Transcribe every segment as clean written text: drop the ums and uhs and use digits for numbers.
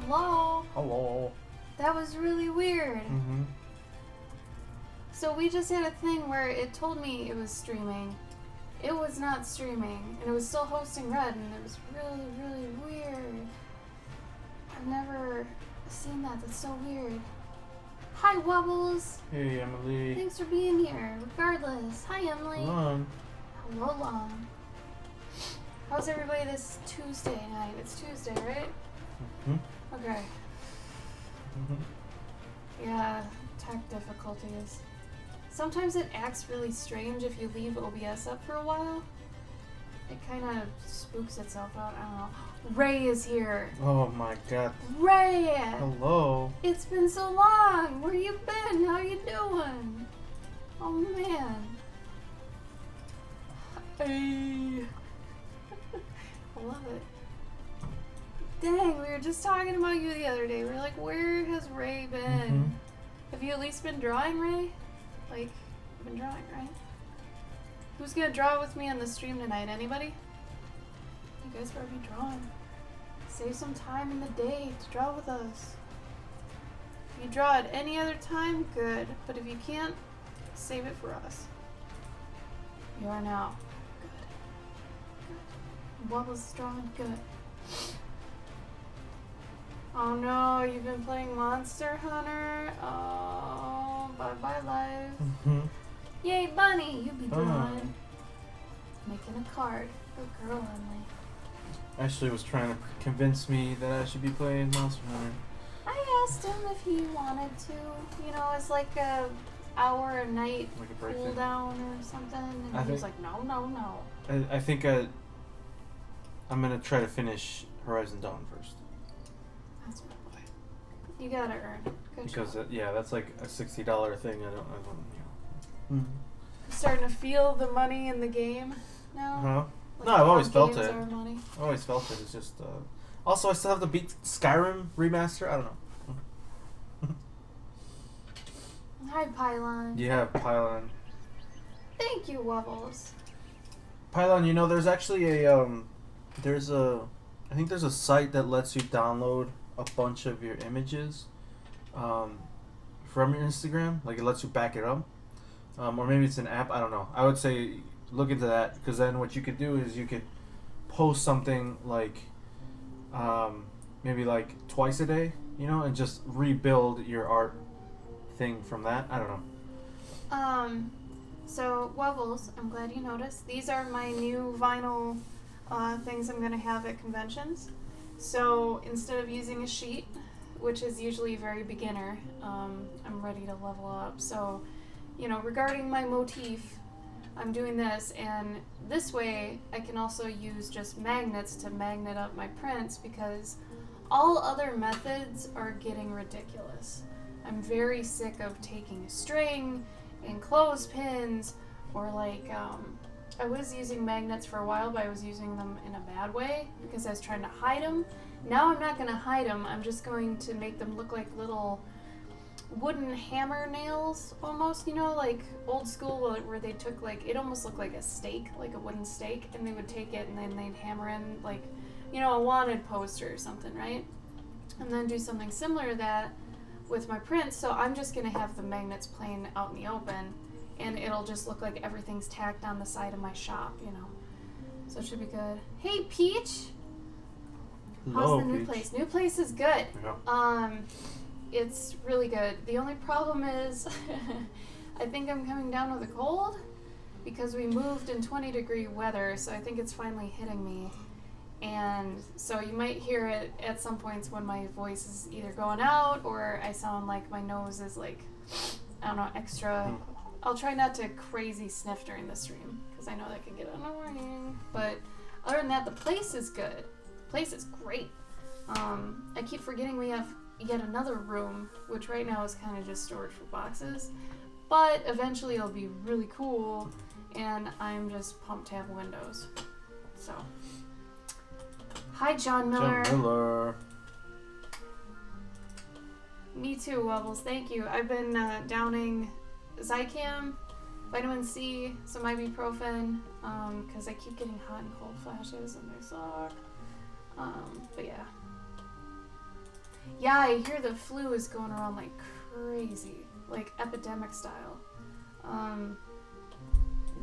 Hello? Hello. That was really weird. Mm-hmm. So we just had a thing where it told me it was streaming. It was not streaming, and it was still hosting red, and it was really, really weird. I've never seen that. That's so weird. Hi, Wubbles. Hey, Emily. Thanks for being here, regardless. Hi, Emily. Hello. Hello, Long. How's everybody this Tuesday night? It's Tuesday, right? Mm-hmm. Okay. Mm-hmm. Yeah, tech difficulties. Sometimes it acts really strange if you leave OBS up for a while. It kind of spooks itself out. I don't know. Ray is here. Oh my god. Ray! Hello. It's been so long. Where you been? How you doing? Oh man. Hey. I love it. Dang, we were just talking about you the other day. We were like, where has Ray been? Mm-hmm. Have you at least been drawing, Ray? Like, you've been drawing, right? Who's gonna draw with me on the stream tonight? Anybody? You guys better be drawing. Save some time in the day to draw with us. If you draw at any other time, good. But if you can't, save it for us. You are now. Good. Good. Wubbles is drawing. Good. Oh no, you've been playing Monster Hunter? Oh, bye-bye life. Mm-hmm. Yay, Bunny! You be drawing. Making a card. Good girl, Emily. Ashley was trying to convince me that I should be playing Monster Hunter. I asked him if he wanted to. You know, it's like a hour a night Like a break cool thing. down or something. And he was like, no, no, no. I think I'm gonna try to finish Horizon Dawn first. That's my boy. You gotta earn it. Good Because job. yeah, that's like a $60 thing. I don't you know. Mm-hmm. Starting to feel the money in the game now. Huh? Like No, I've always how felt games it. are money. I always felt it. It's just. Also, I still have to beat Skyrim remaster. I don't know. Hi, Pylon. Yeah, Pylon. Thank you, Wubbles. Pylon, you know, there's actually a I think there's a site that lets you download a bunch of your images, from your Instagram. Like it lets you back it up, or maybe it's an app. I don't know. I would say look into that, because then what you could do is you could post something like, maybe like twice a day, you know, and just rebuild your art thing from that. I don't know. So Wubbles, I'm glad you noticed. These are my new vinyl things I'm gonna have at conventions. So instead of using a sheet, which is usually very beginner, I'm ready to level up. So, you know, regarding my motif, I'm doing this, and this way I can also use just magnets to magnet up my prints, because all other methods are getting ridiculous. I'm very sick of taking a string and clothespins, or like, I was using magnets for a while, but I was using them in a bad way because I was trying to hide them. Now I'm not going to hide them, I'm just going to make them look like little wooden hammer nails almost, you know, like old school where they took like, it almost looked like a stake, like a wooden stake, and they would take it and then they'd hammer in like, you know, a wanted poster or something, right? And then do something similar to that with my prints. So I'm just going to have the magnets playing out in the open, and it'll just look like everything's tacked on the side of my shop, you know. So it should be good. Hey, Peach! Hello, How's the new Peach. place? New place is good. Yeah. It's really good. The only problem is I think I'm coming down with a cold because we moved in 20-degree weather, so I think it's finally hitting me. And so you might hear it at some points when my voice is either going out or I sound like my nose is like, I don't know, extra. I'll try not to crazy sniff during the stream because I know that can get annoying. But other than that, the place is good. The place is great. I keep forgetting we have yet another room, which right now is kind of just storage for boxes. But eventually it'll be really cool, and I'm just pumped to have windows. So, hi, John Miller. John Miller. Me too, Wubbles. Thank you. I've been downing Zicam, vitamin C, some ibuprofen, because I keep getting hot and cold flashes and they suck. But yeah. Yeah, I hear the flu is going around like crazy, like epidemic style.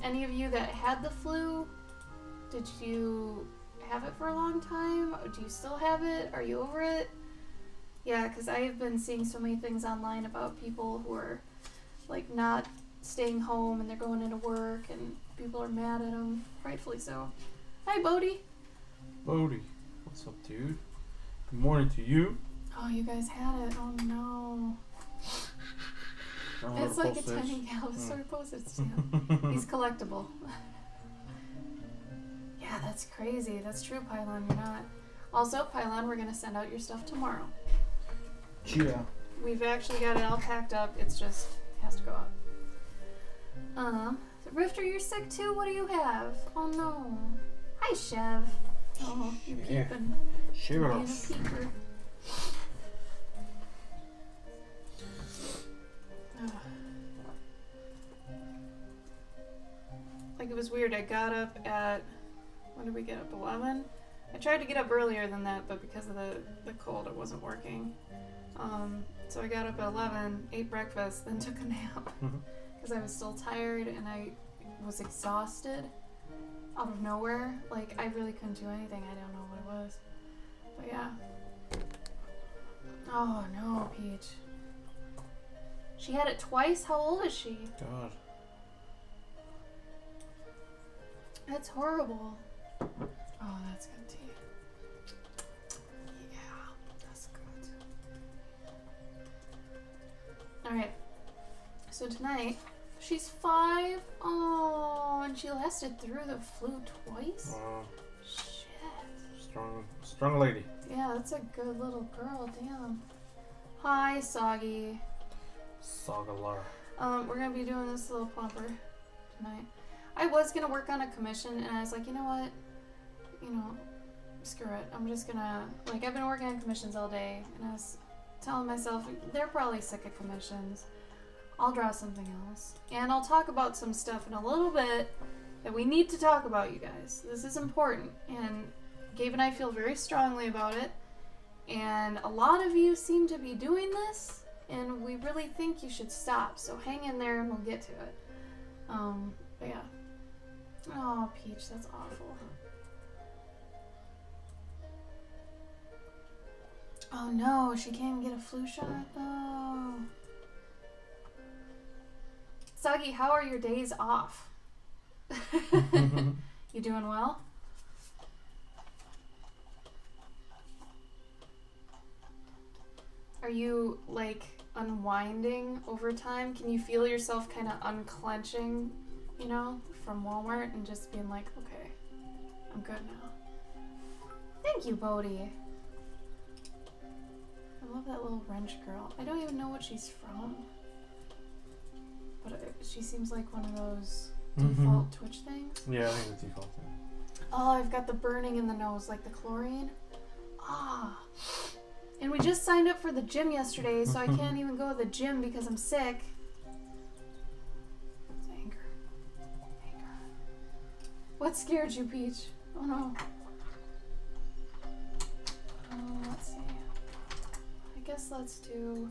Any of you that had the flu, did you have it for a long time? Do you still have it? Are you over it? Yeah, because I have been seeing so many things online about people who are like not staying home and they're going into work and people are mad at them, rightfully so. Hi, Bodie. Bodie, what's up, dude? Good morning to you. Oh, you guys had it. Oh no. It's like a tiny Galveston postage stamp. He's collectible. Yeah, that's crazy. That's true, Pylon. You're not. Also, Pylon, we're gonna send out your stuff tomorrow. Yeah. We've actually got it all packed up. It's just has to go out. Rifter, you're sick too. What do you have? Oh no. Hi, Chev. Oh, you're peeping. Share Being a off. peeper. Ugh. Like, it was weird. I got up at, when did we get up? 11? I tried to get up earlier than that, but because of the cold, it wasn't working. So I got up at 11, ate breakfast, then took a nap because I was still tired and I was exhausted out of nowhere. Like, I really couldn't do anything. I don't know what it was. But yeah. Oh no, Peach. She had it twice? How old is she? God. That's horrible. Oh, that's good tea. Yeah, that's good. Alright. So tonight, she's 5. Oh, and she lasted through the flu twice? Wow. Shit. Strong lady. Yeah, that's a good little girl, damn. Hi, Soggy. Sagalar. We're gonna be doing this little plumper tonight. I was gonna work on a commission, and I was like, you know what? Screw it. I'm just gonna, like, I've been working on commissions all day, and I was telling myself, they're probably sick of commissions. I'll draw something else. And I'll talk about some stuff in a little bit that we need to talk about, you guys. This is important, and Gabe and I feel very strongly about it, and a lot of you seem to be doing this, and we really think you should stop, so hang in there and we'll get to it. But yeah. Oh, Peach, that's awful. Oh no, she can't even get a flu shot? Oh. Soggy, how are your days off? You doing well? Are you, like, unwinding over time? Can you feel yourself kind of unclenching, from Walmart and just being like, okay, I'm good now. Thank you, Bodie. I love that little wrench girl. I don't even know what she's from. But she seems like one of those default Twitch things. Yeah, I think it's default thing. Oh, I've got the burning in the nose, like the chlorine. Ah. And we just signed up for the gym yesterday, so I can't even go to the gym because I'm sick. It's anger. Anger. What scared you, Peach? Oh no. Let's see. I guess let's do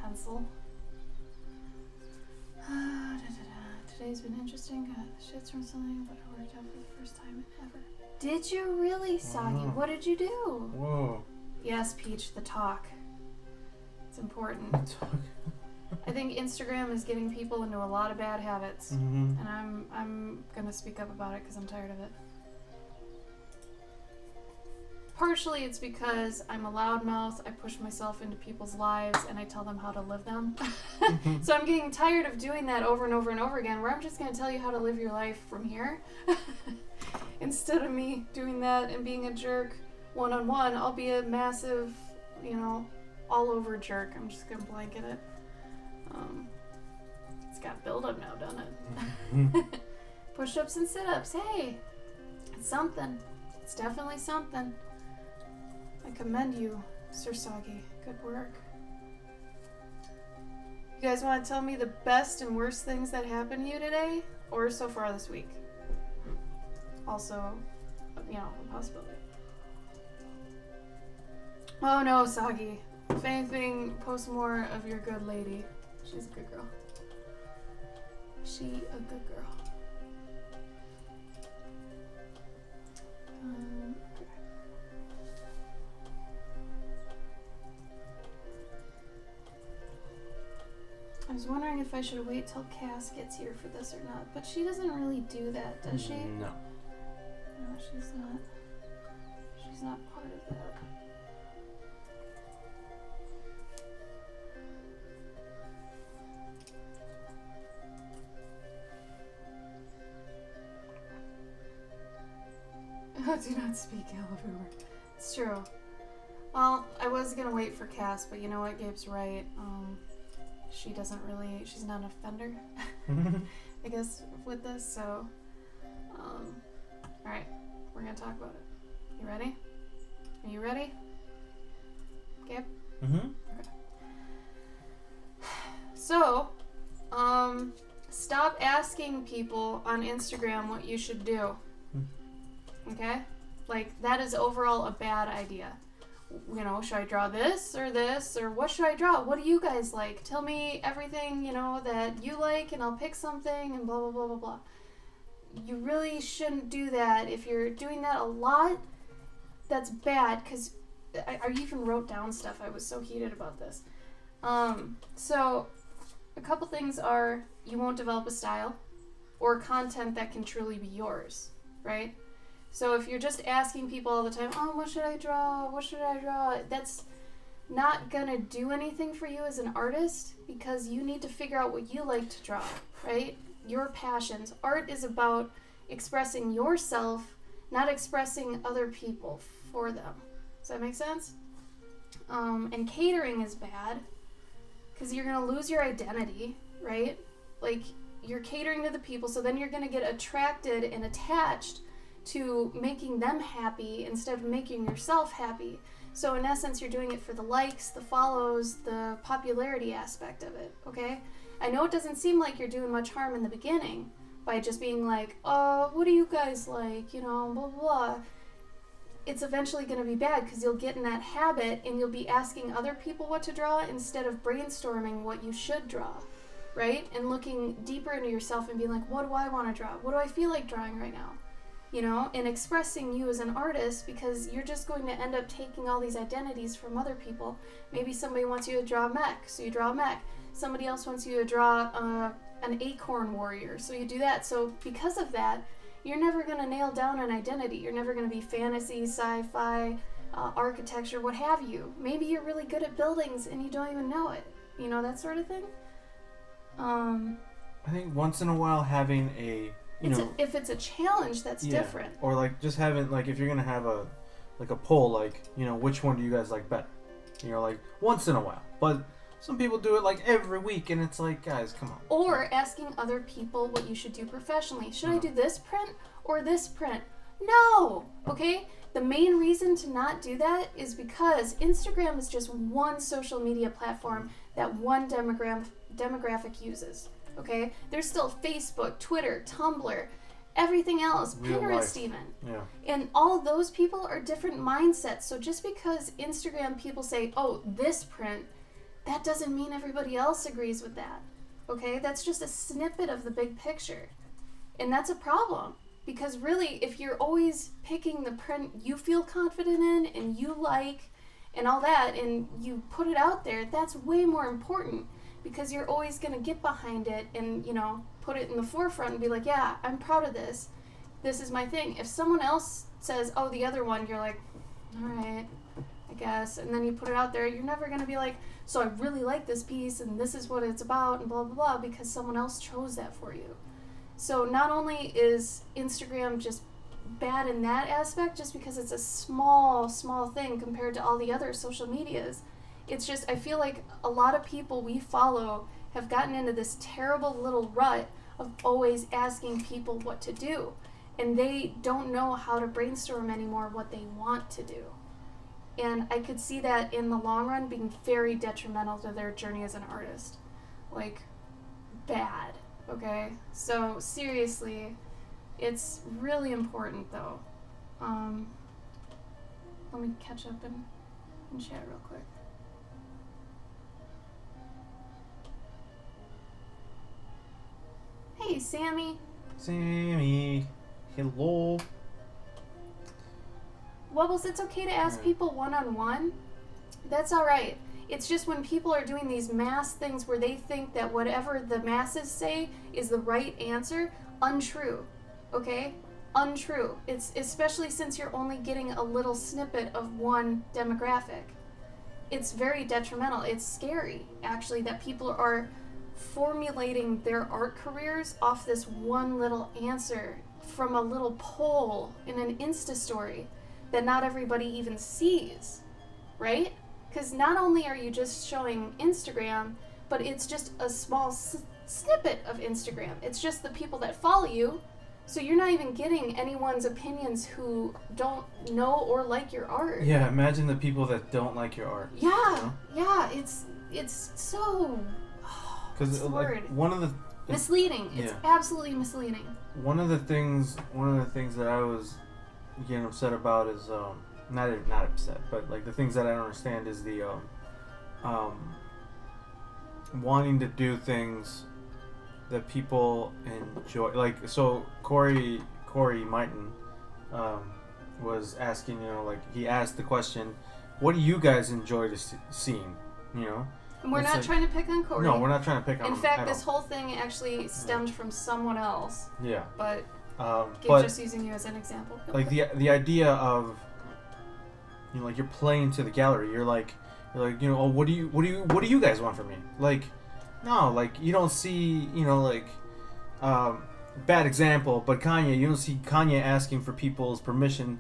pencil. Today's been interesting. Got shits from something, but I worked out for the first time ever. Did you really, Soggy? What did you do? Whoa. Yes, Peach, the talk. It's important. I think Instagram is getting people into a lot of bad habits, and I'm gonna speak up about it because I'm tired of it. Partially it's because I'm a loudmouth, I push myself into people's lives, and I tell them how to live them. So I'm getting tired of doing that over and over and over again, where I'm just going to tell you how to live your life from here. Instead of me doing that and being a jerk one-on-one, I'll be a massive, all-over jerk. I'm just going to blanket it. It's got build-up now, doesn't it? Push-ups and sit-ups, hey! It's something. It's definitely something. I commend you, Sir Soggy. Good work. You guys want to tell me the best and worst things that happened to you today? Or so far this week? Also, a possibility. Oh no, Soggy. If anything, post more of your good lady. She's a good girl. She a good girl. Okay. I was wondering if I should wait till Cass gets here for this or not, but she doesn't really do that, does she? No. No, she's not. She's not part of that. Do not speak ill of her. It's true. Well, I was gonna wait for Cass, but you know what? Gabe's right. She doesn't really. She's not an offender, I guess, with this. So, all right, we're gonna talk about it. You ready? Are you ready, Gabe? Mm-hmm. Okay. So, stop asking people on Instagram what you should do. Okay? Like, that is overall a bad idea. You know, should I draw this, or what should I draw? What do you guys like? Tell me everything, you know, that you like, and I'll pick something, and blah, blah, blah, blah, blah. You really shouldn't do that. If you're doing that a lot, that's bad, because I even wrote down stuff. I was so heated about this. So, a couple things are, you won't develop a style, or content that can truly be yours, right? So if you're just asking people all the time, oh, what should I draw? What should I draw? That's not gonna do anything for you as an artist, because you need to figure out what you like to draw, right? Your passions. Art is about expressing yourself, not expressing other people for them. Does that make sense? And catering is bad, because you're gonna lose your identity, right? Like, you're catering to the people, so then you're gonna get attracted and attached to making them happy instead of making yourself happy. So in essence, you're doing it for the likes, the follows, the popularity aspect of it, okay? I know it doesn't seem like you're doing much harm in the beginning by just being like, oh, what do you guys like, you know, blah, blah, blah. It's eventually going to be bad, because you'll get in that habit and you'll be asking other people what to draw instead of brainstorming what you should draw, right? And looking deeper into yourself and being like, what do I want to draw? What do I feel like drawing right now? You know, and expressing you as an artist, because you're just going to end up taking all these identities from other people. Maybe somebody wants you to draw a mech, so you draw a mech. Somebody else wants you to draw an acorn warrior, so you do that. So because of that, you're never going to nail down an identity. You're never going to be fantasy, sci-fi, architecture, what have you. Maybe you're really good at buildings and you don't even know it. You know, that sort of thing. I think once in a while having a if it's a challenge, that's different. Or like just having, like, if you're gonna have a poll, like, you know, which one do you guys like better? You know, like once in a while. But some people do it like every week, and it's like, guys, come on. Or asking other people what you should do professionally. Should I do this print or this print? No! Okay? The main reason to not do that is because Instagram is just one social media platform that one demographic uses. Okay? There's still Facebook, Twitter, Tumblr, everything else, Real Pinterest life. even. Yeah. And all of those people are different mindsets. So just because Instagram people say, oh, this print, that doesn't mean everybody else agrees with that. Okay? That's just a snippet of the big picture. And that's a problem. Because really, if you're always picking the print you feel confident in and you like and all that, and you put it out there, that's way more important. Because you're always going to get behind it and, you know, put it in the forefront and be like, yeah, I'm proud of this. This is my thing. If someone else says, oh, the other one, you're like, all right, I guess. And then you put it out there, you're never going to be like, so I really like this piece and this is what it's about and blah, blah, blah, because someone else chose that for you. So not only is Instagram just bad in that aspect, just because it's a small thing compared to all the other social medias, it's just, I feel like a lot of people we follow have gotten into this terrible little rut of always asking people what to do. And they don't know how to brainstorm anymore what they want to do. And I could see that in the long run being very detrimental to their journey as an artist. Like, bad, okay? So, seriously, it's really important, though. Let me catch up and chat real quick. Hey, Sammy. Sammy. Hello. Wubbles, it's okay to ask people one-on-one. That's alright. It's just when people are doing these mass things where they think that whatever the masses say is the right answer, untrue. Okay? Untrue. It's especially since you're only getting a little snippet of one demographic. It's very detrimental. It's scary, actually, that people are formulating their art careers off this one little answer from a little poll in an Insta story that not everybody even sees, right? Because not only are you just showing Instagram, but it's just a small snippet of Instagram. It's just the people that follow you, so you're not even getting anyone's opinions who don't know or like your art. Yeah, imagine the people that don't like your art. Yeah, you know? yeah, it's so... Because like, one of the... misleading. It's absolutely misleading. One of the things that I was getting upset about is not upset, but like the things that I don't understand is the wanting to do things that people enjoy. Like, so Corey Mighton was asking, like he asked the question, what do you guys enjoy seeing? And we're not trying to pick on Corey. No, we're not trying to pick on him. In fact, this whole thing actually stemmed from someone else. Yeah. But just using you as an example. Like the idea of, like you're playing to the gallery. You're like, oh, what do you guys want from me? Like, no, like you don't see, bad example, but Kanye, you don't see Kanye asking for people's permission,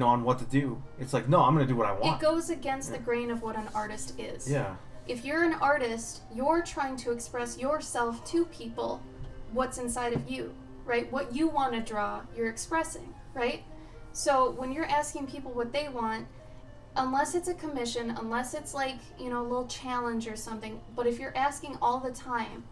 on what to do. It's like, no, I'm gonna do what I want. It goes against the grain of what an artist is. Yeah. If you're an artist, you're trying to express yourself to people, what's inside of you, right? What you want to draw, you're expressing, right? So when you're asking people what they want, unless it's a commission, unless it's like, a little challenge or something, but if you're asking all the time,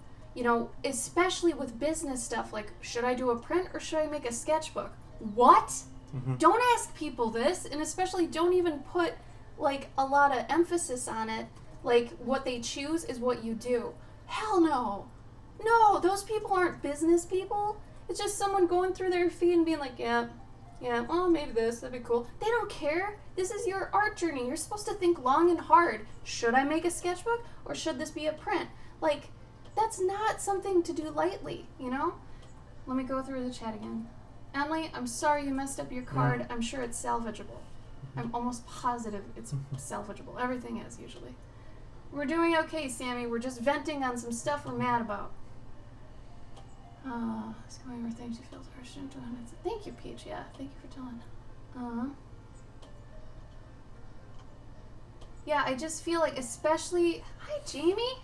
especially with business stuff, like, should I do a print or should I make a sketchbook? What? Mm-hmm. Don't ask people this, and especially don't even put, like, a lot of emphasis on it. Like, what they choose is what you do. Hell no. No, those people aren't business people. It's just someone going through their feed and being like, yeah, well, maybe this, that'd be cool. They don't care. This is your art journey. You're supposed to think long and hard. Should I make a sketchbook or should this be a print? Like, that's not something to do lightly, Let me go through the chat again. Emily, I'm sorry you messed up your card. I'm sure it's salvageable. I'm almost positive it's salvageable. Everything is, usually. We're doing okay, Sammy. We're just venting on some stuff we're mad about. Where things you feel harsh into. Thank you, Peach. Yeah, thank you for telling. Yeah, I just feel like, especially... Hi, Jamie.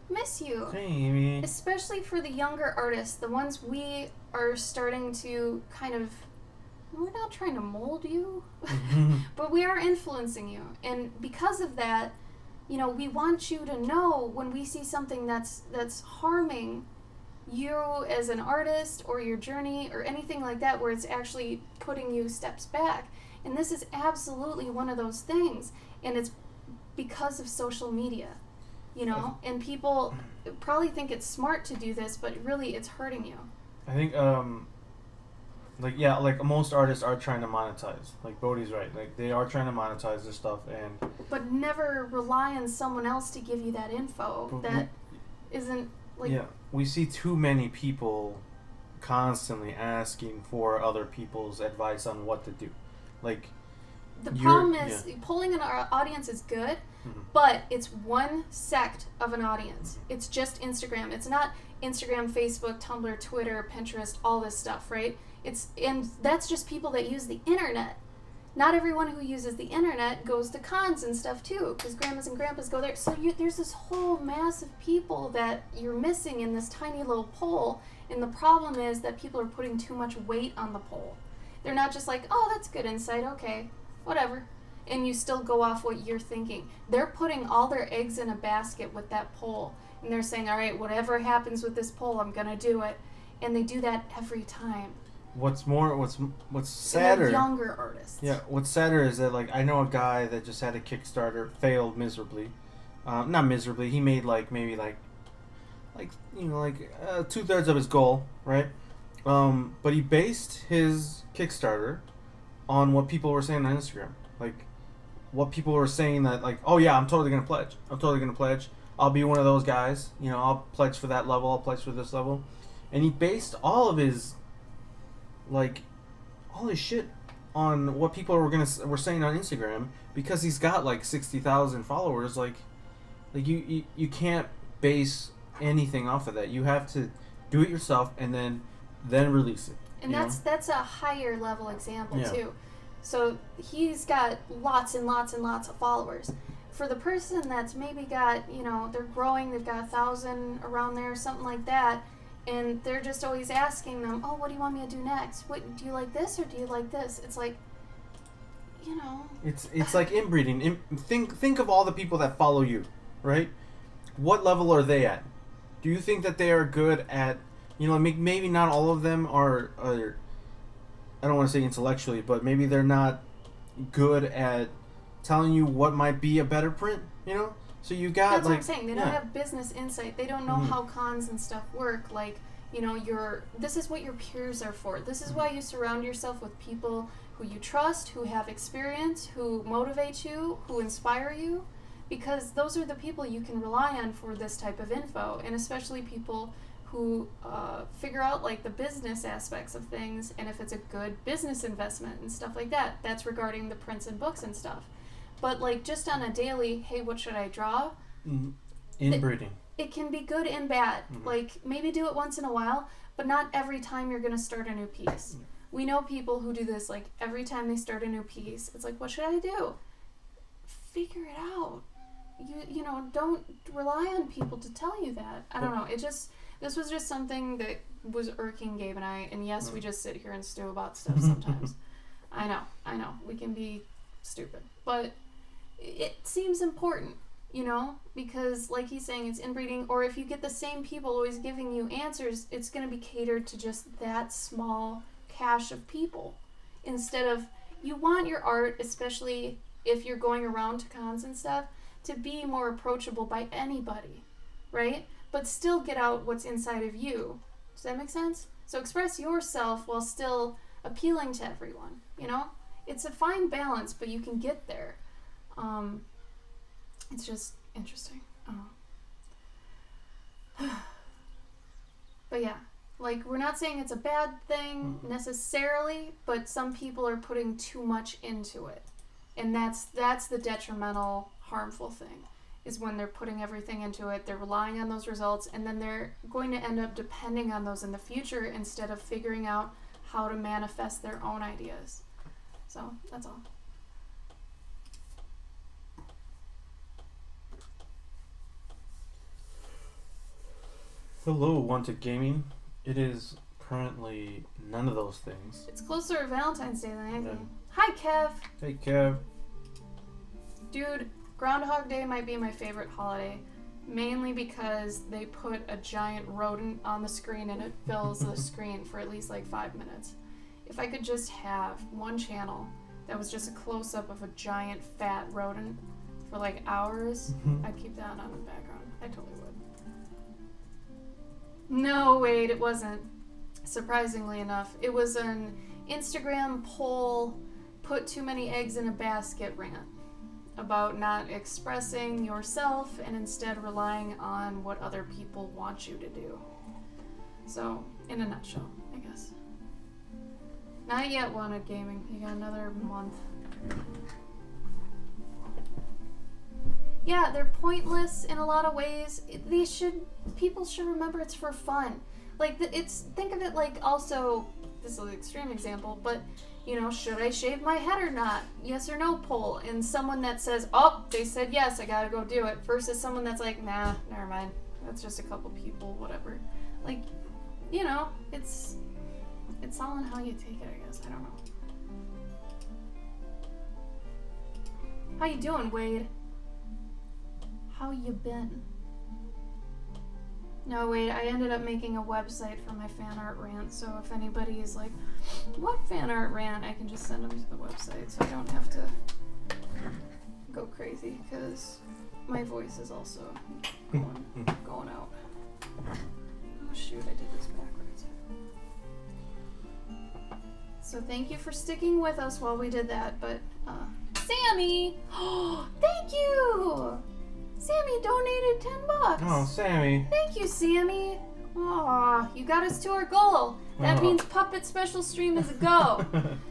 Miss you. Jamie. Especially for the younger artists, the ones we are starting to kind of... We're not trying to mold you, but we are influencing you. And because of that, we want you to know when we see something that's harming you as an artist or your journey or anything like that, where it's actually putting you steps back. And this is absolutely one of those things. And it's because of social media, and people probably think it's smart to do this, but really it's hurting you. I think, like most artists are trying to monetize. Like Bodhi's right. Like they are trying to monetize this stuff, but never rely on someone else to give you that info that isn't like. Yeah, we see too many people constantly asking for other people's advice on what to do. Like the problem is polling an audience is good, but it's one sect of an audience. It's just Instagram. It's not Instagram, Facebook, Tumblr, Twitter, Pinterest, all this stuff, right? And that's just people that use the internet. Not everyone who uses the internet goes to cons and stuff too, because grandmas and grandpas go there. So there's this whole mass of people that you're missing in this tiny little poll, and the problem is that people are putting too much weight on the poll. They're not just like, oh, that's good insight, okay, whatever. And you still go off what you're thinking. They're putting all their eggs in a basket with that poll, and they're saying, all right, whatever happens with this poll, I'm going to do it. And they do that every time. What's sadder? Younger artists. Yeah, what's sadder is that, like, I know a guy that just had a Kickstarter, failed miserably. Not miserably. He made maybe like 2/3 of his goal, right? But he based his Kickstarter on what people were saying on Instagram, like what people were saying that like, oh yeah, I'm totally gonna pledge. I'm totally gonna pledge. I'll be one of those guys. I'll pledge for that level. I'll pledge for this level, and he based all of his all his shit on what people were saying on Instagram because he's got like 60,000 followers. Like you can't base anything off of that. You have to do it yourself and then release it. And that's a higher level example too. So he's got lots and lots and lots of followers. For the person that's maybe got, they're growing, they've got 1,000 around there, something like that, and they're just always asking them, oh, what do you want me to do next? What do you like this or do you like this? It's like, It's like inbreeding. Think of all the people that follow you, right? What level are they at? Do you think that they are good at, maybe not all of them are I don't want to say intellectually, but maybe they're not good at telling you what might be a better print, So you got that's what I'm saying. They don't have business insight. They don't know how cons and stuff work. Like, this is what your peers are for. This is why you surround yourself with people who you trust, who have experience, who motivate you, who inspire you, because those are the people you can rely on for this type of info, and especially people who figure out like the business aspects of things and if it's a good business investment and stuff like that. That's regarding the prints and books and stuff. But like just on a daily, hey, what should I draw? Inbreeding. It can be good and bad. Like maybe do it once in a while, but not every time you're going to start a new piece. We know people who do this like every time they start a new piece. It's like, what should I do? Figure it out. You don't rely on people to tell you that. I don't know. This was just something that was irking Gabe and I, and yes, we just sit here and stew about stuff sometimes. I know. We can be stupid. But it seems important, because like he's saying, it's inbreeding, or if you get the same people always giving you answers, it's going to be catered to just that small cache of people. Instead of, you want your art, especially if you're going around to cons and stuff, to be more approachable by anybody, right? But still get out what's inside of you. Does that make sense? So express yourself while still appealing to everyone, It's a fine balance, but you can get there. It's just interesting. But yeah, like we're not saying it's a bad thing necessarily, but some people are putting too much into it. And that's the detrimental, harmful thing, is when they're putting everything into it, they're relying on those results, and then they're going to end up depending on those in the future instead of figuring out how to manifest their own ideas. So, that's all. Hello, Wanted Gaming. It is currently none of those things. It's closer to Valentine's Day than anything. Yeah. Hi, Kev. Hey, Kev. Dude, Groundhog Day might be my favorite holiday, mainly because they put a giant rodent on the screen and it fills the screen for at least like 5 minutes. If I could just have one channel that was just a close-up of a giant fat rodent for like hours, I'd keep that on in the background. I totally would. No, wait, it wasn't. Surprisingly enough, it was an Instagram poll, put too many eggs in a basket rant about not expressing yourself and instead relying on what other people want you to do. So, in a nutshell, I guess. Not yet, Wanted Gaming. You got another month. Yeah, they're pointless in a lot of ways. People should remember it's for fun. Like, think of it like also, this is an extreme example, but, should I shave my head or not? Yes or no poll. And someone that says, oh, they said yes, I gotta go do it. Versus someone that's like, nah, never mind. That's just a couple people, whatever. Like, it's all on how you take it, I guess. I don't know. How you doing, Wade? How you been? No, wait, I ended up making a website for my fan art rant, so if anybody is like, what fan art rant, I can just send them to the website, so I don't have to go crazy, because my voice is also going out. Oh shoot, I did this backwards. So thank you for sticking with us while we did that, but Sammy! Oh, thank you! Sammy donated $10. Oh, Sammy. Thank you, Sammy. Aw, you got us to our goal. That means Puppet Special Stream is a go.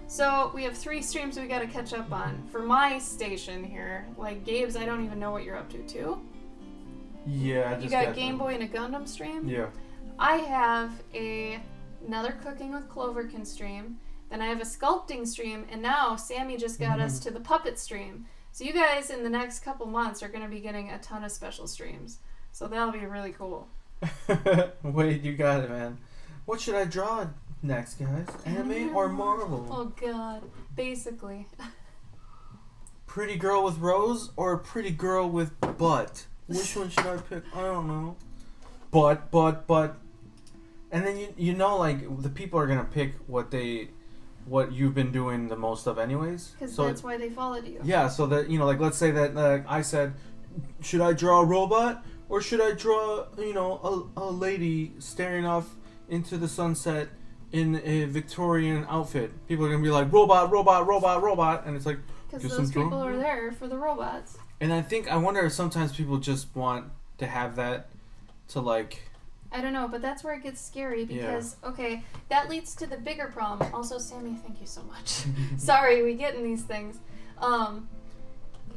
So we have 3 streams we gotta catch up on. For my station here, like Gabe's, I don't even know what you're up to, too. Yeah, I just You got Game Boy and a Gundam stream? Yeah. I have another Cooking with Cloverkin stream. Then I have a sculpting stream, and now Sammy just got us to the puppet stream. So you guys in the next couple months are going to be getting a ton of special streams. So that'll be really cool. Wait, you got it, man. What should I draw next, guys? Anime or Marvel? Oh god. Basically. Pretty girl with rose or pretty girl with butt? Which one should I pick? I don't know. Butt. And then you know, like, the people are going to pick what you've been doing the most of anyways. Because that's why they followed you. Yeah, so that, you know, like, let's say that I said, should I draw a robot or should I draw, you know, a lady staring off into the sunset in a Victorian outfit? People are going to be like, robot, and it's like, because those people are there for the robots. And I wonder if sometimes people just want to have that to, like... I don't know, but that's where it gets scary because, okay, that leads to the bigger problem. Also, Sammy, thank you so much. Sorry, we get in these things.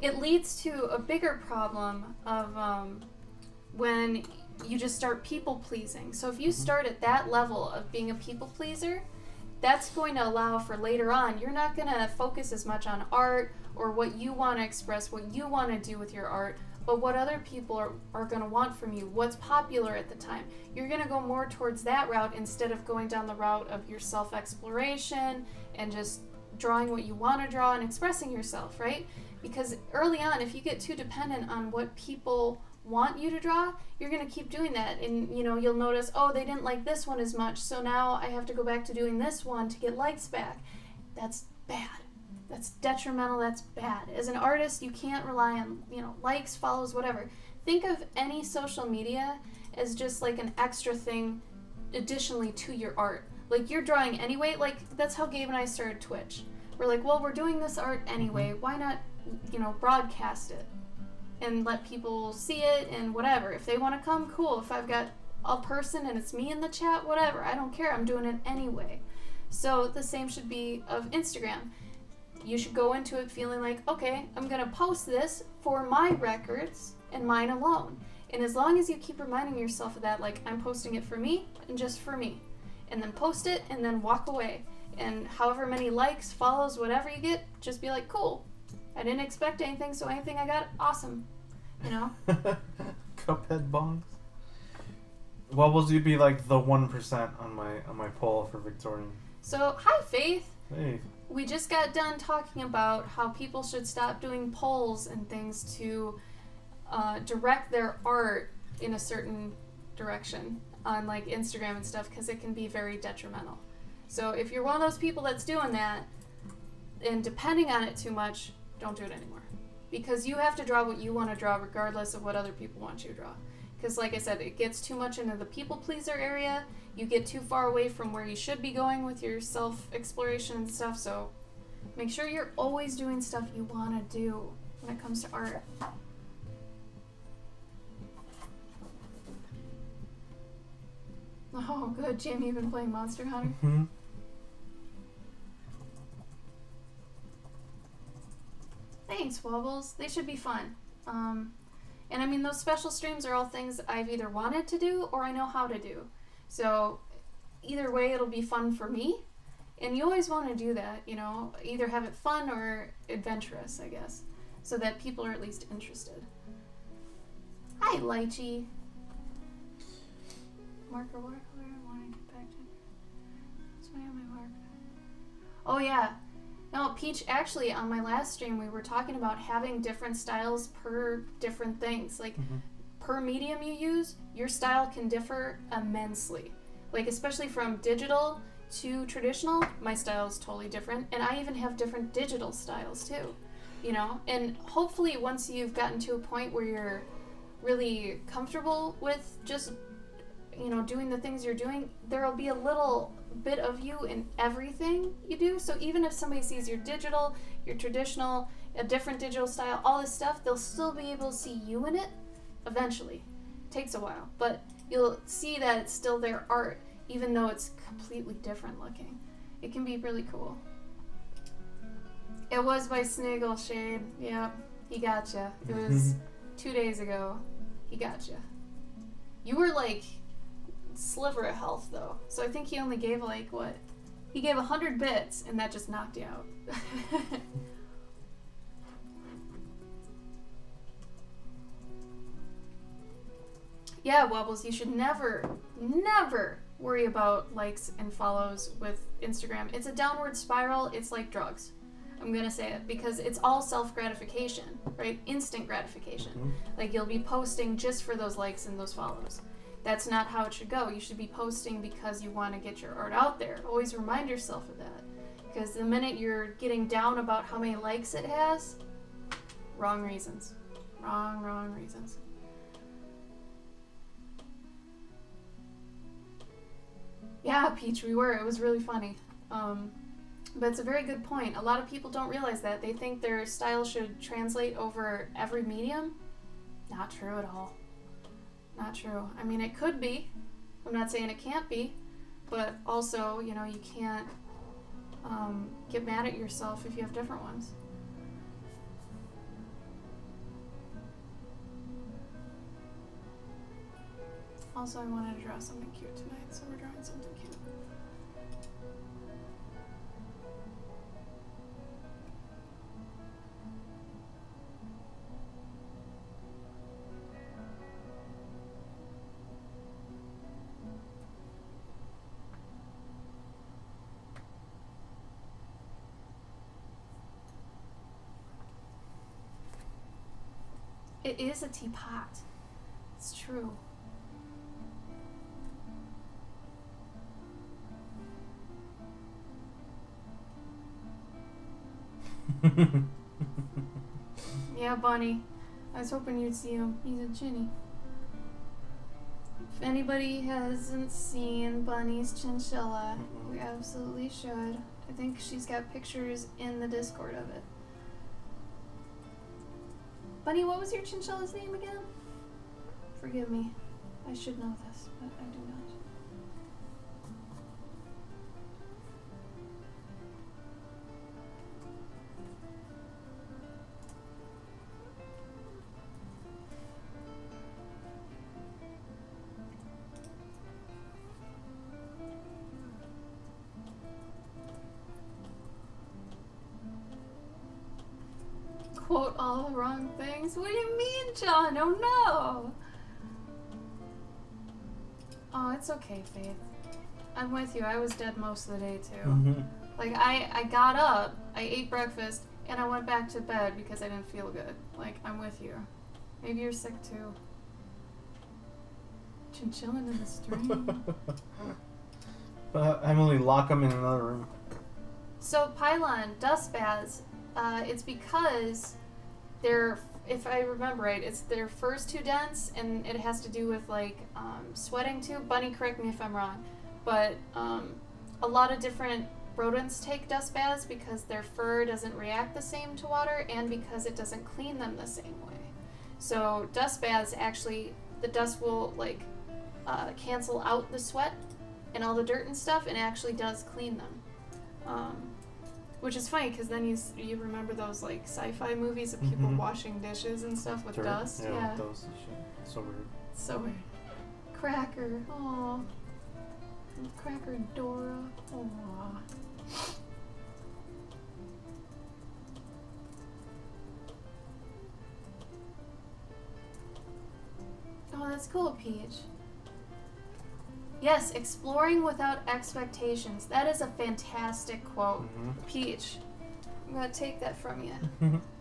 It leads to a bigger problem of when you just start people-pleasing. So if you start at that level of being a people-pleaser, that's going to allow for later on, you're not going to focus as much on art or what you want to express, what you want to do with your art, but what other people are going to want from you, what's popular at the time. You're going to go more towards that route instead of going down the route of your self-exploration and just drawing what you want to draw and expressing yourself, right? Because early on, if you get too dependent on what people want you to draw, you're going to keep doing that. And, you know, you'll notice, oh, they didn't like this one as much, so now I have to go back to doing this one to get likes back. That's bad. That's detrimental, that's bad. As an artist, you can't rely on, you know, likes, follows, whatever. Think of any social media as just like an extra thing additionally to your art. Like, you're drawing anyway, like, that's how Gabe and I started Twitch. We're like, well, we're doing this art anyway, why not, you know, broadcast it and let people see it and whatever. If they want to come, cool. If I've got a person and it's me in the chat, whatever. I don't care, I'm doing it anyway. So the same should be of Instagram. You should go into it feeling like, okay, I'm going to post this for my records and mine alone. And as long as you keep reminding yourself of that, like, I'm posting it for me and just for me. And then post it and then walk away. And however many likes, follows, whatever you get, just be like, cool. I didn't expect anything, so anything I got, awesome. You know? Cuphead bongs. What will you be like the 1% on my poll for Victorian? So, hi Faith. Hey. We just got done talking about how people should stop doing polls and things to direct their art in a certain direction on like Instagram and stuff, because it can be very detrimental. So if you're one of those people that's doing that and depending on it too much, don't do it anymore. Because you have to draw what you want to draw regardless of what other people want you to draw. Because like I said, it gets too much into the people pleaser area. You get too far away from where you should be going with your self-exploration and stuff. So make sure you're always doing stuff you want to do when it comes to art. Oh, good. Jamie, you've been playing Monster Hunter? Mm-hmm. Thanks, Wobbles. They should be fun. And I mean, those special streams are all things I've either wanted to do or I know how to do. So either way, it'll be fun for me. And you always want to do that, you know, either have it fun or adventurous, I guess, so that people are at least interested. Hi, Lychee. Marker watercolor, I want to get back to. What's my marker? Oh yeah. No, Peach, actually, on my last stream, we were talking about having different styles per different things. Like, per medium you use, your style can differ immensely. Like, especially from digital to traditional, my style is totally different. And I even have different digital styles, too. You know? And hopefully, once you've gotten to a point where you're really comfortable with just doing the things you're doing, there'll be a little bit of you in everything you do. So even if somebody sees your digital, your traditional, a different digital style, all this stuff, they'll still be able to see you in it eventually. It takes a while, but you'll see that it's still their art, even though it's completely different looking. It can be really cool. It was by Sniggle Shade. Yep, he gotcha. It was 2 days ago. He gotcha. You were like sliver of health though, so I think he only gave like what? He gave 100 bits, and that just knocked you out. Yeah, Wobbles, you should never worry about likes and follows with Instagram. It's a downward spiral. It's like drugs. I'm gonna say it because it's all self-gratification, right? Instant gratification. Mm-hmm. Like you'll be posting just for those likes and those follows. That's not how it should go. You should be posting because you want to get your art out there. Always remind yourself of that. Because the minute you're getting down about how many likes it has, wrong reasons. Wrong reasons. Yeah, Peach, we were. It was really funny. But it's a very good point. A lot of people don't realize that. They think their style should translate over every medium. Not true at all. Not true. I mean, it could be. I'm not saying it can't be. But also, you can't get mad at yourself if you have different ones. Also, I wanted to draw something cute tonight, so we're drawing something cute. It is a teapot. It's true. Yeah, Bunny. I was hoping you'd see him. He's a chinny. If anybody hasn't seen Bunny's chinchilla, we absolutely should. I think she's got pictures in the Discord of it. Bunny, what was your chinchilla's name again? Forgive me. I should know this, but I do not. Quote all the wrong things? What do you mean, John? Oh no! Oh, it's okay, Faith. I'm with you. I was dead most of the day too. Mm-hmm. Like I got up, I ate breakfast, and I went back to bed because I didn't feel good. Like, I'm with you. Maybe you're sick too. Chinchilling in the stream. Emily, lock them in another room. So pylon dust baths. It's because they're, if I remember right, it's their first too dense, and it has to do with like sweating too. Bunny, correct me if I'm wrong, but a lot of different rodents take dust baths because their fur doesn't react the same to water, and because it doesn't clean them the same way. So dust baths actually, the dust will like cancel out the sweat and all the dirt and stuff, and it actually does clean them. Which is funny because then you remember those like sci-fi movies of people washing dishes and stuff with dust. Yeah, with those and shit. So weird. So weird. Cracker. Aw. Cracker and Dora. Aw. Oh, that's cool, Peach. Yes, exploring without expectations. That is a fantastic quote. Peach, I'm going to take that from you.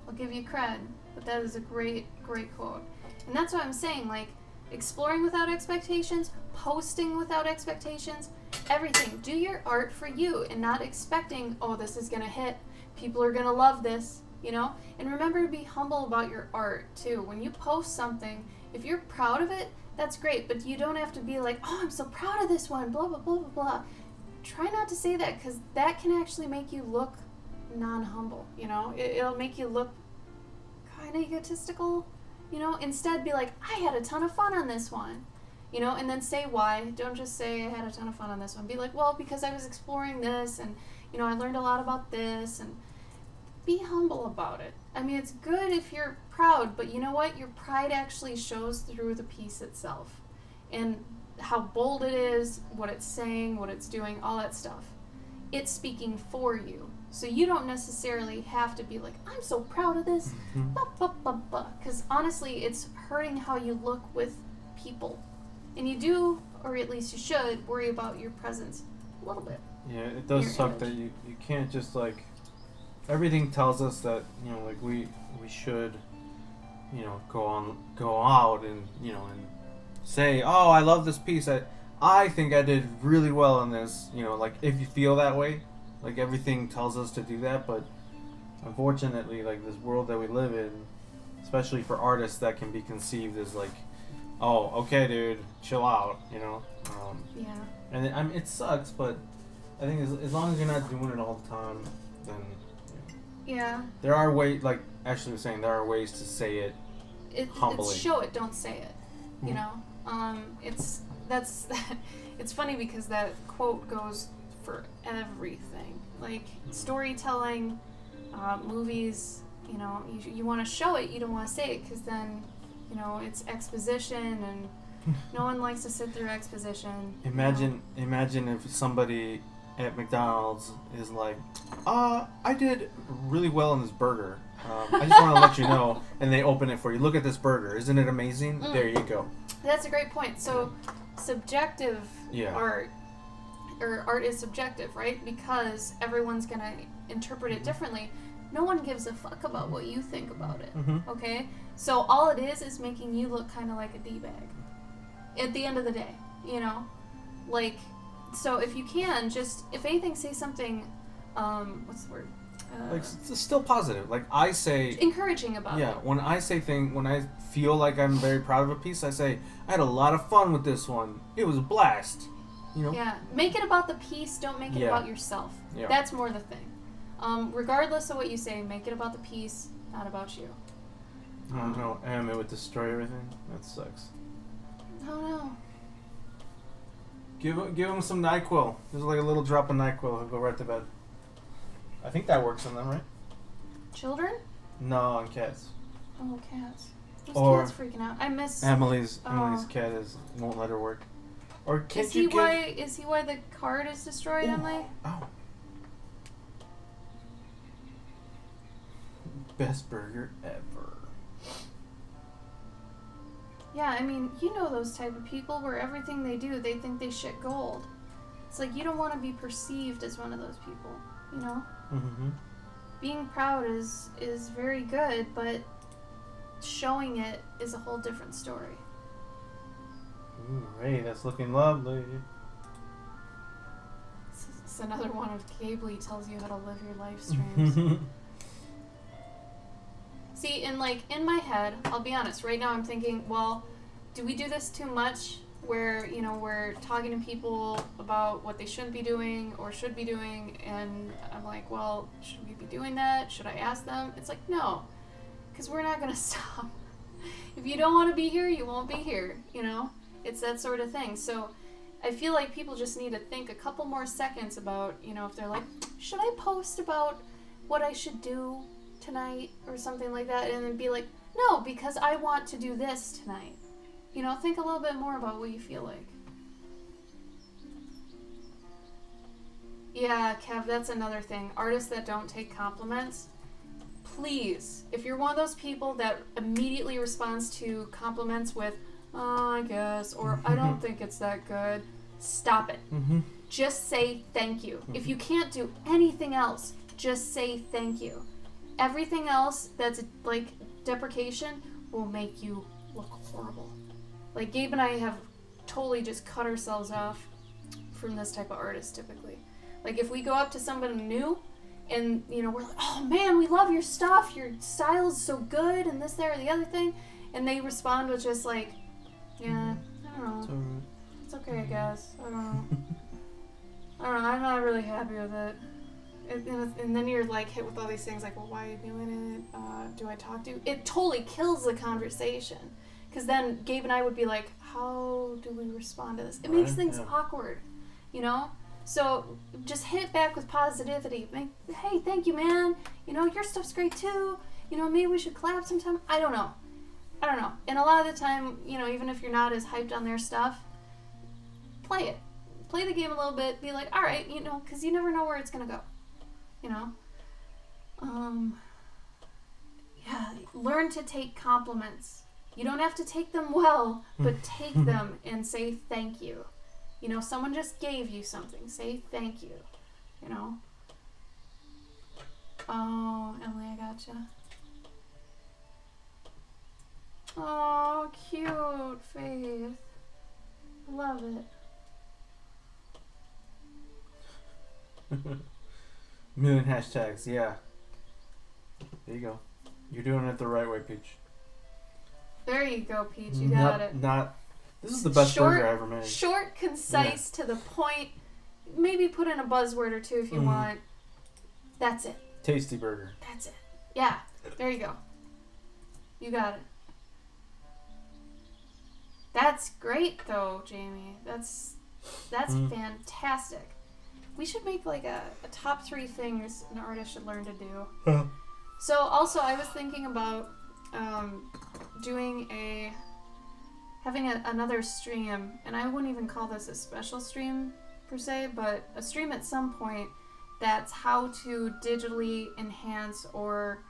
I'll give you cred, but that is a great, great quote. And that's what I'm saying, like, exploring without expectations, posting without expectations, everything. Do your art for you and not expecting, oh, this is going to hit. People are going to love this, you know? And remember to be humble about your art, too. When you post something, If you're proud of it, that's great, but you don't have to be like, oh, I'm so proud of this one, blah, blah, blah, blah, blah. Try not to say that, because that can actually make you look non-humble, you know? It'll make you look kind of egotistical, you know? Instead, be like, I had a ton of fun on this one, you know? And then say why. Don't just say I had a ton of fun on this one. Be like, well, because I was exploring this, and, you know, I learned a lot about this, and be humble about it. I mean, it's good if you're proud, but you know what? Your pride actually shows through the piece itself. And how bold it is, what it's saying, what it's doing, all that stuff. It's speaking for you. So you don't necessarily have to be like, I'm so proud of this, because honestly, it's hurting how you look with people. And you do, or at least you should, worry about your presence a little bit. Yeah, it does suck image. that you can't just like, everything tells us that, you know, like we should, you know, go out and, you know, and say, oh, I love this piece. I think I did really well in this, you know, like if you feel that way, like everything tells us to do that, but unfortunately, like this world that we live in, especially for artists, that can be conceived as like, oh, okay, dude, chill out, you know. Yeah. And I mean, it sucks, but I think as long as you're not doing it all the time, then Yeah. there are ways, like Ashley was saying, there are ways to say it humbly. It's show it, don't say it. Mhm. You know, it's funny because that quote goes for everything, like storytelling, movies. You know, you want to show it, you don't want to say it, because then, you know, it's exposition, and no one likes to sit through exposition. Imagine if somebody at McDonald's is like, I did really well in this burger. I just want to let you know, and they open it for you. Look at this burger. Isn't it amazing? There you go. That's a great point. So, subjective Yeah. art, or art is subjective, right? Because everyone's going to interpret it differently. No one gives a fuck about what you think about it, okay? So all it is making you look kind of like a D-bag at the end of the day, you know? Like, so if you can, just, if anything, say something, what's the word? Like, it's still positive. Like, I say... encouraging about it. Yeah, when I say when I feel like I'm very proud of a piece, I say, I had a lot of fun with this one. It was a blast. You know? Yeah. Make it about the piece, don't make it Yeah. about yourself. Yeah. That's more the thing. Regardless of what you say, make it about the piece, not about you. Oh no, anime would destroy everything. That sucks. Oh no. Give him some NyQuil. There's like a little drop of NyQuil. He'll go right to bed. I think that works on them, right? Children? No, on cats. Oh, cats. Those Or- cats freaking out. I miss... Emily's Oh. cat won't let her work. Or can't Is he you give... why the card is destroyed, Ooh. Emily? Oh. Best burger ever. Yeah, I mean, you know those type of people where everything they do, they think they shit gold. It's like, you don't want to be perceived as one of those people, you know? Mm-hmm. Being proud is very good, but showing it is a whole different story. Ooh, hey, that's looking lovely. It's another one of Gabley tells you how to live your life streams. See, in my head, I'll be honest, right now I'm thinking, well, do we do this too much where, you know, we're talking to people about what they shouldn't be doing or should be doing, and I'm like, well, should we be doing that? Should I ask them? It's like, no, because we're not going to stop. If you don't want to be here, you won't be here, you know? It's that sort of thing. So I feel like people just need to think a couple more seconds about, you know, if they're like, should I post about what I should do tonight or something like that, and then be like, no, because I want to do this tonight. You know, think a little bit more about what you feel like. Yeah, Kev, that's another thing. Artists that don't take compliments, please, if you're one of those people that immediately responds to compliments with, oh, I guess, or I don't think it's that good, stop it. Mm-hmm. Just say thank you. If you can't do anything else, just say thank you. Everything else that's like deprecation will make you look horrible. Like, Gabe and I have totally just cut ourselves off from this type of artist typically. Like, if we go up to somebody new and, you know, we're like, oh man, we love your stuff, your style is so good, and this, there, or the other thing, and they respond with just like, yeah, I don't It's know. alright. It's okay, I guess. I don't know. I don't know. I'm not really happy with it. And then you're like hit with all these things like, well, why are you doing it? Do I talk to you? It totally kills the conversation. Because then Gabe and I would be like, how do we respond to this? It makes things awkward, you know? So just hit back with positivity. Hey, thank you, man. You know, your stuff's great too. You know, maybe we should collab sometime. I don't know. And a lot of the time, you know, even if you're not as hyped on their stuff, play it. Play the game a little bit. Be like, all right, you know, because you never know where it's going to go. You know? Yeah, learn to take compliments. You don't have to take them well, but take them and say thank you. You know, someone just gave you something. Say thank you. You know? Oh, Emily, I gotcha. Oh, cute, Faith. Love it. Million hashtags, yeah. There you go. You're doing it the right way, Peach. There you go, Peach. You got it. This is the best burger I ever made. Short, concise, to the point. Maybe put in a buzzword or two if you want. That's it. Tasty burger. That's it. Yeah. There you go. You got it. That's great, though, Jamie. That's fantastic. We should make like a top 3 things an artist should learn to do. So also, I was thinking about having another stream, and I wouldn't even call this a special stream per se, but a stream at some point that's how to digitally enhance or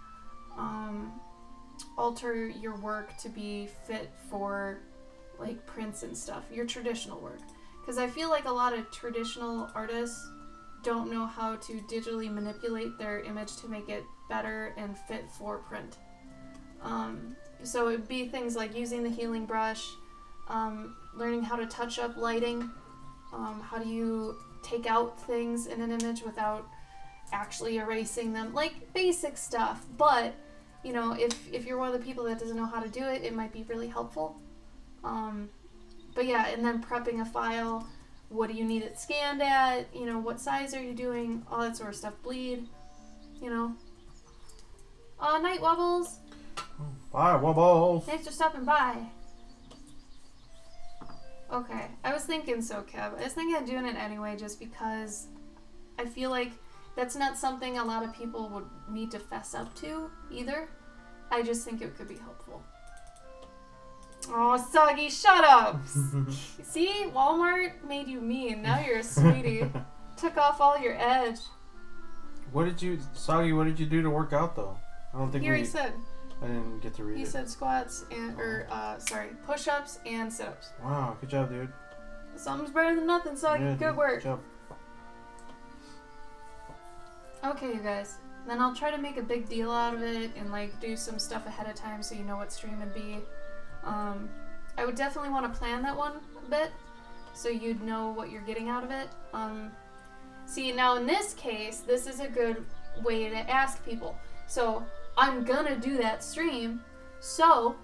alter your work to be fit for like prints and stuff, your traditional work. Because I feel like a lot of traditional artists don't know how to digitally manipulate their image to make it better and fit for print. So it would be things like using the healing brush, learning how to touch up lighting, how do you take out things in an image without actually erasing them, like basic stuff. But, you know, if you're one of the people that doesn't know how to do it, it might be really helpful. But yeah, and then prepping a file, what do you need it scanned at, you know, what size are you doing, all that sort of stuff. Bleed, you know. Night Wobbles. Bye, Wobbles. Thanks for stopping by. Okay, I was thinking so, Kev. I was thinking of doing it anyway just because I feel like that's not something a lot of people would need to fess up to either. I just think it could be helpful. Oh, Soggy, shut up! See? Walmart made you mean. Now you're a sweetie. Took off all your edge. Soggy, what did you do to work out, though? I don't think Here he said. I didn't get to read it. He said squats push-ups and sit-ups. Wow, good job, dude. Something's better than nothing, Soggy. Yeah, good work. Good job. Okay, you guys. Then I'll try to make a big deal out of it and like do some stuff ahead of time so you know what stream would be. I would definitely want to plan that one a bit so you'd know what you're getting out of it. See, now in this case, this is a good way to ask people. So I'm gonna do that stream, so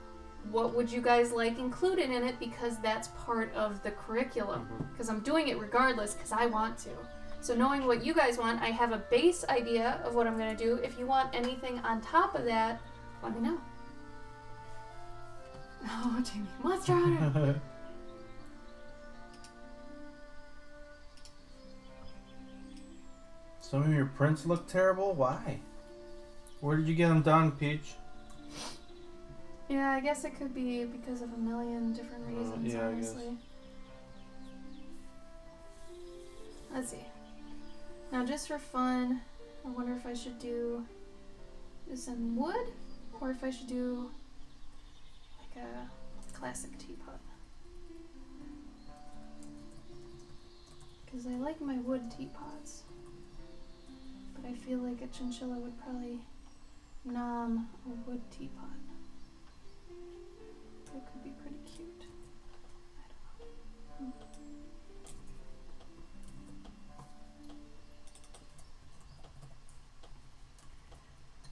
what would you guys like included in it, because that's part of the curriculum, because I'm doing it regardless because I want to. So knowing what you guys want, I have a base idea of what I'm gonna do. If you want anything on top of that, let me know. Oh, Jamie, Monster Hunter! Some of your prints look terrible? Why? Where did you get them done, Peach? Yeah, I guess it could be because of a million different reasons, yeah, honestly. I guess. Let's see. Now, just for fun, I wonder if I should do this in wood, or if I should do like a classic teapot. Because I like my wood teapots, but I feel like a chinchilla would probably nom a wood teapot. It could be pretty cute. I don't know.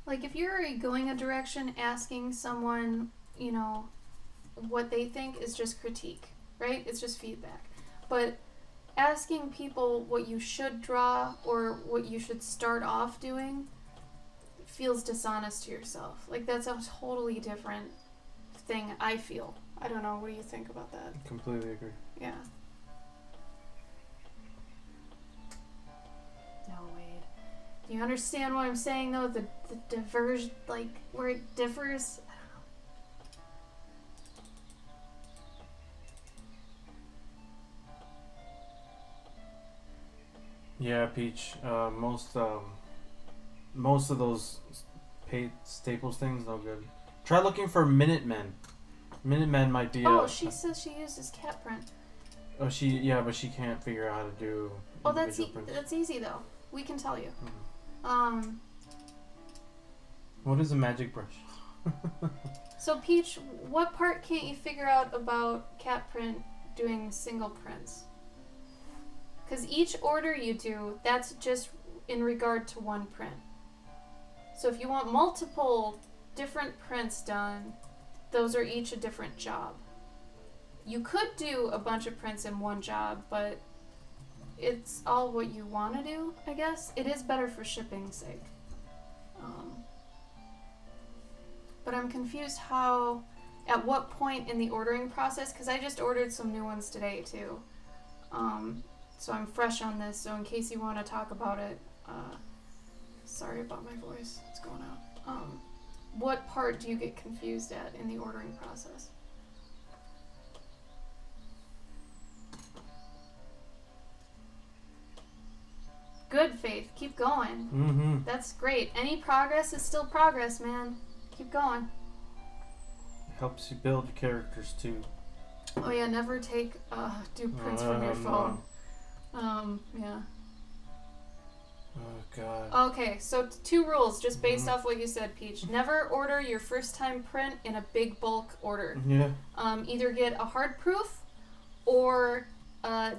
Like if you're going a direction asking someone, you know, what they think is just critique, right? It's just feedback. But asking people what you should draw or what you should start off doing feels dishonest to yourself. Like, that's a totally different thing, I feel. I don't know. What do you think about that? Completely agree. Yeah. No, Wade. Do you understand what I'm saying, though? The diverge, like, where it differs? I don't know. Yeah, Peach. Most of those paid staples things, no good. Try looking for Minutemen. Minutemen might be. Oh, she says she uses cat print. Oh, but she can't figure out how to do. Oh, that's prints. that's easy though. We can tell you. Mm-hmm. What is a magic brush? So Peach, what part can't you figure out about cat print doing single prints? Because each order you do, that's just in regard to one print. So if you want multiple different prints done, those are each a different job. You could do a bunch of prints in one job, but it's all what you want to do, I guess. It is better for shipping's sake. But I'm confused at what point in the ordering process, because I just ordered some new ones today too. So I'm fresh on this, so in case you want to talk about it, sorry about my voice, it's going out. What part do you get confused at in the ordering process? Good, Faith. Keep going. Mm-hmm. That's great. Any progress is still progress, man. Keep going. It helps you build your characters too. Oh yeah, never do prints from your phone. Yeah. Oh god. Okay, so 2 rules just based off what you said, Peach. Never order your first time print in a big bulk order. Yeah. Either get a hard proof or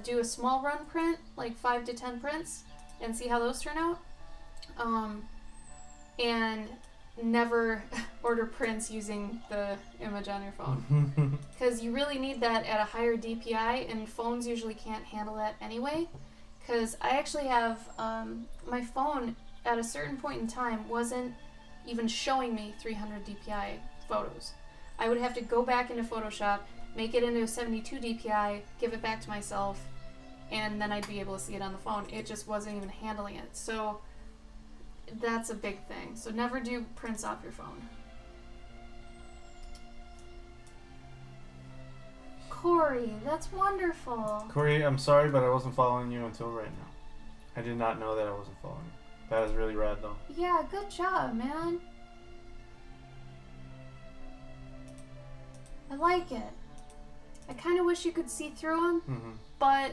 do a small run print, like 5 to 10 prints, and see how those turn out. And never order prints using the image on your phone. Because you really need that at a higher DPI, and phones usually can't handle that anyway. Because I actually have, my phone at a certain point in time wasn't even showing me 300 DPI photos. I would have to go back into Photoshop, make it into a 72 DPI, give it back to myself, and then I'd be able to see it on the phone. It just wasn't even handling it. So that's a big thing. So never do prints off your phone. Corey, that's wonderful. Corey, I'm sorry, but I wasn't following you until right now. I did not know that I wasn't following you. That is really rad, though. Yeah, good job, man. I like it. I kind of wish you could see through them, but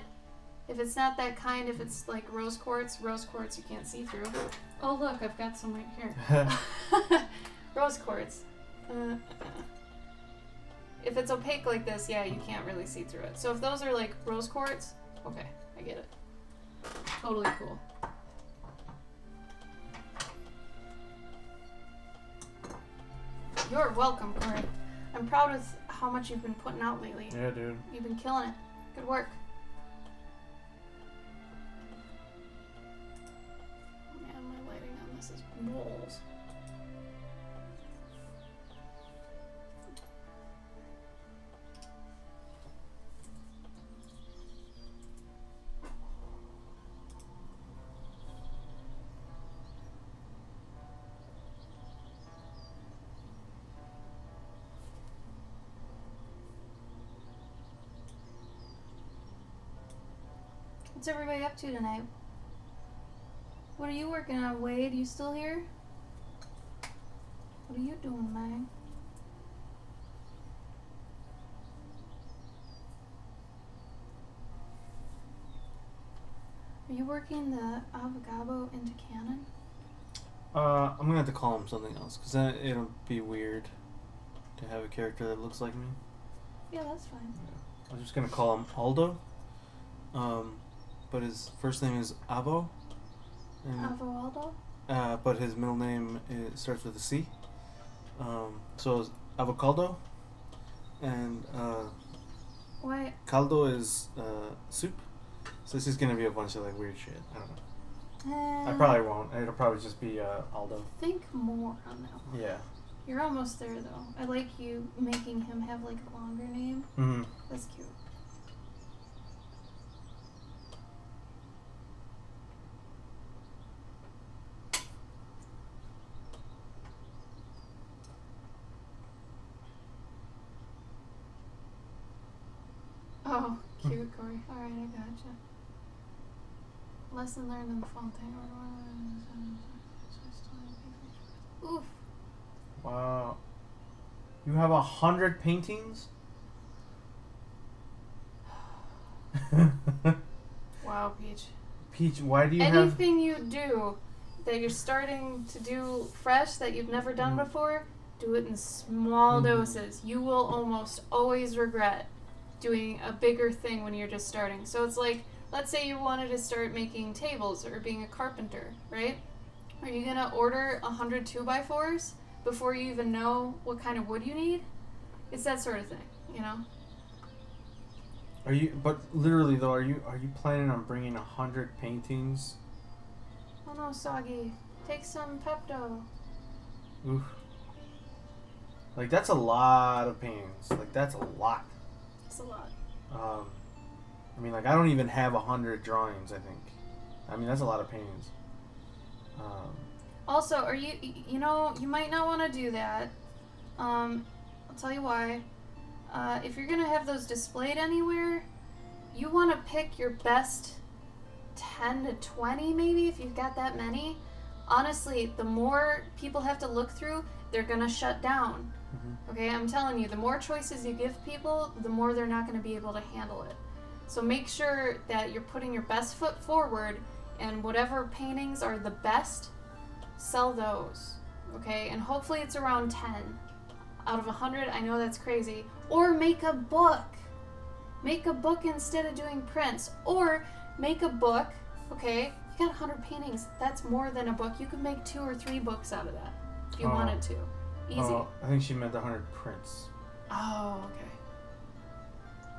if it's not that kind, if it's like rose quartz you can't see through. Oh look, I've got some right here. Rose quartz. If it's opaque like this, yeah, you can't really see through it. So if those are like rose quartz, okay, I get it. Totally cool. You're welcome, Corey. I'm proud of how much you've been putting out lately. Yeah, dude. You've been killing it. Good work. Man, my lighting on this is balls. What's everybody up to tonight? What are you working on, Wade? You still here? What are you doing, man? Are you working the avocado into canon? I'm gonna have to call him something else, because then it'll be weird to have a character that looks like me. Yeah, that's fine. Yeah. I'm just gonna call him Aldo. But his first name is Avo. Avoaldo? But his middle name starts with a C. So it's Avocado. and What? caldo is soup. So this is gonna be a bunch of like weird shit. I don't know. I probably won't. It'll probably just be Aldo. Think more on that one. Yeah. You're almost there though. I like you making him have like a longer name. Mm-hmm. That's cute. Oh, cute, Corey. Alright, I gotcha. Lesson learned in the phone thing. Oof. Wow. You have 100 paintings? Wow, Peach. Peach, why do you have... Anything you do that you're starting to do fresh that you've never done before, do it in small doses. You will almost always regret doing a bigger thing when you're just starting. So it's like, let's say you wanted to start making tables or being a carpenter, right? Are you gonna order 100 2x4s before you even know what kind of wood you need? It's that sort of thing, you know? Are you, but literally though, are you planning on bringing 100 paintings? Oh no, Soggy. Take some Pepto. Oof. Like, that's a lot of paintings. Like, that's a lot. It's a lot. I mean, like, I don't even have 100 drawings, I think. I mean, that's a lot of paintings. Also, are you know, you might not want to do that. I'll tell you why. If you're going to have those displayed anywhere, you want to pick your best 10 to 20 maybe, if you've got that many. Honestly, the more people have to look through, they're going to shut down. Okay, I'm telling you, the more choices you give people, the more they're not going to be able to handle it. So make sure that you're putting your best foot forward, and whatever paintings are the best, sell those. Okay, and hopefully it's around 10 out of 100. I know that's crazy. Or make a book. Make a book instead of doing prints. Or make a book. Okay, you got 100 paintings. That's more than a book. You could make 2 or 3 books out of that if you wanted to. Easy. I think she meant 100 prints. Oh, okay.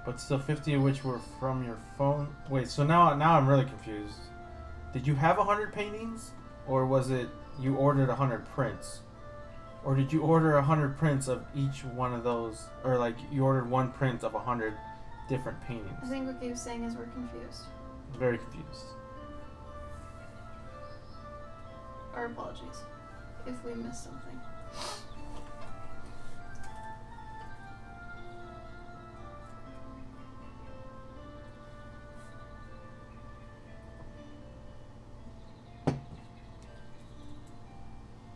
But still 50 of which were from your phone. Wait, so now I'm really confused. Did you have 100 paintings? Or was it you ordered 100 prints? Or did you order 100 prints of each one of those? Or like you ordered one print of 100 different paintings? I think what Gabe's saying is we're confused. Very confused. Our apologies if we missed something.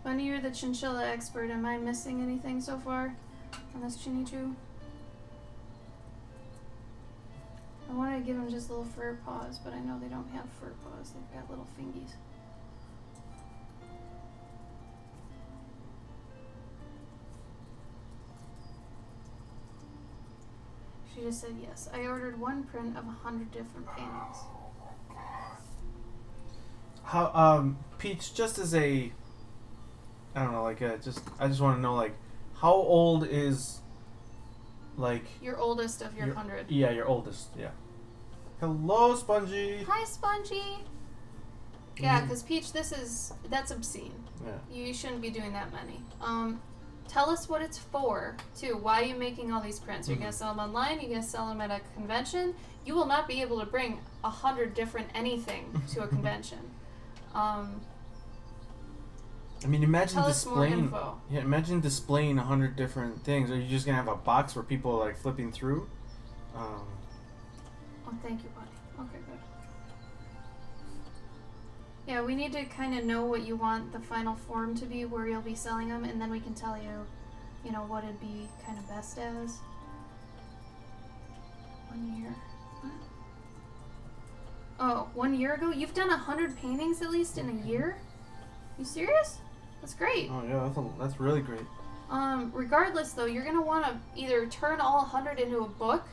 Bunny, you're the chinchilla expert. Am I missing anything so far on this Chinichu? I wanted to give them just little fur paws, but I know they don't have fur paws. They've got little fingies. She just said yes. I ordered one print of 100 different paintings. How Peach, just as a, I don't know, like I just want to know, like, how old is, like, Your oldest of your 100. Yeah, your oldest. Yeah. Hello, Spongy. Hi, Spongy. Yeah, because Peach, that's obscene. Yeah. You shouldn't be doing that many. Tell us what it's for, too. Why are you making all these prints? Are you going to sell them online? Are you going to sell them at a convention? You will not be able to bring 100 different anything to a convention. I mean, imagine Tell us more displaying. info. Yeah, imagine displaying 100 different things. Are you just gonna have a box where people are like flipping through? Oh, thank you, buddy. Okay, good. Yeah, we need to kind of know what you want the final form to be, where you'll be selling them, and then we can tell you, you know, what it'd be kind of best as. 1 year. Oh, 1 year ago? You've done 100 paintings at least in a year? You serious? That's great. Oh yeah, that's really great. Regardless though, you're gonna want to either turn all 100 into a book,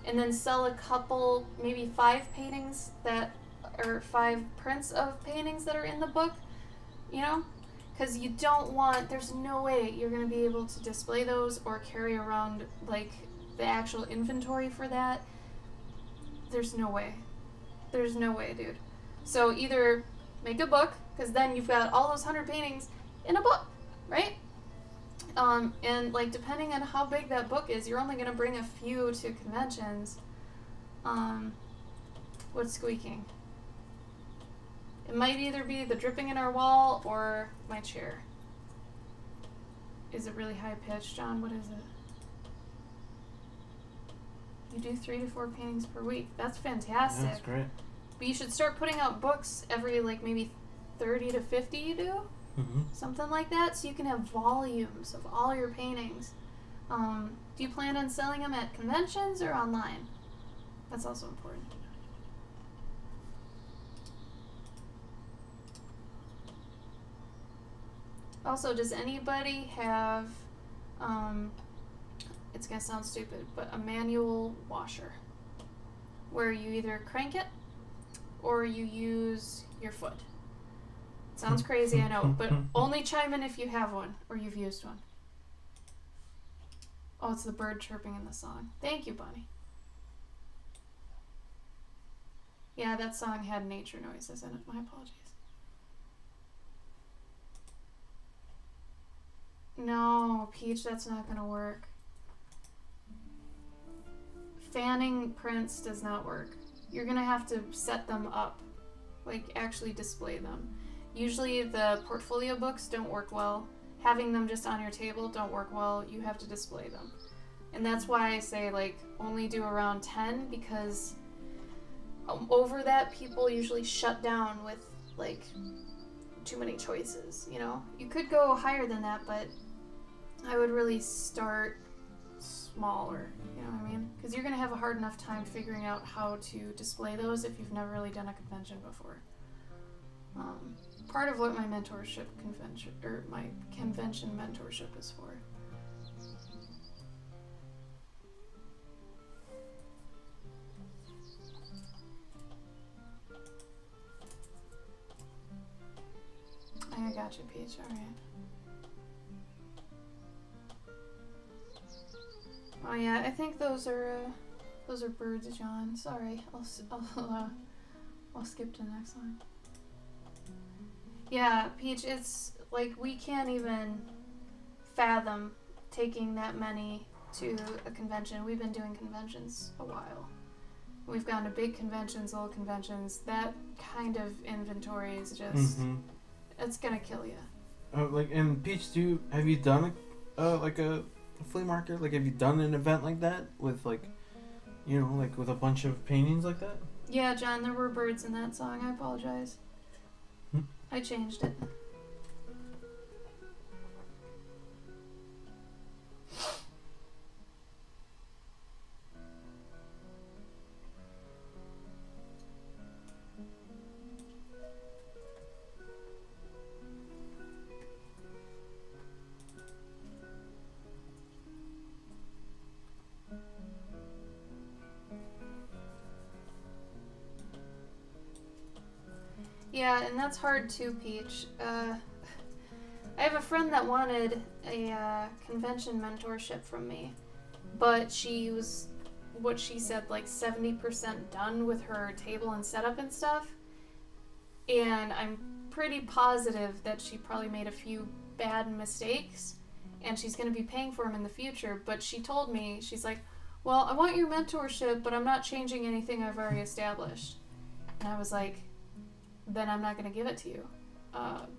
and then sell a couple, maybe 5 paintings that, or 5 prints of paintings that are in the book, you know? Because you don't want, there's no way you're gonna be able to display those or carry around like the actual inventory for that, there's no way. There's no way, dude. So either make a book, because then you've got all those 100 paintings in a book, right? And like depending on how big that book is, you're only gonna bring a few to conventions. What's squeaking? It might either be the dripping in our wall or my chair. Is it really high pitched, John? What is it? You do 3 to 4 paintings per week. That's fantastic. Yeah, that's great. But you should start putting out books every like maybe 30 to 50 you do? Mm-hmm. Something like that, so you can have volumes of all your paintings. Do you plan on selling them at conventions or online? That's also important. Also, does anybody have, it's gonna sound stupid, but a manual washer where you either crank it or you use your foot? Sounds crazy, I know, but only chime in if you have one or you've used one. Oh, it's the bird chirping in the song. Thank you, Bunny. Yeah, that song had nature noises in it. My apologies. No, Peach, that's not gonna work. Fanning prints does not work. You're gonna have to set them up. Like, actually display them. Usually the portfolio books don't work well. Having them just on your table don't work well. You have to display them. And that's why I say, like, only do around 10, because over that, people usually shut down with, like, too many choices, you know? You could go higher than that, but I would really start smaller, you know what I mean? Because you're going to have a hard enough time figuring out how to display those if you've never really done a convention before. Part of what my mentorship convention, or my convention mentorship is for. I got you, Peach. All right. Oh yeah, I think those are birds, John. Sorry, I'll skip to the next one. Yeah, Peach, it's like we can't even fathom taking that many to a convention. We've been doing conventions a while. We've gone to big conventions, little conventions. That kind of inventory is just, it's gonna kill you. Like, and Peach, have you done like a flea market? Like, have you done an event like that with, like, you know, like with a bunch of paintings like that? Yeah, John, there were birds in that song. I apologize. I changed it. Yeah, and that's hard too, Peach. I have a friend that wanted a convention mentorship from me, but she was, what she said, like 70% done with her table and setup and stuff. And I'm pretty positive that she probably made a few bad mistakes, and she's going to be paying for them in the future. But she told me, she's like, well, I want your mentorship, but I'm not changing anything I've already established. And I was like, then I'm not going to give it to you,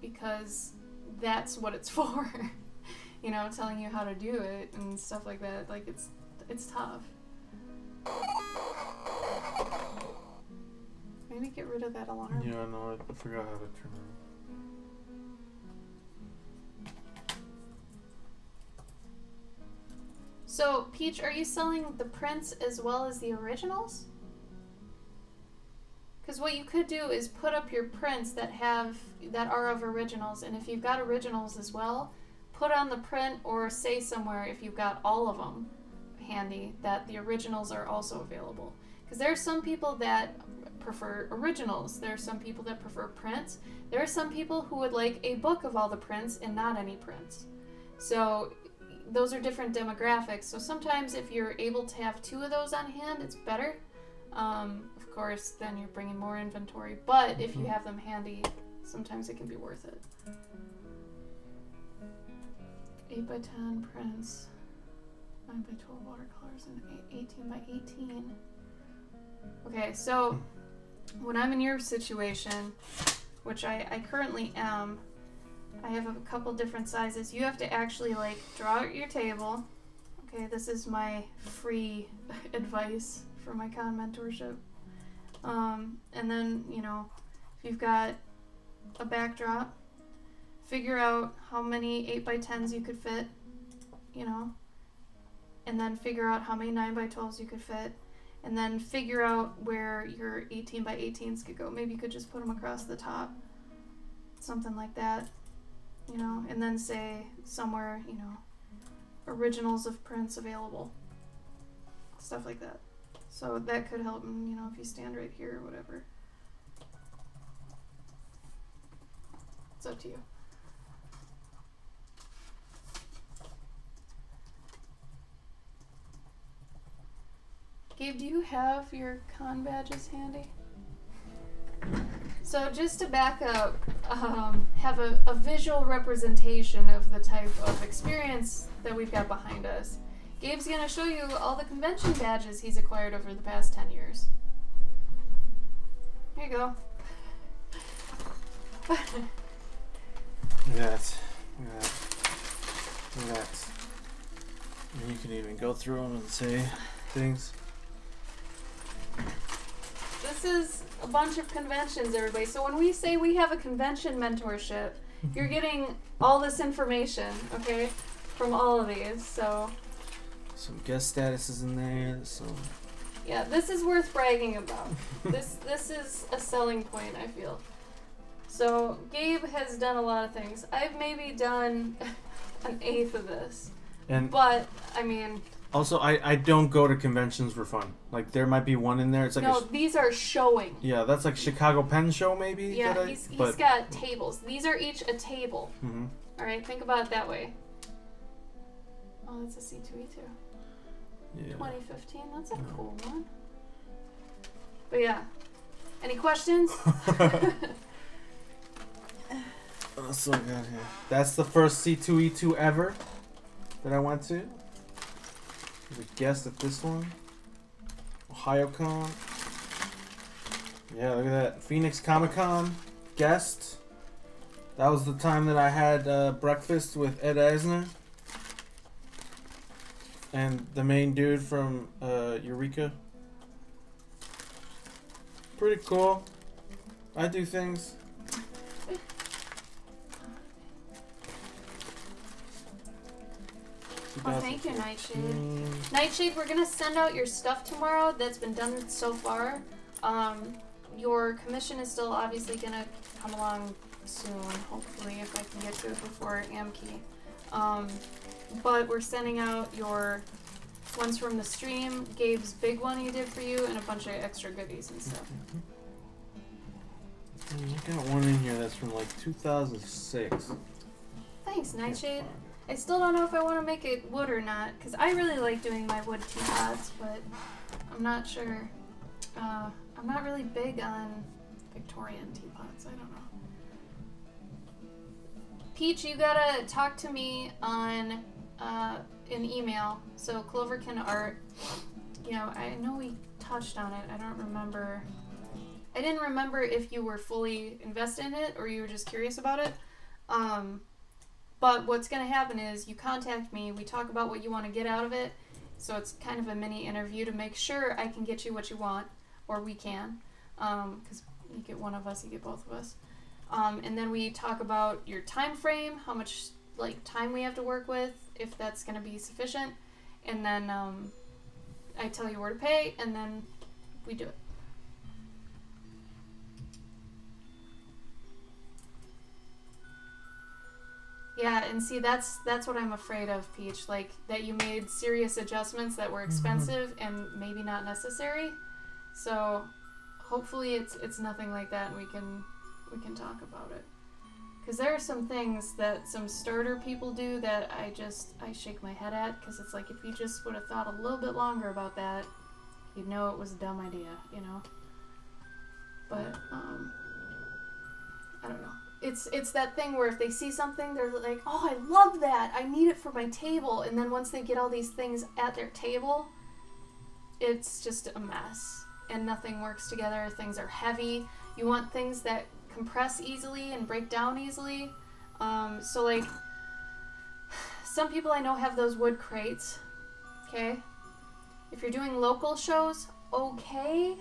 because that's what it's for. You know, telling you how to do it and stuff like that. Like, it's tough. Maybe get rid of that alarm. Yeah, no, I forgot how to turn it. So, Peach, are you selling the prints as well as the originals? Because what you could do is put up your prints that are of originals, and if you've got originals as well, put on the print or say somewhere, if you've got all of them handy, that the originals are also available. Because there are some people that prefer originals. There are some people that prefer prints. There are some people who would like a book of all the prints and not any prints. So those are different demographics. So sometimes if you're able to have 2 of those on hand, it's better. Of course, then you're bringing more inventory. But if you have them handy, sometimes it can be worth it. 8x10 prints, 9x12 watercolors, and 18x18. Okay, so when I'm in your situation, which I currently am, I have a couple different sizes. You have to actually like draw out your table. Okay, this is my free advice for my con mentorship. And then, you know, if you've got a backdrop, figure out how many 8x10s you could fit, you know, and then figure out how many 9x12s you could fit, and then figure out where your 18x18s could go. Maybe you could just put them across the top, something like that, you know, and then say somewhere, you know, originals of prints available, stuff like that. So that could help, you know, if you stand right here or whatever. It's up to you. Gabe, do you have your con badges handy? So just to back up, have a visual representation of the type of experience that we've got behind us. Gabe's going to show you all the convention badges he's acquired over the past 10 years. Here you go. Look at that. Look at that. Look at that. And you can even go through them and say things. This is a bunch of conventions, everybody. So when we say we have a convention mentorship, you're getting all this information, okay, from all of these. So some guest statuses in there. So yeah, this is worth bragging about. This is a selling point, I feel. So Gabe has done a lot of things. I've maybe done an eighth of this, but I mean. Also, I don't go to conventions for fun. Like, there might be one in there. It's like no, these are showing. Yeah, that's like Chicago Pen Show, maybe? Yeah, he's got tables. These are each a table. Mm-hmm. All right, think about it that way. Oh, that's a C2E2. Yeah. 2015, that's a cool one. But yeah, any questions? So good here. That's the first C2E2 ever that I went to. The guest at this one, OhioCon. Yeah, look at that. Phoenix Comic Con guest. That was the time that I had breakfast with Ed Asner and the main dude from Eureka. Pretty cool. I do things. Oh, thank you, Nightshade. Nightshade, we're gonna send out your stuff tomorrow that's been done so far. Your commission is still obviously gonna come along soon, hopefully, if I can get to it before Amkey. But we're sending out your ones from the stream, Gabe's big one he did for you, and a bunch of extra goodies and stuff. I got one in here that's from like 2006. Thanks, Nightshade. I still don't know if I want to make it wood or not, because I really like doing my wood teapots, but I'm not sure. I'm not really big on Victorian teapots. I don't know. Peach, you gotta talk to me on an email. So Cloverkin Art, you know, I know we touched on it. I don't remember. I didn't remember if you were fully invested in it or you were just curious about it. But what's going to happen is you contact me, we talk about what you want to get out of it, so it's kind of a mini interview to make sure I can get you what you want, or we can, because you get one of us, you get both of us. And then we talk about your time frame, how much like time we have to work with, if that's going to be sufficient, and then I tell you where to pay, and then we do it. Yeah, and see, that's what I'm afraid of, Peach. Like, that you made serious adjustments that were expensive and maybe not necessary. So, hopefully it's nothing like that, and we can talk about it. Because there are some things that some starter people do that I shake my head at, because it's like, if you just would have thought a little bit longer about that, you'd know it was a dumb idea, you know? But, I don't know. It's that thing where if they see something, they're like, oh, I love that! I need it for my table. And then once they get all these things at their table, it's just a mess. And nothing works together. Things are heavy. You want things that compress easily and break down easily. So, like, some people I know have those wood crates. Okay? If you're doing local shows, okay.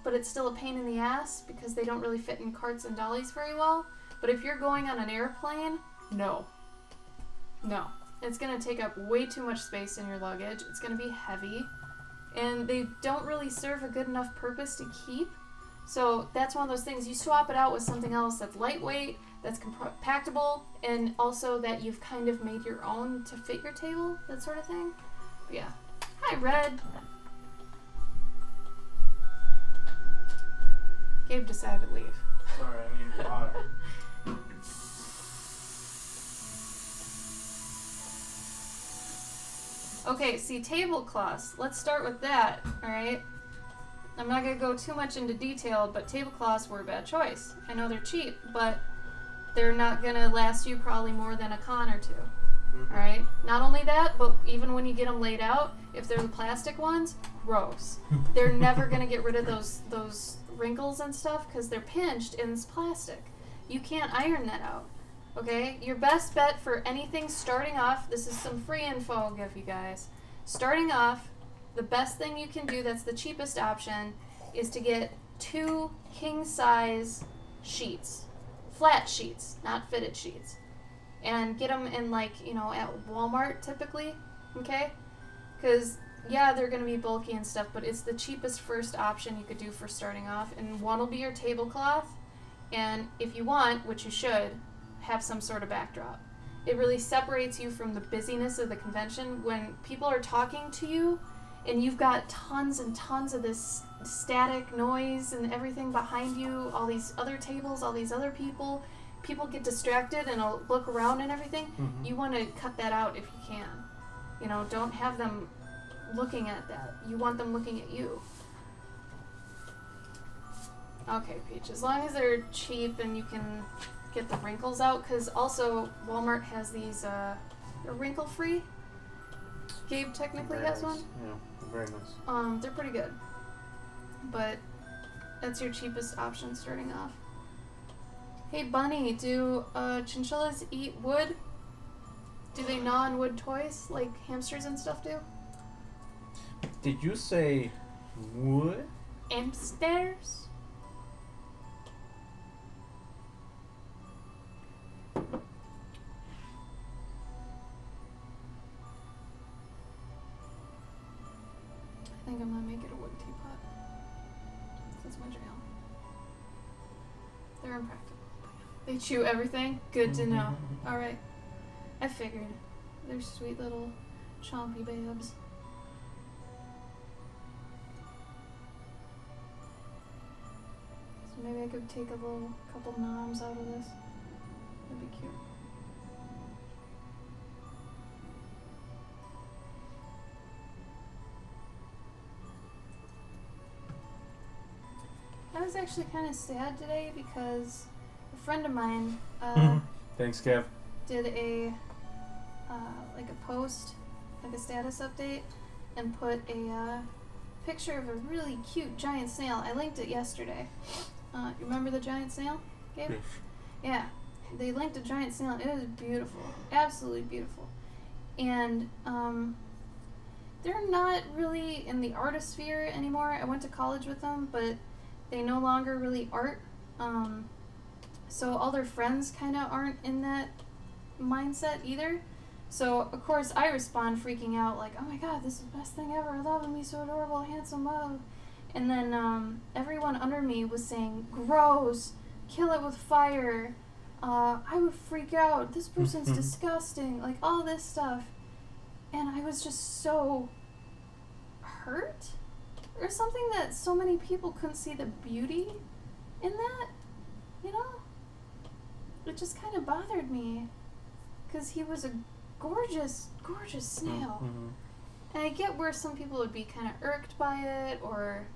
But it's still a pain in the ass because they don't really fit in carts and dollies very well. But if you're going on an airplane, no. No. It's going to take up way too much space in your luggage. It's going to be heavy. And they don't really serve a good enough purpose to keep. So that's one of those things. You swap it out with something else that's lightweight, that's compactable, and also that you've kind of made your own to fit your table, that sort of thing. But yeah. Hi, Red. Gabe decided to leave. Sorry, I need water. Okay, see, tablecloths. Let's start with that, alright? I'm not going to go too much into detail, but tablecloths were a bad choice. I know they're cheap, but they're not going to last you probably more than a con or two. Mm-hmm. Alright? Not only that, but even when you get them laid out, if they're the plastic ones, gross. They're never going to get rid of those wrinkles and stuff because they're pinched and it's plastic. You can't iron that out. Okay? Your best bet for anything starting off, this is some free info I'll give you guys. Starting off, the best thing you can do that's the cheapest option is to get 2 king-size sheets. Flat sheets, not fitted sheets. And get them in, like, you know, at Walmart typically. Okay? Because, yeah, they're going to be bulky and stuff, but it's the cheapest first option you could do for starting off. And one will be your tablecloth. And if you want, which you should, have some sort of backdrop. It really separates you from the busyness of the convention. When people are talking to you and you've got tons and tons of this static noise and everything behind you, all these other tables, all these other people get distracted and look around and everything. Mm-hmm. You want to cut that out if you can. You know, don't have them looking at that. You want them looking at you. Okay, Peach, as long as they're cheap and you can get the wrinkles out, because also Walmart has these, they're wrinkle-free. Gabe technically Very has nice. one. Yeah, very nice. They're pretty good. But that's your cheapest option starting off. Hey, Bunny, do chinchillas eat wood? Do they gnaw on wood toys like hamsters and stuff do? Did you say wood? Hamsters? I think I'm gonna make it a wood teapot. That's my jam. They're impractical. They chew everything? Good to know. Alright. I figured. They're sweet little chompy babes. So maybe I could take a couple noms out of this. That'd be cute. I was actually kind of sad today because a friend of mine Thanks, Kev. did a like a post, like a status update, and put a picture of a really cute giant snail. I linked it yesterday. You remember the giant snail, Gabe? Yes. Yeah, they linked a giant snail. It was beautiful, absolutely beautiful. And they're not really in the artisphere anymore. I went to college with them, but they no longer really art. So all their friends kind of aren't in that mindset either. So of course I respond freaking out like, oh my god, this is the best thing ever. I love him. He's so adorable, handsome, love. And then everyone under me was saying, gross, kill it with fire. I would freak out. This person's disgusting. Like all this stuff. And I was just so hurt. Or something that so many people couldn't see the beauty in that, you know? it just kind of bothered me because he was a gorgeous, gorgeous snail. Mm-hmm. And I get where some people would be kind of irked by it, or,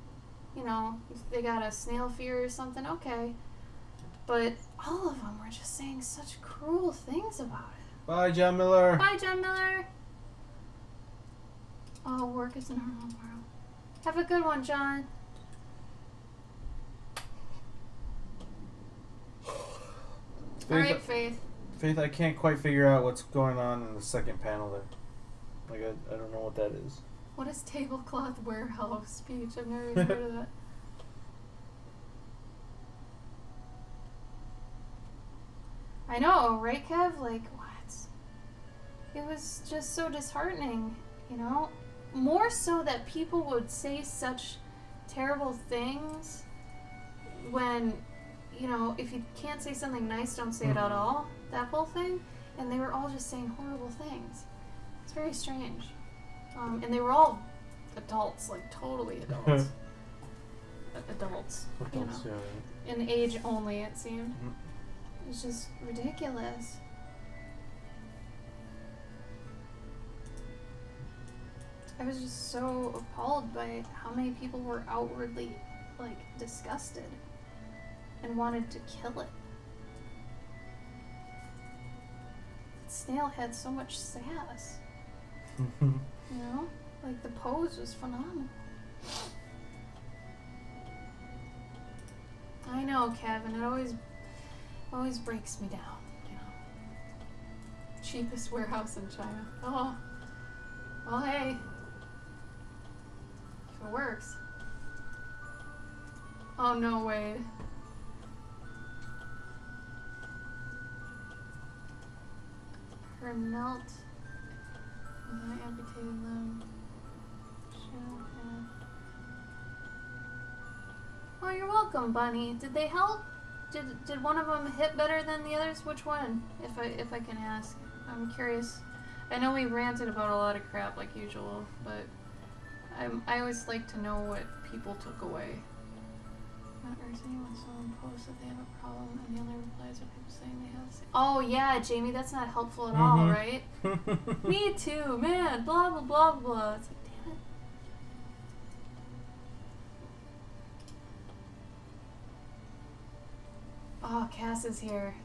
you know, if they got a snail fear or something, okay. But all of them were just saying such cruel things about it. Bye, John Miller. Bye, John Miller. Oh, work is normal tomorrow. Have a good one, John. Alright, Faith. Faith, I can't quite figure out what's going on in the second panel there. Like, I don't know what that is. What is tablecloth warehouse speech? I've never even heard of that. I know, right, Kev? Like, what? It was just so disheartening, you know? More so that people would say such terrible things when, you know, if you can't say something nice, don't say it at all. That whole thing. And they were all just saying horrible things. It's very strange. And they were all adults, like totally adults. Adults, you know. Yeah. In age only, it seemed. It was just ridiculous. I was just so appalled by how many people were outwardly, like, disgusted and wanted to kill it. That snail had so much sass. You know? Like, the pose was phenomenal. I know, Kevin. It always breaks me down, you know. Cheapest warehouse in China. Oh. Well, hey. If it works. Oh, no, Wade. Her melt. I amputated them. Oh, you're welcome, Bunny. Did they help? Did one of them hit better than the others? Which one? If I can ask. I'm curious. I know we ranted about a lot of crap like usual, but I always like to know what people took away. Not urging when someone posts that they have a problem and the only replies are people saying they have the same. Oh yeah, Jamie, that's not helpful at all, right? Me too, man. Blah blah blah blah. It's like, damn it. Oh, Cass is here.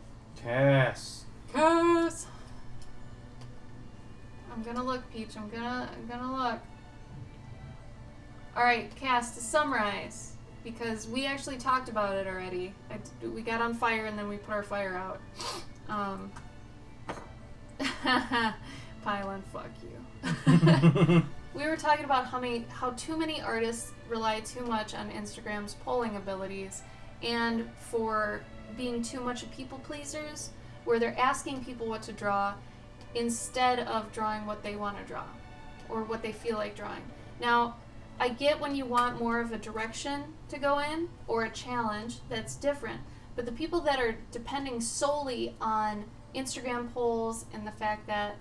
Cass. Cass. I'm gonna look, Peach. I'm gonna look. All right, Cass. To summarize, because we actually talked about it already. We got on fire and then we put our fire out. Pylon, fuck you. We were talking about how too many artists rely too much on Instagram's polling abilities, and for being too much of people pleasers, where they're asking people what to draw instead of drawing what they want to draw or what they feel like drawing. Now, I get when you want more of a direction to go in or a challenge, that's different. But the people that are depending solely on Instagram polls and the fact that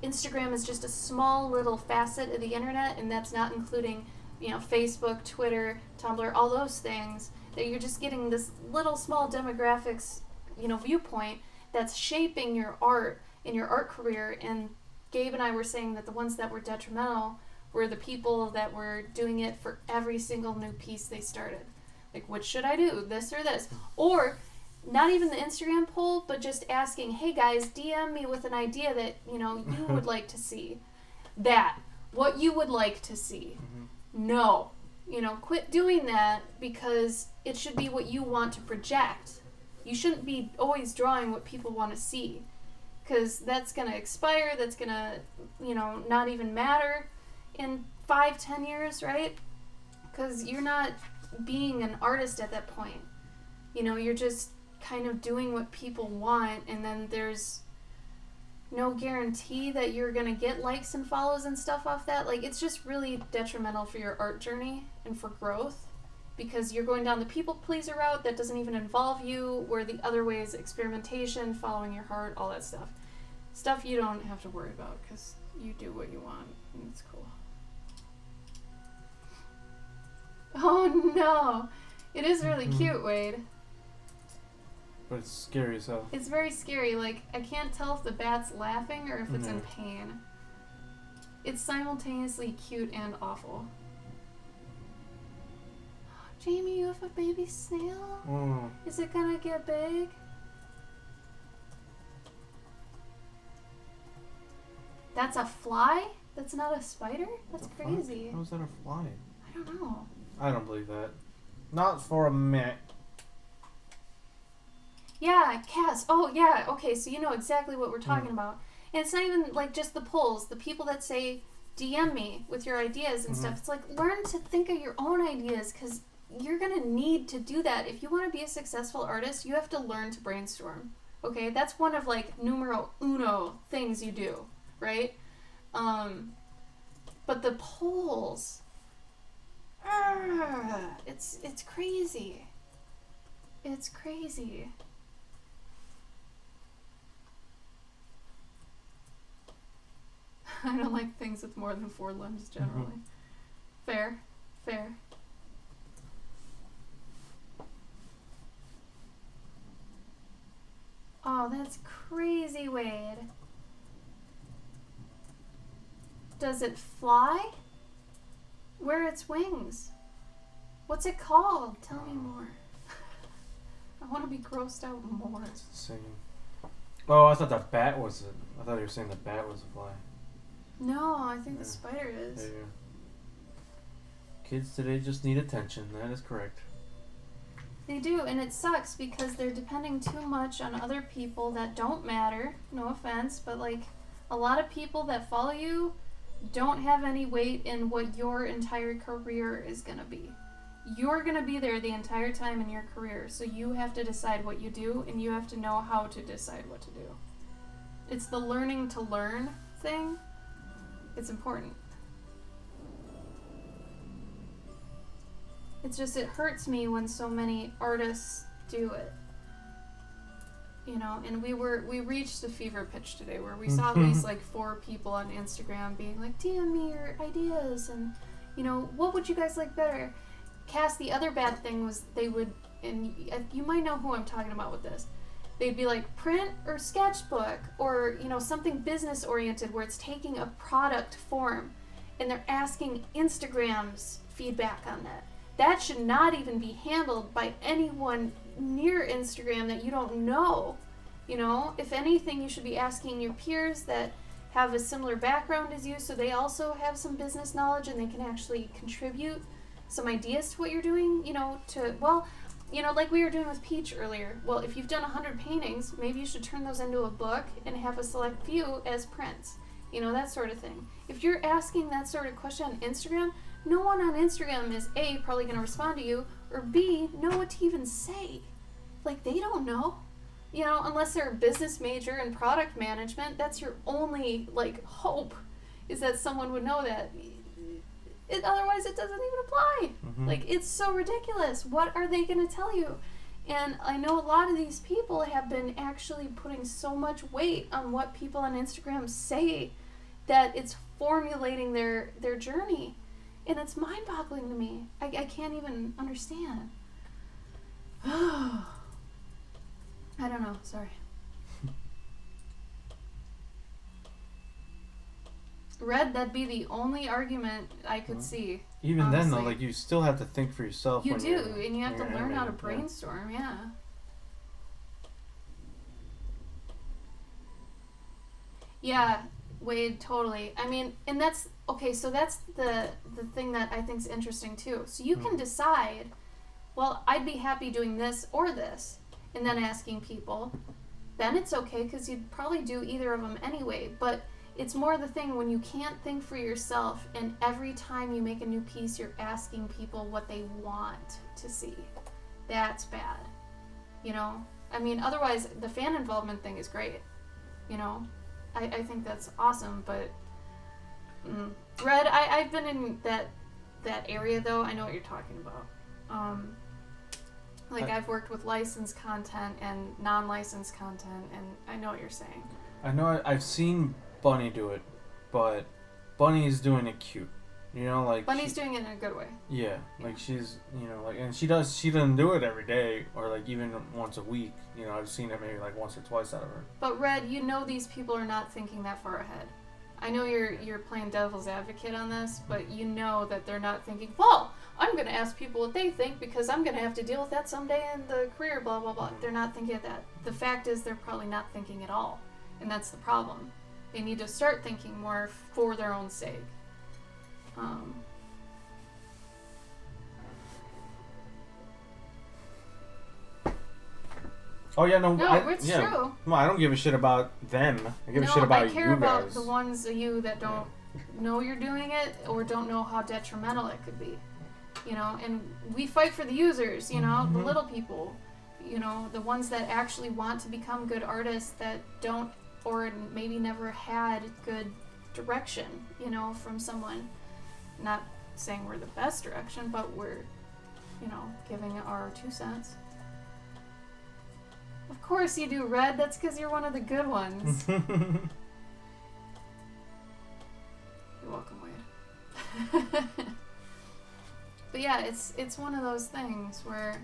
Instagram is just a small little facet of the internet, and that's not including, you know, Facebook, Twitter, Tumblr, all those things, that you're just getting this little small demographics, you know, viewpoint that's shaping your art in your art career. And Gabe and I were saying that the ones that were detrimental were the people that were doing it for every single new piece they started. Like, what should I do? This or this? Or not even the Instagram poll, but just asking, hey guys, DM me with an idea that, you know, you would like to see. What you would like to see. No. You know, quit doing that, because it should be what you want to project. You shouldn't be always drawing what people want to see, because that's going to expire, that's going to, you know, not even matter in 5-10 years, right? Because you're not being an artist at that point. You know, you're just kind of doing what people want, and then there's no guarantee that you're going to get likes and follows and stuff off that. Like, it's just really detrimental for your art journey and for growth, because you're going down the people pleaser route that doesn't even involve you, where the other way is experimentation, following your heart, all that stuff. Stuff you don't have to worry about, because you do what you want, and it's cool. Oh no! It is really cute, Wade. But it's scary as hell. It's very scary. Like, I can't tell if the bat's laughing or if it's in pain. It's simultaneously cute and awful. Jamie, you have a baby snail? Mm. Is it gonna get big? That's a fly? That's not a spider? That's crazy. How is that a fly? I don't know. I don't believe that. Not for a minute. Yeah, Cass. Oh, yeah. Okay, so you know exactly what we're talking about. And it's not even like just the polls. The people that say, DM me with your ideas and stuff. It's like, learn to think of your own ideas, because you're going to need to do that. If you want to be a successful artist, you have to learn to brainstorm. Okay? That's one of like numero uno things you do, right? But the polls, it's crazy. It's crazy. I don't like things with more than 4 limbs generally. Fair. Oh, that's crazy, Wade. Does it fly? Where are its wings? What's it called? Tell me more. I want to be grossed out more. It's the same. Oh, I thought that bat was it. I thought you were saying the bat was a fly. No, I think the spider is. Yeah. Kids today just need attention. That is correct. They do, and it sucks because they're depending too much on other people that don't matter. No offense, but like a lot of people that follow you don't have any weight in what your entire career is going to be. You're going to be there the entire time in your career, so you have to decide what you do, and you have to know how to decide what to do. It's the learning to learn thing. It's important. It's just, it hurts me when so many artists do it. You know, and we reached the fever pitch today where we saw at least like 4 people on Instagram being like, DM me your ideas, and, you know, what would you guys like better? Cass, the other bad thing was they would, and you might know who I'm talking about with this, they'd be like print or sketchbook or, you know, something business oriented where it's taking a product form, and they're asking Instagram's feedback on that. That should not even be handled by anyone near Instagram that you don't know. You know, if anything, you should be asking your peers that have a similar background as you, so they also have some business knowledge and they can actually contribute some ideas to what you're doing, you know, like we were doing with Peach earlier. Well, if you've done 100 paintings, maybe you should turn those into a book and have a select few as prints. You know, that sort of thing. If you're asking that sort of question on Instagram, no one on Instagram is A, probably going to respond to you, or B, know what to even say. Like, they don't know. You know, unless they're a business major in product management, that's your only, like, hope, is that someone would know that. Otherwise, it doesn't even apply. Like, it's so ridiculous. What are they going to tell you? And I know a lot of these people have been actually putting so much weight on what people on Instagram say that it's formulating their journey. And it's mind-boggling to me. I can't even understand. I don't know. Sorry. Red, that'd be the only argument I could see. Even honestly. Then, though, like, you still have to think for yourself. You do, and you have to learn how to brainstorm, yeah. Yeah, Wade, totally. I mean, and that's, okay, so that's the thing that I think is interesting, too. So you can decide, well, I'd be happy doing this or this, and then asking people. Then it's okay, because you'd probably do either of them anyway, but it's more the thing when you can't think for yourself, and every time you make a new piece, you're asking people what they want to see. That's bad. You know? I mean, otherwise, the fan involvement thing is great. You know? I think that's awesome, but... Red, I've been in that area, though. I know what you're talking about. I've worked with licensed content and non-licensed content, and I know what you're saying. I know I've seen Bunny do it, but Bunny is doing it cute. You know, like Bunny's doing it in a good way. Yeah, like she's, you know, like, and she doesn't do it every day or like even once a week. You know, I've seen it maybe like once or twice out of her. But Red, you know these people are not thinking that far ahead. I know you're playing devil's advocate on this, but you know that they're not thinking, well, I'm going to ask people what they think because I'm going to have to deal with that someday in the career, blah, blah, blah. They're not thinking of that. The fact is they're probably not thinking at all, and that's the problem. They need to start thinking more for their own sake. Oh yeah, no, it's true. Well, I don't give a shit about them. I give a shit about you guys. I care about the ones of you that don't know you're doing it or don't know how detrimental it could be. You know, and we fight for the users, you know, the little people, you know, the ones that actually want to become good artists that don't or maybe never had good direction, you know, from someone. Not saying we're the best direction, but we're, you know, giving our 2 cents. Of course you do, Red. That's because you're one of the good ones. You're welcome, Wade. But yeah, it's one of those things where,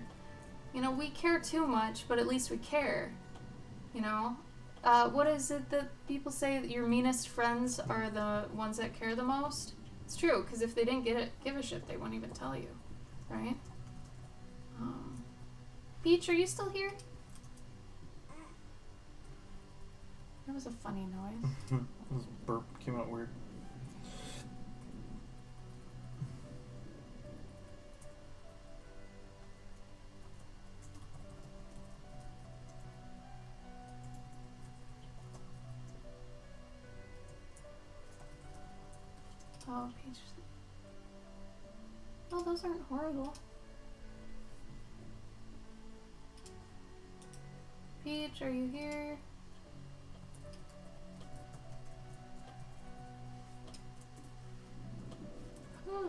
you know, we care too much, but at least we care. You know? What is it that people say that your meanest friends are the ones that care the most? It's true, because if they didn't give a shit, they wouldn't even tell you. Right? Peach, are you still here? That was a funny noise. This burp came out weird. Oh, Peach. Oh, those aren't horrible. Peach, are you here? Oh my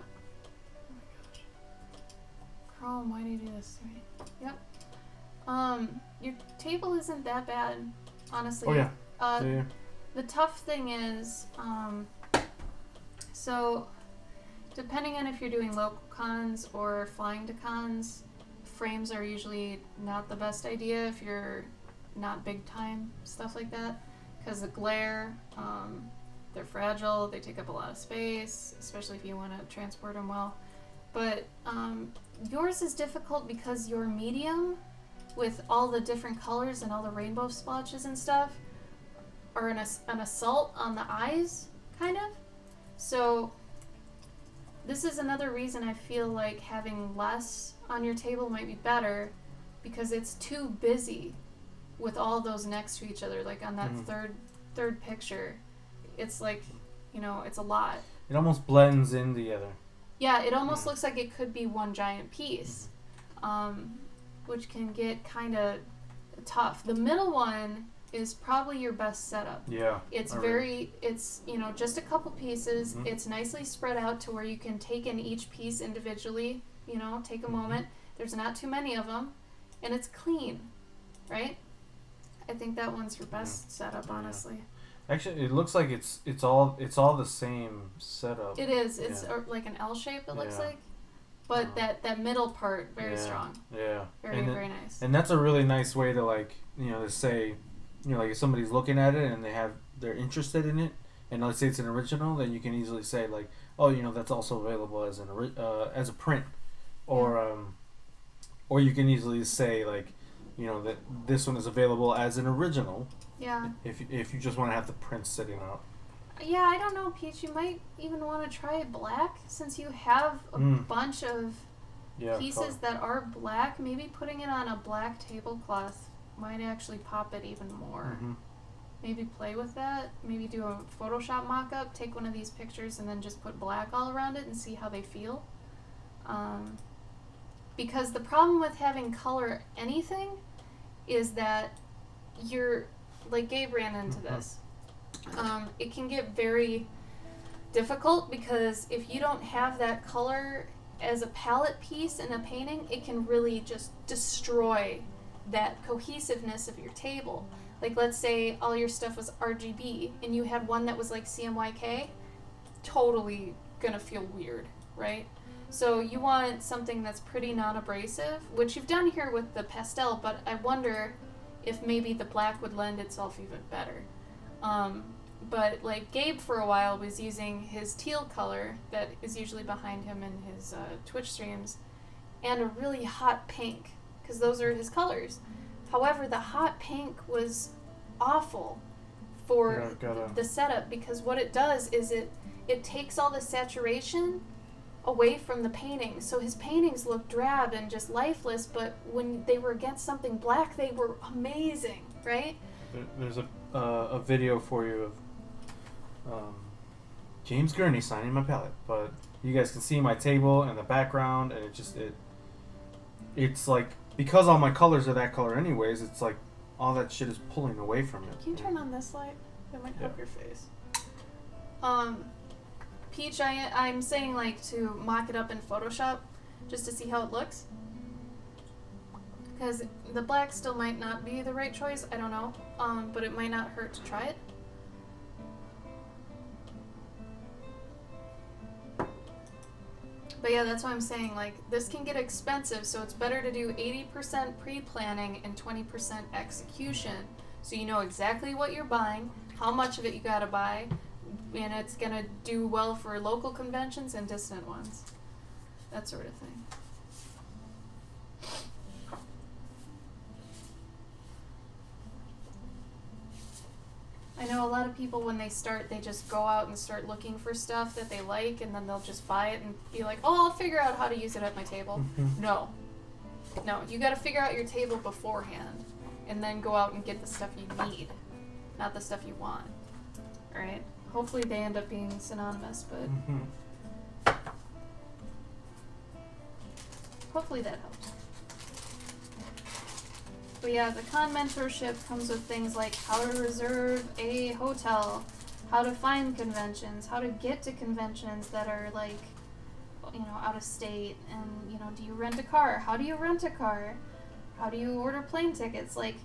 gosh. Chrome, why do you do this to me? Yep. Your table isn't that bad, honestly. Oh yeah. The tough thing is, so depending on if you're doing local cons or flying to cons, frames are usually not the best idea if you're not big time, stuff like that, because the glare, they're fragile, they take up a lot of space, especially if you want to transport them well. But yours is difficult because your medium, with all the different colors and all the rainbow splotches and stuff, are an assault on the eyes, kind of. So this is another reason I feel like having less on your table might be better, because it's too busy with all those next to each other. Like on that third picture, it's like, you know, it's a lot. It almost blends in together. Yeah, it almost looks like it could be one giant piece, which can get kind of tough. The middle one is probably your best setup. Yeah. It's it's, you know, just a couple pieces. It's nicely spread out to where you can take in each piece individually, you know, take a moment. There's not too many of them, and it's clean, right? I think that one's your best setup, honestly. Actually, it looks like it's all the same setup. It is. It's like an L shape, it looks like. But that middle part, very strong. Yeah. Very nice. And that's a really nice way to, like, you know, to say, you know, like if somebody's looking at it and they're interested in it, and let's say it's an original, then you can easily say like, oh, you know, that's also available as as a print, or you can easily say like, you know, that this one is available as an original. Yeah. If you just want to have the print sitting out. Yeah, I don't know, Peach. You might even want to try black, since you have a bunch of pieces that are black. Maybe putting it on a black tablecloth might actually pop it even more. Maybe play with that. Maybe do a Photoshop mock-up, take one of these pictures, and then just put black all around it and see how they feel. Because the problem with having color anything is that you're, like Gabe ran into this. It can get very difficult because if you don't have that color as a palette piece in a painting, it can really just destroy that cohesiveness of your table. Like, let's say all your stuff was RGB and you had one that was like CMYK, totally gonna feel weird, right? So you want something that's pretty non-abrasive, which you've done here with the pastel, but I wonder if maybe the black would lend itself even better. But like Gabe for a while was using his teal color that is usually behind him in his Twitch streams, and a really hot pink, because those are his colors. However, the hot pink was awful for the setup, because what it does is it takes all the saturation away from the painting. So his paintings look drab and just lifeless, but when they were against something black, they were amazing, right? There's a video for you of James Gurney signing my palette, but you guys can see my table and the background, and it's like, because all my colors are that color anyways, it's like all that shit is pulling away from it. Can you turn on this light? That might help your face. Peach, I'm saying like to mock it up in Photoshop just to see how it looks. Because the black still might not be the right choice, I don't know. But it might not hurt to try it. But yeah, that's why I'm saying, like, this can get expensive, so it's better to do 80% pre-planning and 20% execution. So you know exactly what you're buying, how much of it you gotta buy, and it's gonna do well for local conventions and distant ones. That sort of thing. I know a lot of people, when they start, they just go out and start looking for stuff that they like, and then they'll just buy it and be like, oh, I'll figure out how to use it at my table. No, you gotta figure out your table beforehand, and then go out and get the stuff you need, not the stuff you want. Alright? Hopefully they end up being synonymous, but hopefully that helps. But yeah, the con mentorship comes with things like how to reserve a hotel, how to find conventions, how to get to conventions that are like, you know, out of state, and, you know, do you rent a car? How do you rent a car? How do you order plane tickets? Like,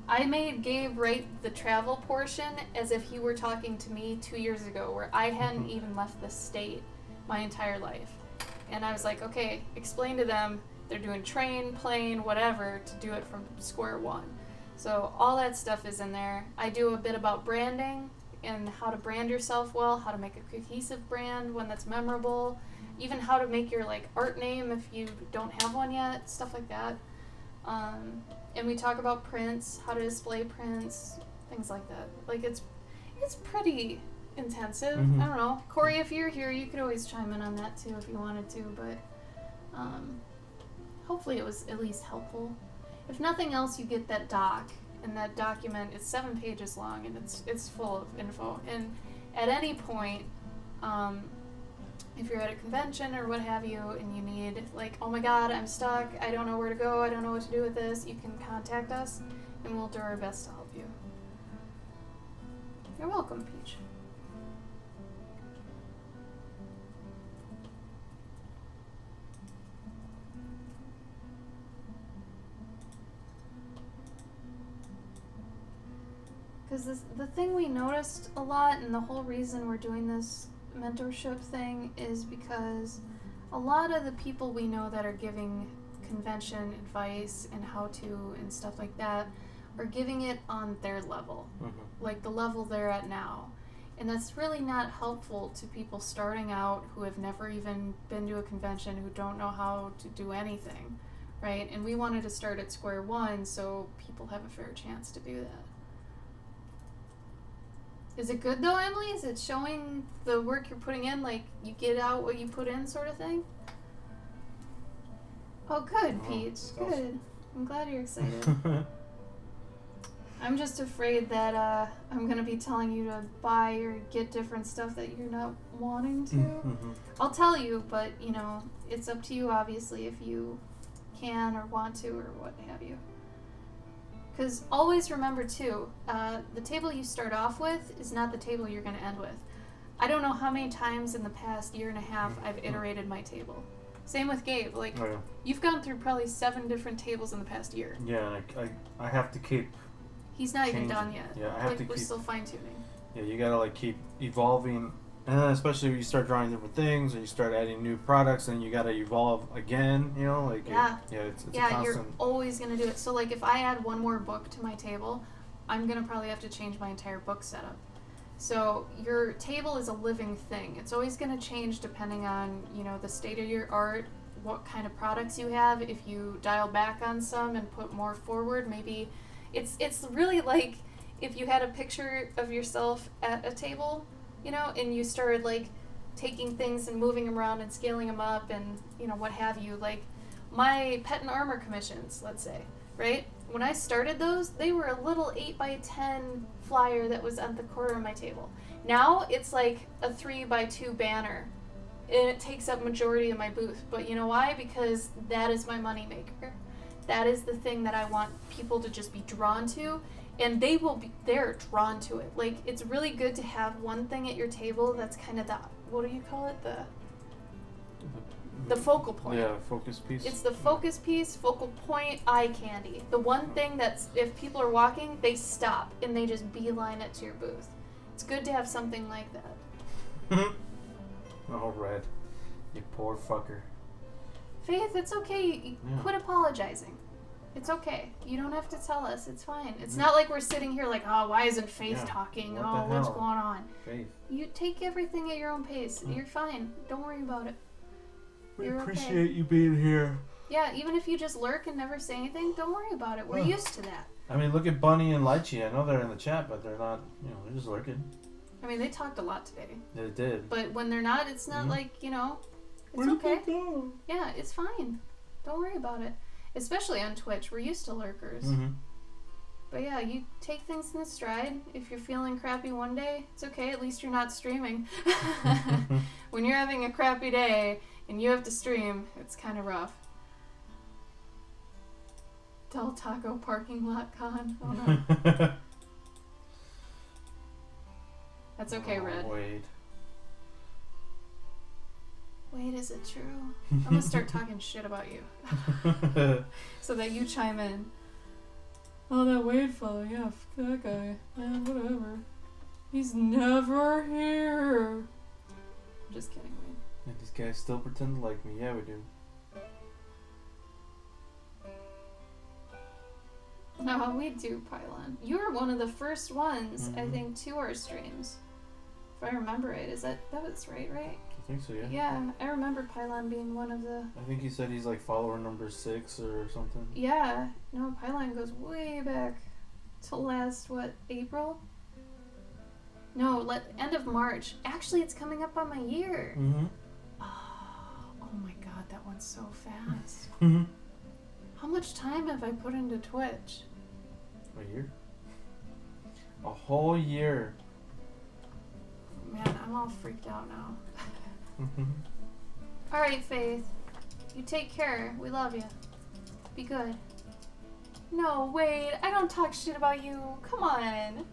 I made Gabe write the travel portion as if he were talking to me 2 years ago, where I hadn't even left the state my entire life. And I was like, okay, explain to them they're doing train, plane, whatever, to do it from square one. So all that stuff is in there. I do a bit about branding and how to brand yourself well, how to make a cohesive brand, one that's memorable, even how to make your like art name if you don't have one yet, stuff like that. And we talk about prints, how to display prints, things like that. Like it's pretty intensive. I don't know. Corey, if you're here, you could always chime in on that too if you wanted to, but hopefully it was at least helpful. If nothing else, you get that doc, and that document is 7 pages long, and it's full of info. And at any point, if you're at a convention or what have you, and you need, like, oh my god, I'm stuck, I don't know where to go, I don't know what to do with this, you can contact us, and we'll do our best to help you. You're welcome, Peach. Because the thing we noticed a lot, and the whole reason we're doing this mentorship thing, is because a lot of the people we know that are giving convention advice and how to and stuff like that are giving it on their level, like the level they're at now. And that's really not helpful to people starting out who have never even been to a convention, who don't know how to do anything, right? And we wanted to start at square one so people have a fair chance to do that. Is it good though, Emily? Is it showing the work you're putting in, like you get out what you put in sort of thing? Oh, good, Peach. Good. I'm glad you're excited. I'm just afraid that I'm going to be telling you to buy or get different stuff that you're not wanting to. I'll tell you, but, you know, it's up to you, obviously, if you can or want to or what have you. Because always remember, too, the table you start off with is not the table you're going to end with. I don't know how many times in the past year and a half I've iterated my table. Same with Gabe. Like, you've gone through probably 7 different tables in the past year. Yeah, I have to keep... He's not even done yet. Yeah, I have to we're keep... still fine-tuning. Yeah, you gotta, like, keep evolving And then especially when you start drawing different things, or you start adding new products, and you gotta evolve again. You know, like it's a constant. You're always gonna do it. So like, if I add one more book to my table, I'm gonna probably have to change my entire book setup. So your table is a living thing. It's always gonna change depending on the state of your art, what kind of products you have. If you dial back on some and put more forward, maybe it's really like if you had a picture of yourself at a table, and you started like taking things and moving them around and scaling them up and what have you. Like my Pet and Armor commissions, let's say, right? When I started those, they were a little 8x10 flyer that was at the corner of my table. Now it's like a 3x2 banner, and it takes up majority of my booth. But you know why? Because that is my moneymaker. That is the thing that I want people to just be drawn to, and they're drawn to it. Like, it's really good to have one thing at your table that's kind of what do you call it? The focal point. Yeah, focus piece. It's the focus piece, focal point, eye candy. The one thing that's, if people are walking, they stop and they just beeline it to your booth. It's good to have something like that. Oh, Red. You poor fucker. Faith, it's okay. Quit apologizing. It's okay. You don't have to tell us. It's fine. It's not like we're sitting here like, oh, why isn't Faith talking? What's going on? Faith. You take everything at your own pace. You're fine. Don't worry about it. We appreciate you being here. Yeah, even if you just lurk and never say anything, don't worry about it. We're used to that. I mean, look at Bunny and Lychee. I know they're in the chat, but they're not, they're just lurking. I mean, they talked a lot today. They did. But when they're not, it's not like, it's Where okay. did they go? Yeah, it's fine. Don't worry about it. Especially on Twitch. We're used to lurkers. Mm-hmm. But yeah, you take things in the stride. If you're feeling crappy one day, it's okay. At least you're not streaming. When you're having a crappy day and you have to stream, it's kind of rough. Del Taco parking lot con. Oh no. That's okay, Red. Wait. Wait, is it true? I'm gonna start talking shit about you. So that you chime in. Oh, that Wade fellow, yeah, f that guy. Yeah, whatever. He's never here. I'm just kidding, Wade. And these guys still pretend to like me. Yeah, we do. No, we do, Pylon. You were one of the first ones, I think, to our streams. If I remember right. That was right? I think so, yeah. Yeah, I remember Pylon being one of the... I think he said he's like follower number 6 or something. Yeah. No, Pylon goes way back to last, April? No, end of March. Actually, it's coming up on my year. Mm-hmm. Oh my god, that went so fast. Mm-hmm. How much time have I put into Twitch? A year? A whole year. Man, I'm all freaked out now. Mm-hmm. Alright, Faith. You take care. We love you. Be good. No, wait. I don't talk shit about you. Come on.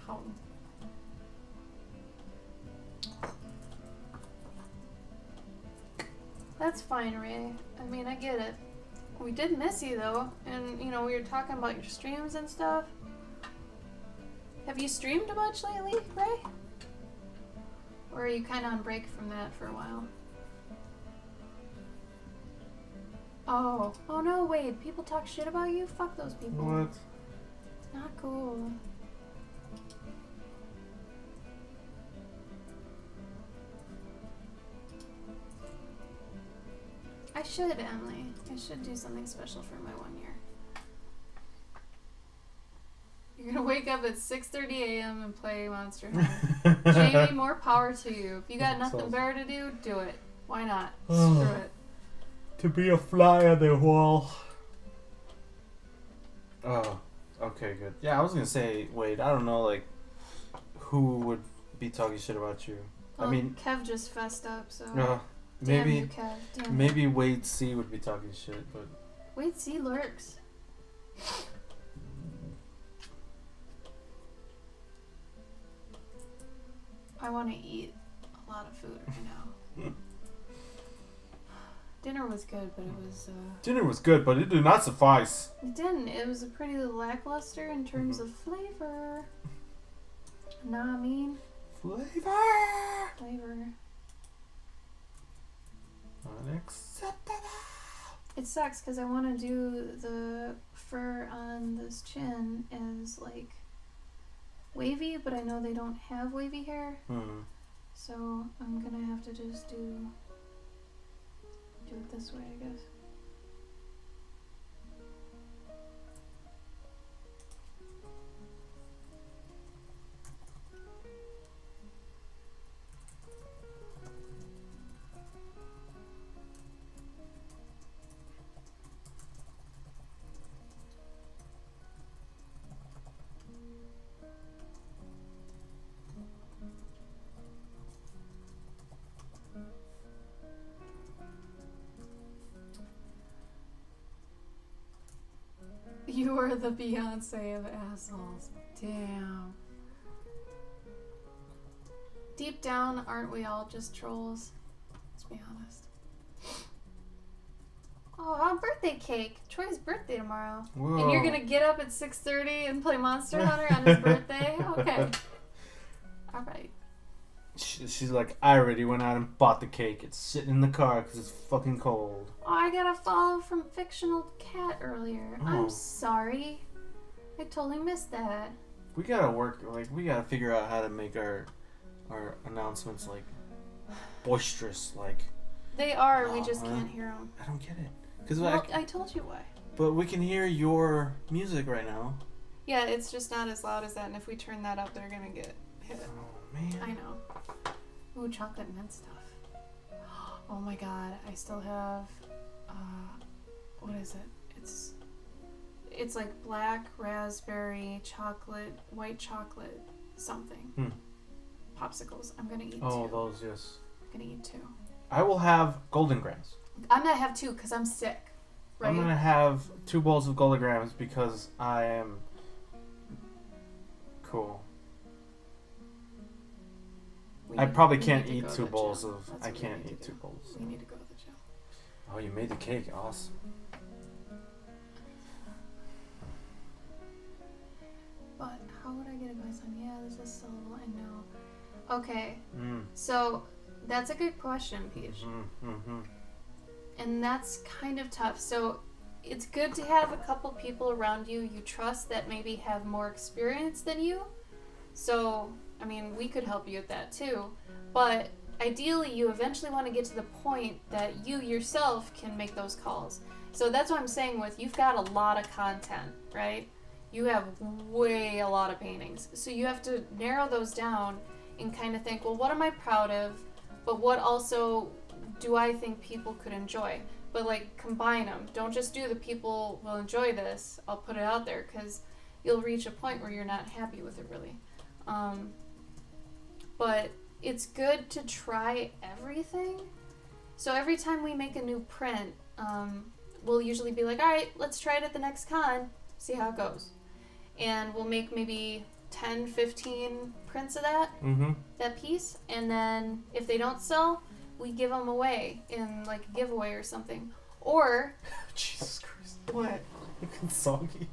Pouting. That's fine, Ray. I mean, I get it. We did miss you, though. And, we were talking about your streams and stuff. Have you streamed much lately, Ray? Or are you kind of on break from that for a while? Oh no, Wade. People talk shit about you? Fuck those people. What? It's not cool. I should, Emily. I should do something special for my 1 year. You're gonna wake up at 6:30 a.m. and play Monster Hunter. Jamie, more power to you. If you got nothing better to do, do it. Why not? Screw it. To be a fly on the wall. Oh, okay, good. Yeah, I was gonna say, wait, I don't know, like, who would be talking shit about you? Well, I mean, Kev just fessed up, so. Maybe, Damn you, Kev. Damn maybe Wade C would be talking shit, but. Wade C lurks. I want to eat a lot of food right now. Dinner was good, but it was... Dinner was good, but it did not suffice. It didn't. It was a pretty lackluster in terms of flavor. Know what I mean? Flavor. Unacceptable. It sucks because I want to do the fur on this chin as like wavy, but I know they don't have wavy hair, so I'm gonna have to just do it this way, I guess. You are the Beyonce of assholes. Damn. Deep down, aren't we all just trolls? Let's be honest. Oh, birthday cake. Troy's birthday tomorrow. Whoa. And you're gonna get up at 6:30 and play Monster Hunter on his birthday? Okay. Alright. She's like, I already went out and bought the cake. It's sitting in the car because it's fucking cold. Oh, I got a follow from Fictional Cat earlier. Oh. I'm sorry. I totally missed that. We gotta we gotta figure out how to make our announcements, like, boisterous, like. They are, we just can't hear them. I don't get it. Cause Well, I told you why. But we can hear your music right now. Yeah, it's just not as loud as that, and if we turn that up, they're gonna get hit. Oh, man. I know. Ooh, chocolate mint stuff. Oh my god, I still have, what is it? It's like black raspberry chocolate, white chocolate, something. Popsicles. I'm gonna eat two. Oh, those, yes. I'm gonna eat 2. I will have Golden Grams. I'm gonna have 2 because I'm sick. Right? I'm gonna have 2 bowls of Golden Grams because I am cool. I probably can't eat 2 bowls of. I can't eat 2 bowls. We need to go to the gym. Oh, you made the cake. Awesome. But how would I get advice on? Yeah, this is syllable. I know. Okay. So that's a good question, Peach. And that's kind of tough. So it's good to have a couple people around you trust that maybe have more experience than you. So, I mean, we could help you with that too. But ideally, you eventually want to get to the point that you yourself can make those calls. So that's what I'm saying with, you've got a lot of content, right? You have a lot of paintings. So you have to narrow those down and kind of think, well, what am I proud of? But what also do I think people could enjoy? But like, combine them. Don't just do the people will enjoy this. I'll put it out there, because you'll reach a point where you're not happy with it really. But it's good to try everything. So every time we make a new print, we'll usually be like, all right, let's try it at the next con, see how it goes. And we'll make maybe 10, 15 prints of that piece. And then if they don't sell, we give them away in like a giveaway or something. Or Jesus Christ. What? Looking soggy.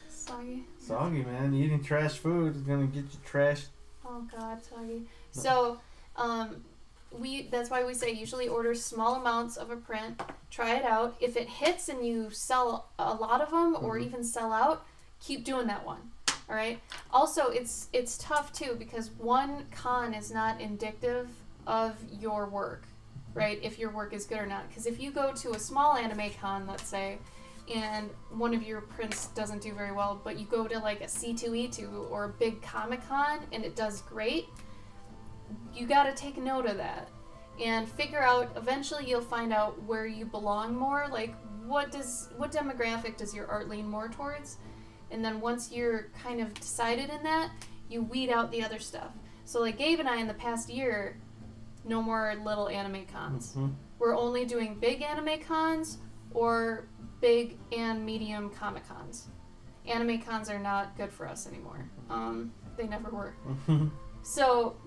Soggy. Soggy, man. Eating trash food is gonna get you trashed. Oh God, soggy. So, that's why we say usually order small amounts of a print, try it out. If it hits and you sell a lot of them or even sell out, keep doing that one. All right. Also, it's tough too, because one con is not indicative of your work, right? If your work is good or not. Because if you go to a small anime con, let's say, and one of your prints doesn't do very well, but you go to like a C2E2 or a big Comic-Con and it does great, you got to take note of that and figure out, eventually you'll find out where you belong more, like what demographic does your art lean more towards, and then once you're kind of decided in that, you weed out the other stuff. So like Gabe and I in the past year, no more little anime cons. We're only doing big anime cons or big and medium comic cons. Anime cons are not good for us anymore. They never were. So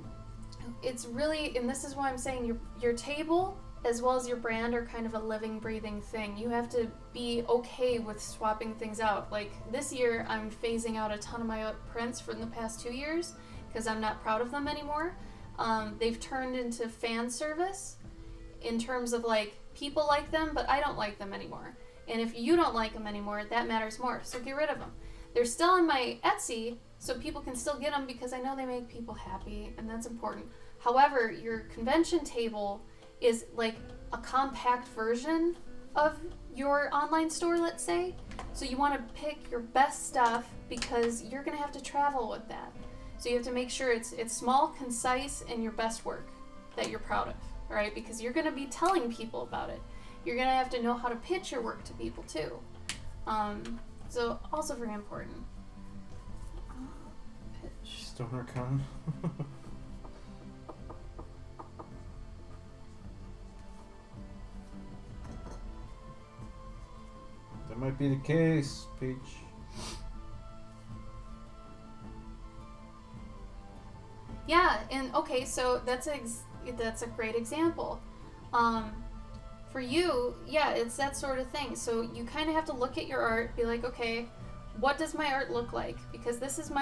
it's really, and this is why I'm saying your table as well as your brand are kind of a living, breathing thing. You have to be okay with swapping things out. Like this year, I'm phasing out a ton of my prints from the past 2 years because I'm not proud of them anymore. They've turned into fan service in terms of like people like them, but I don't like them anymore. And if you don't like them anymore, that matters more. So get rid of them. They're still on my Etsy, so people can still get them because I know they make people happy, and that's important. However, your convention table is like a compact version of your online store, let's say. So you want to pick your best stuff because you're going to have to travel with that. So you have to make sure it's small, concise, and your best work that you're proud of, right? Because you're going to be telling people about it. You're going to have to know how to pitch your work to people too. So also very important. Pitch. StonerCon. That might be the case, Peach. Yeah, and okay, so that's a great example. For you, yeah, it's that sort of thing. So you kind of have to look at your art, be like, okay, what does my art look like? Because this is who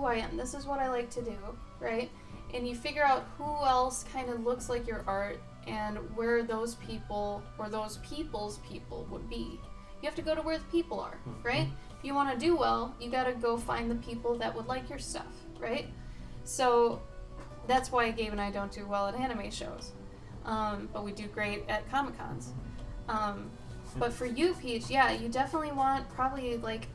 I am. This is what I like to do, right? And you figure out who else kind of looks like your art and where those people or those people's people would be. You have to go to where the people are, right? If you want to do well, you got to go find the people that would like your stuff, right? So that's why Gabe and I don't do well at anime shows. But we do great at Comic-Cons. But for you, Peach, yeah, you definitely want probably like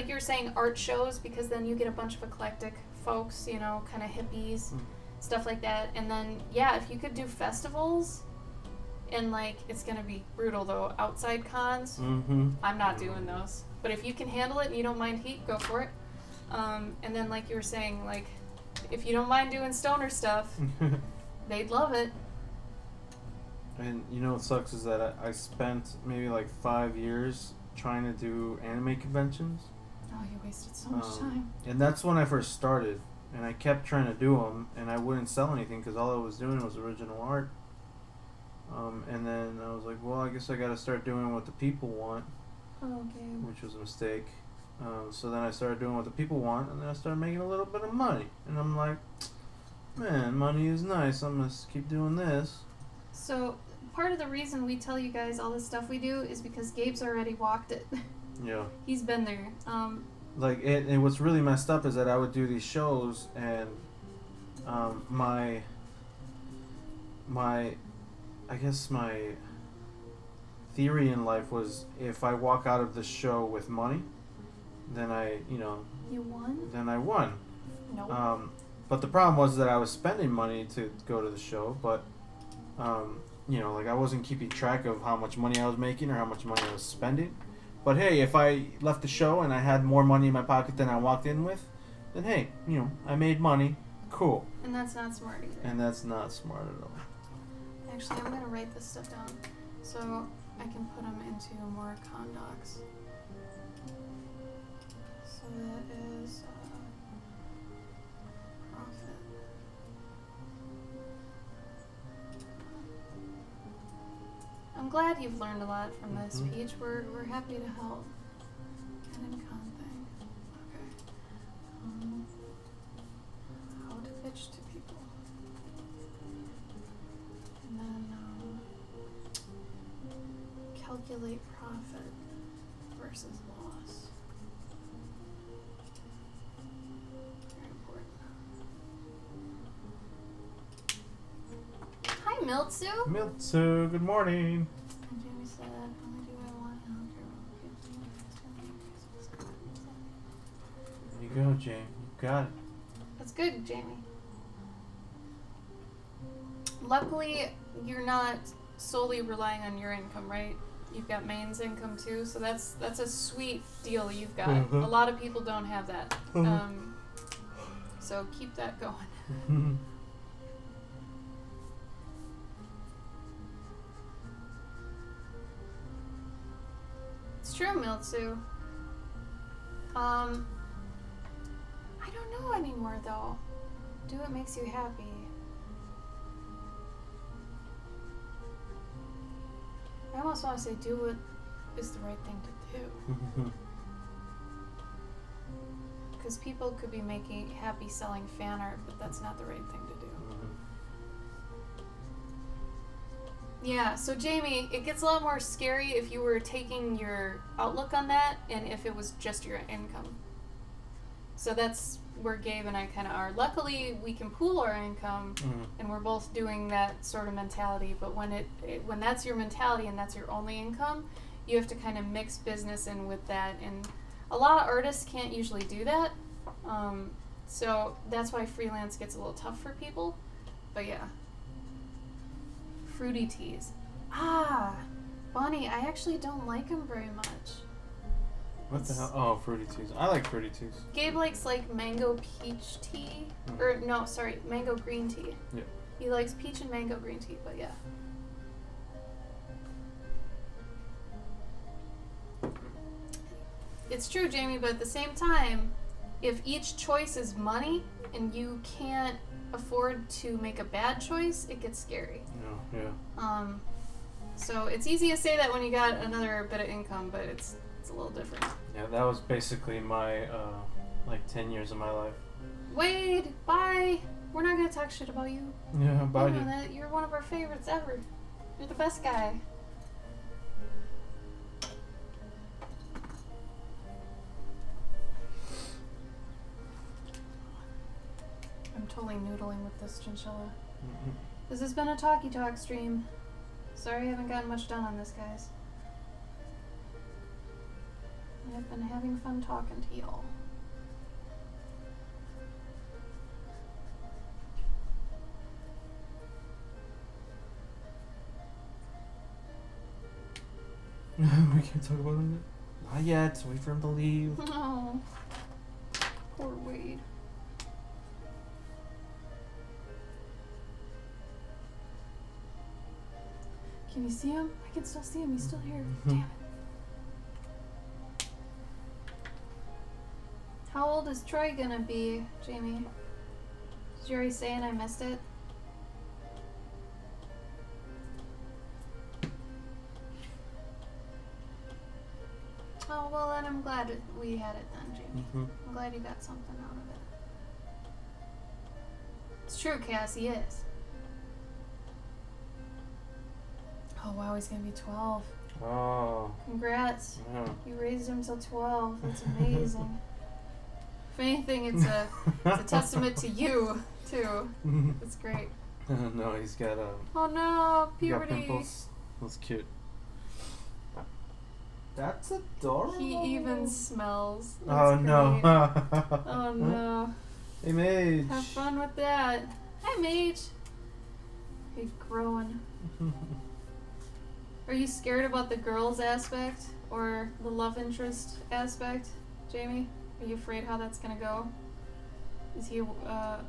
you were saying, art shows, because then you get a bunch of eclectic folks, you know, kind of hippies, stuff like that. And then, yeah, if you could do festivals, and like, it's going to be brutal though, outside cons, I'm not doing those. But if you can handle it and you don't mind heat, go for it. And then like you were saying, like, if you don't mind doing stoner stuff, they'd love it. And you know what sucks is that I spent maybe like 5 years trying to do anime conventions. Oh, you wasted so much time. And that's when I first started. And I kept trying to do them, and I wouldn't sell anything because all I was doing was original art. And then I was like, well, I guess I got to start doing what the people want, which was a mistake. So then I started doing what the people want, and then I started making a little bit of money. And I'm like, man, money is nice. I'm going to keep doing this. So part of the reason we tell you guys all this stuff we do is because Gabe's already walked it. Yeah. He's been there. Like, and what's really messed up is that I would do these shows, and my I guess my theory in life was, if I walk out of the show with money, then You won? Then I won. No. But the problem was that I was spending money to go to the show, but like, I wasn't keeping track of how much money I was making or how much money I was spending. But hey, if I left the show and I had more money in my pocket than I walked in with, then hey, I made money. Cool. And that's not smart either. And that's not smart at all. Actually, I'm going to write this stuff down so I can put them into more con docs. So that is profit. I'm glad you've learned a lot from this, Peach. We're happy to help. Canon con thing. Okay. How to pitch to people. And then calculate profit versus loss. Very important. Hi, Miltsu. Miltsu, good morning. And Jamie said, only do I want help. There you go, Jamie. You got it. That's good, Jamie. Luckily, you're not solely relying on your income, right? You've got Maine's income too, so that's a sweet deal you've got. A lot of people don't have that. So keep that going. It's true, Miltsu. I don't know anymore though. Do what makes you happy. I almost want to say do what is the right thing to do. Because people could be happy selling fan art, but that's not the right thing to do. Yeah, so Jamie, it gets a lot more scary if you were taking your outlook on that and if it was just your income. So that's where Gabe and I kind of are. Luckily, we can pool our income, and we're both doing that sort of mentality. But when when that's your mentality and that's your only income, you have to kind of mix business in with that. And a lot of artists can't usually do that. So that's why freelance gets a little tough for people. But yeah. Fruity teas. Ah, Bonnie, I actually don't like them very much. What the hell? Oh, fruity teas. I like fruity teas. Gabe likes like mango peach tea. Or no, sorry, mango green tea. Yeah. He likes peach and mango green tea, but yeah. It's true, Jamie, but at the same time, if each choice is money and you can't afford to make a bad choice, it gets scary. Yeah. So it's easy to say that when you got another bit of income, but it's a little different. Yeah, that was basically my like 10 years of my life. Wade, bye. We're not gonna talk shit about you. Yeah, bye. You know that. You're one of our favorites ever. You're the best guy. I'm totally noodling with this chinchilla. This has been a Talkie Talk stream. Sorry I haven't gotten much done on this, guys. I've been having fun talking to y'all. We can't talk about him yet. Not yet. Wait for him to leave. Oh, poor Wade. Can you see him? I can still see him. He's still here. Damn it. How old is Troy gonna be, Jamie? Did you already say and I missed it? Oh, well then I'm glad we had it then, Jamie. I'm glad you got something out of it. It's true, Cass, he is. Oh wow, he's gonna be 12. Oh. Congrats. Yeah. You raised him till 12. That's amazing. If anything, it's a testament to you, too. It's great. No, he's got Oh no, he got puberty. pimples. That's cute. That's adorable. He even smells. That's Oh great. no. Oh no. Hey, Mage. Have fun with that. Hi, Mage. He's growing. Are you scared about the girls aspect or the love interest aspect, Jamie? Are you afraid how that's gonna go? Is he, I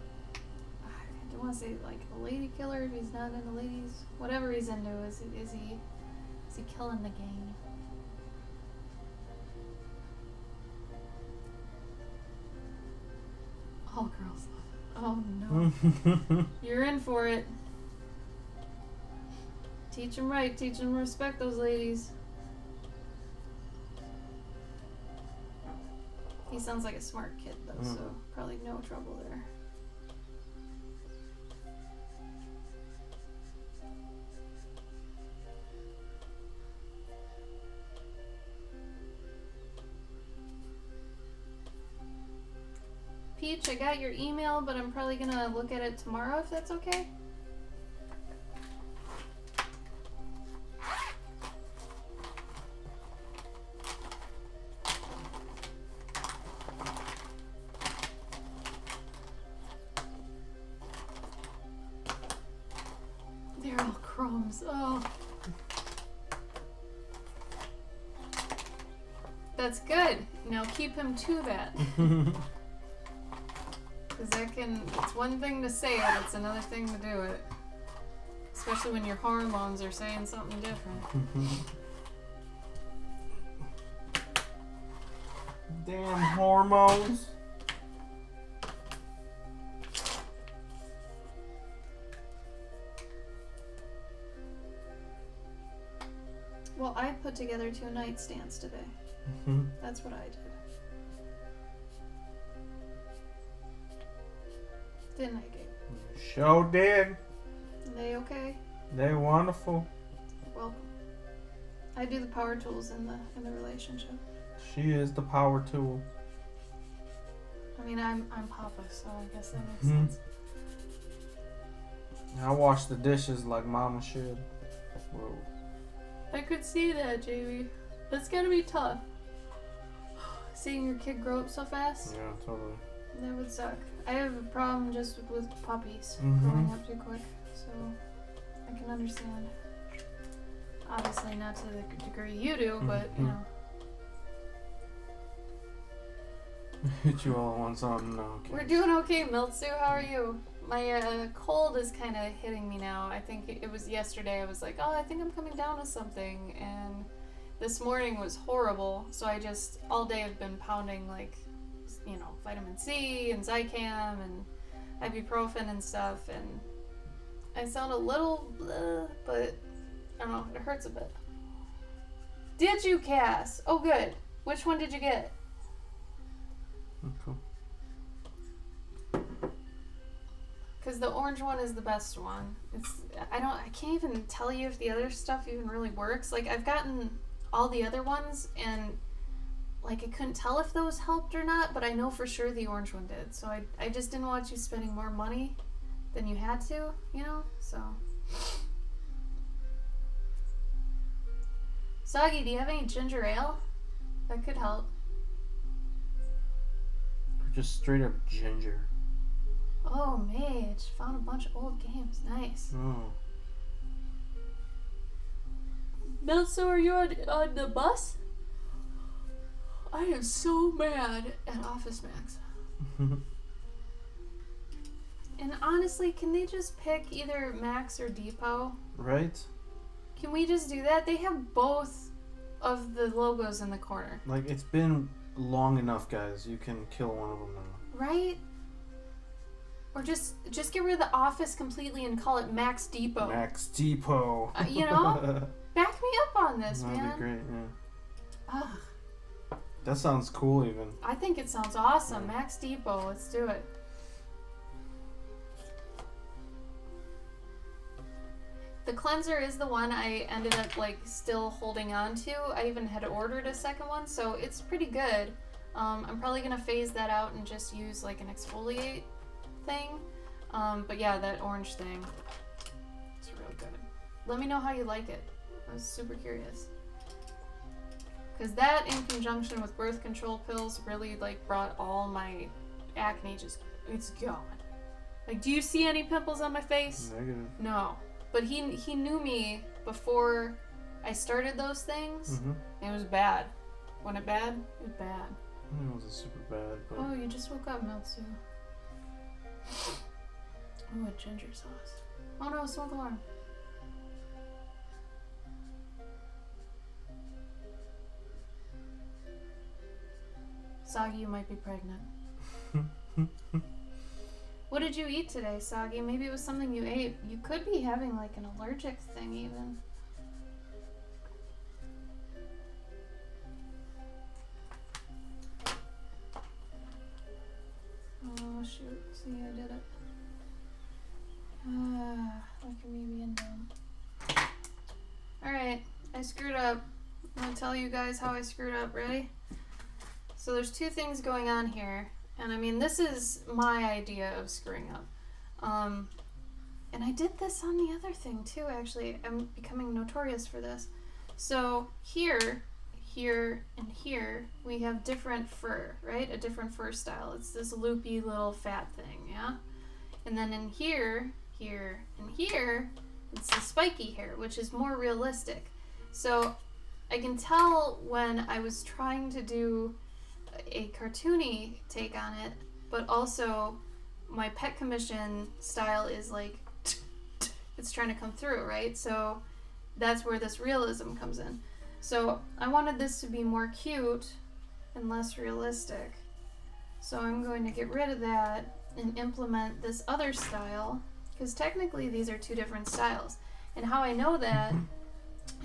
don't want to say like a lady killer if he's not into ladies. Whatever he's into, is he killing the game? All girls love it. Oh no. You're in for it. Teach them right. Teach them to respect those ladies. He sounds like a smart kid though, so probably no trouble there. Peach, I got your email, but I'm probably gonna look at it tomorrow if that's okay. They're all crumbs. Oh. That's good. Now keep him to that. Because it's one thing to say it, it's another thing to do it. Especially when your hormones are saying something different. Damn hormones. Well, I put together 2 nightstands today. That's what I did. Didn't I, Gabe? Sure did. They okay? They're wonderful. Well, I do the power tools in the relationship. She is the power tool. I mean, I'm Papa, so I guess that makes sense. I wash the dishes like Mama should. Whoa. I could see that, Jamie. That's gotta be tough. Seeing your kid grow up so fast. Yeah, totally. That would suck. I have a problem just with puppies Mm-hmm. growing up too quick, so I can understand. Obviously not to the degree you do, but you know. Hit you all at once on no. Okay. We're doing okay, Miltsu. How are you? My cold is kind of hitting me now. I think it was yesterday. I was like, oh, I think I'm coming down with something, and this morning was horrible. So I just all day have been pounding like, you know, vitamin C and Zicam and ibuprofen and stuff, and I sound a little bleh, but I don't know, it hurts a bit. Did you, Cass? Oh, good. Which one did you get? Cool. Because the orange one is the best one. I can't even tell you if the other stuff even really works. Like, I've gotten all the other ones, and like I couldn't tell if those helped or not, but I know for sure the orange one did. So I just didn't want you spending more money than you had to, you know? So. Soggy, do you have any ginger ale? That could help. Or just straight up ginger. Oh, Mage. Found a bunch of old games. Nice. Oh. Melso, are you on the bus? I am so mad at Office Max. And honestly, can they just pick either Max or Depot? Right? Can we just do that? They have both of the logos in the corner. Like, it's been long enough, guys. You can kill one of them now. Right? Or just get rid of the Office completely and call it Max Depot. Max Depot. You know? Back me up on this, That'd man. be great, yeah. Ugh. That sounds cool, even. I think it sounds awesome. Max Depot. Let's do it. The cleanser is the one I ended up like still holding on to. I even had ordered a second one, so it's pretty good. I'm probably gonna phase that out and just use like an exfoliate thing. But yeah, that orange thing, it's real good. Let me know how you like it. I was super curious. Cause that in conjunction with birth control pills really like brought all my acne it's gone. Like, do you see any pimples on my face? Negative. No. But he knew me before I started those things. Mm-hmm. And it was bad. Wasn't it bad? It was bad. It wasn't super bad, but... Oh, you just woke up, Meltsu. Oh, a ginger sauce. Oh no, smoke alarm. Soggy, you might be pregnant. What did you eat today, Soggy? Maybe it was something you ate. You could be having like an allergic thing even. Oh shoot, see I did it. Look at me being dumb. Alright, I screwed up. I'm gonna tell you guys how I screwed up. Ready? So there's two things going on here. And I mean, this is my idea of screwing up. And I did this on the other thing too, actually. I'm becoming notorious for this. So here, and here, we have different fur, right? A different fur style. It's this loopy little fat thing, yeah? And then in here, and here, it's the spiky hair, which is more realistic. So I can tell when I was trying to do a cartoony take on it, but also my pet commission style is like it's trying to come through, right? So that's where this realism comes in. So I wanted this to be more cute and less realistic. So I'm going to get rid of that and implement this other style, because technically these are two different styles. And how I know that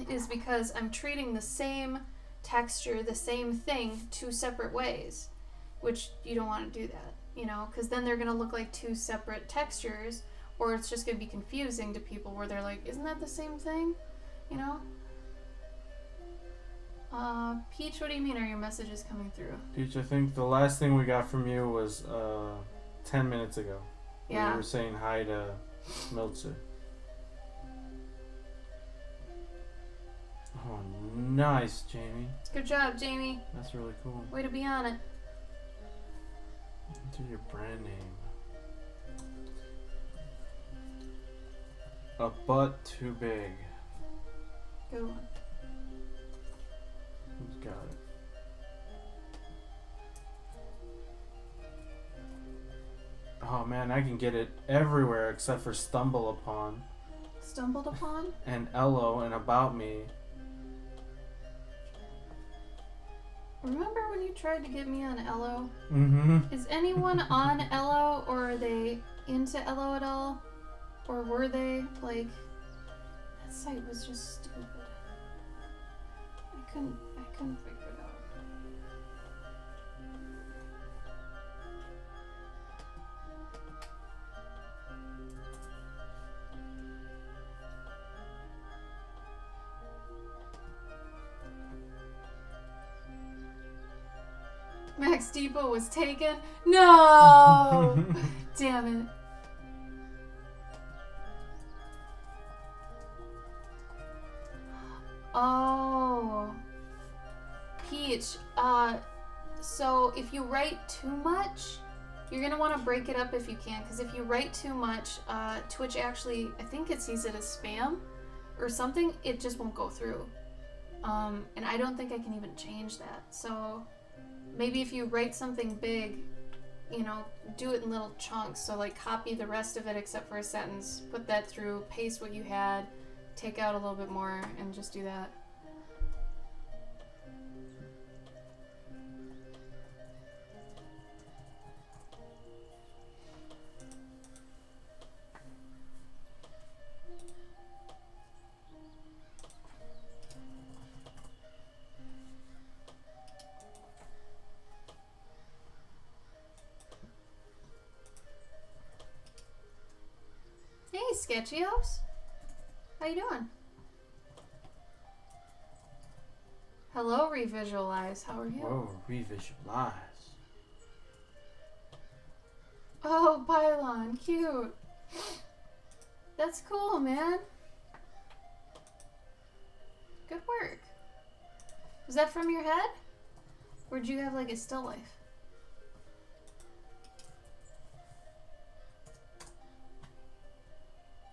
is because I'm treating the same texture, the same thing, two separate ways, which you don't want to do that. you know, because then they're going to look like two separate textures, or it's just going to be confusing to people where they're like, isn't that the same thing? You know? Peach, what do you mean are your messages coming through? Peach, I think the last thing we got from you was 10 minutes ago. Yeah. You were saying hi to Miltzer. Oh, nice, Jamie. Good job, Jamie. That's really cool. Way to be on it. Enter your brand name. A butt too big. Good one. Who's got it? Oh man, I can get it everywhere except for Stumble Upon Stumbled upon? and Ello and About Me. Remember when you tried to get me on Ello? Mm-hmm. Is anyone on Ello, or are they into Ello at all? Or were they? Like, that site was just stupid. I couldn't figure it out. Max Depot was taken? No! Damn it. Oh. Peach, so if you write too much, you're gonna want to break it up if you can, because if you write too much, Twitch actually, I think it sees it as spam or something, it just won't go through. And I don't think I can even change that. So maybe if you write something big, you know, do it in little chunks. So like copy the rest of it except for a sentence, put that through, paste what you had, take out a little bit more, and just do that. Hey, Sketchios. How you doing? Hello, Revisualize. How are you? Whoa, revisualize. Oh, Pylon. Cute. That's cool, man. Good work. Was that from your head? Or did you have like a still life?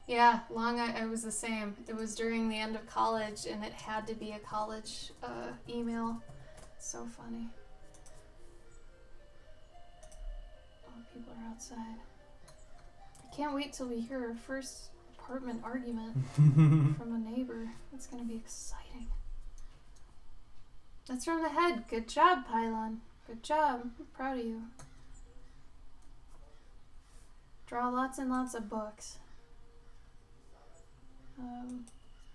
Yeah, I was the same. It was during the end of college, and it had to be a college email. So funny. Oh, people are outside. I can't wait till we hear our first apartment argument from a neighbor. It's gonna be exciting. That's from the head. Good job, Pylon. Good job. I'm proud of you. Draw lots and lots of books.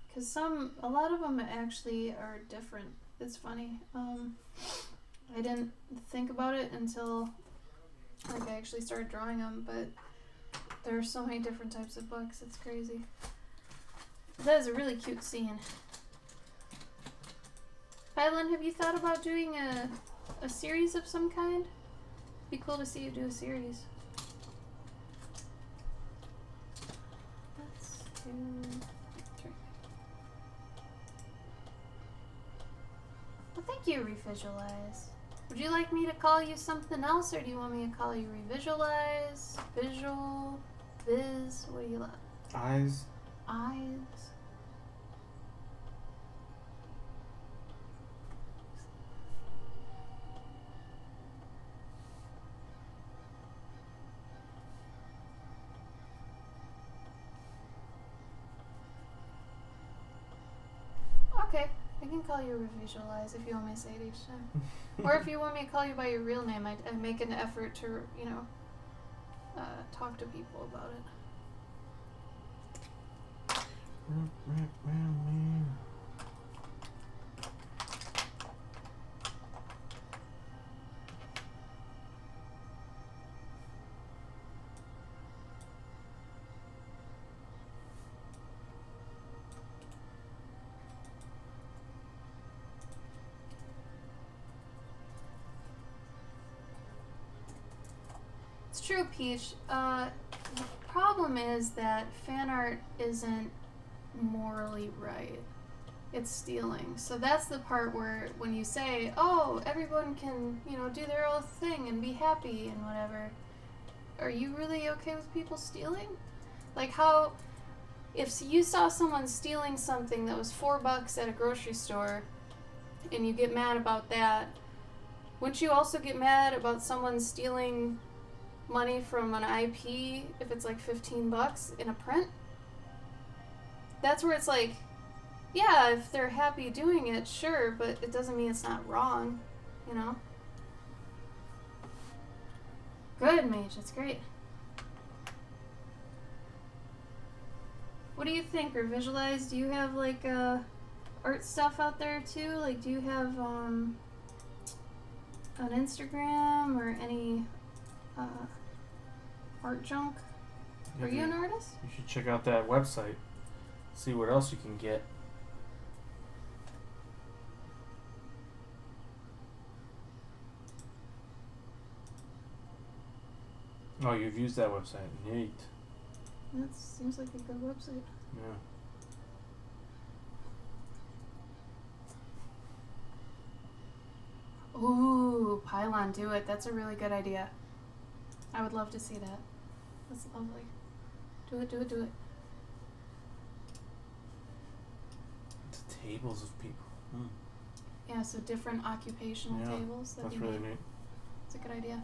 Because a lot of them actually are different. It's funny. I didn't think about it until like I actually started drawing them, but there are so many different types of books. It's crazy. That is a really cute scene. Pylon, have you thought about doing a series of some kind? Be cool to see you do a series. Let's do... Well, thank you, Revisualize. Would you like me to call you something else, or do you want me to call you Revisualize, Visual, Viz? What do you love? Eyes. Eyes. Okay, I can call you Revisualize if you want me to say it each time. Or if you want me to call you by your real name, I make an effort to, you know, talk to people about it. It's true, Peach. The problem is that fan art isn't morally right. It's stealing. So that's the part where when you say, oh, everyone can, do their own thing and be happy and whatever, are you really okay with people stealing? Like how, if you saw someone stealing something that was $4 at a grocery store and you get mad about that, wouldn't you also get mad about someone stealing money from an IP if it's like $15 in a print? That's where it's like, yeah, if they're happy doing it, sure, but it doesn't mean it's not wrong, Good, Mage, that's great. What do you think, or visualize? Do you have like art stuff out there too? Like, do you have an Instagram or any art junk? Yeah, Are you an artist? You should check out that website. See what else you can get. Oh, you've used that website. Neat. That seems like a good website. Yeah. Ooh, Pylon, do it. That's a really good idea. I would love to see that. That's lovely. Do it, do it, do it. It's tables of people. Yeah, so different occupational tables. That's really neat. It's a good idea.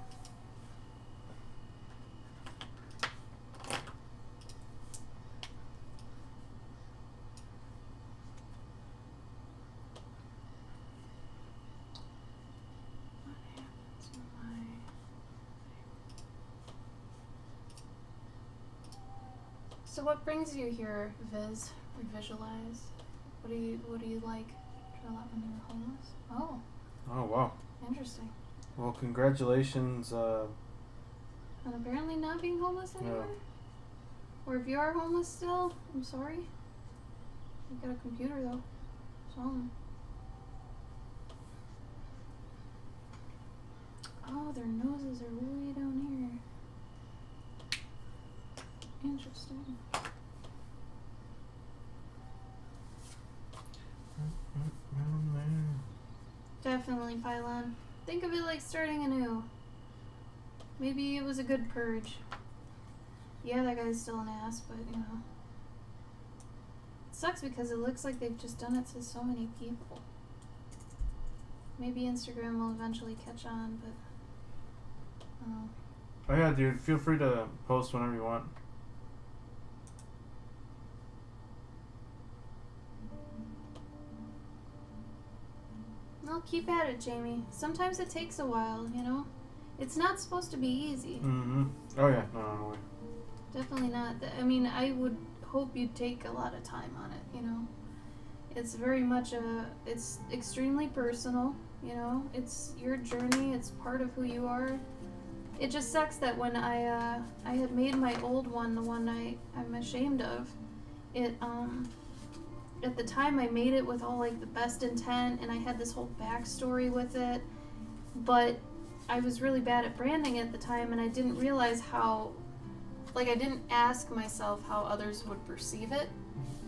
So what brings you here, Viz, or Visualize? What do you like? Try a lot when you were homeless? Oh. Oh, wow. Interesting. Well, congratulations. And apparently not being homeless anymore? Yeah. Or if you are homeless still, I'm sorry. You got a computer though. Something. Oh, their noses are way down here. Interesting. Definitely, Pylon. Think of it like starting anew. Maybe it was a good purge. Yeah, that guy's still an ass, but It sucks because it looks like they've just done it to so many people. Maybe Instagram will eventually catch on, but... Oh yeah, dude, feel free to post whenever you want. Well, keep at it, Jamie. Sometimes it takes a while, It's not supposed to be easy. Mm-hmm. Oh yeah, no way. Definitely not. I mean, I would hope you'd take a lot of time on it, It's very much it's extremely personal, It's your journey, it's part of who you are. It just sucks that when I had made my old one, the one I'm ashamed of, at the time I made it with all like the best intent and I had this whole backstory with it, but I was really bad at branding at the time and I didn't realize how, I didn't ask myself how others would perceive it,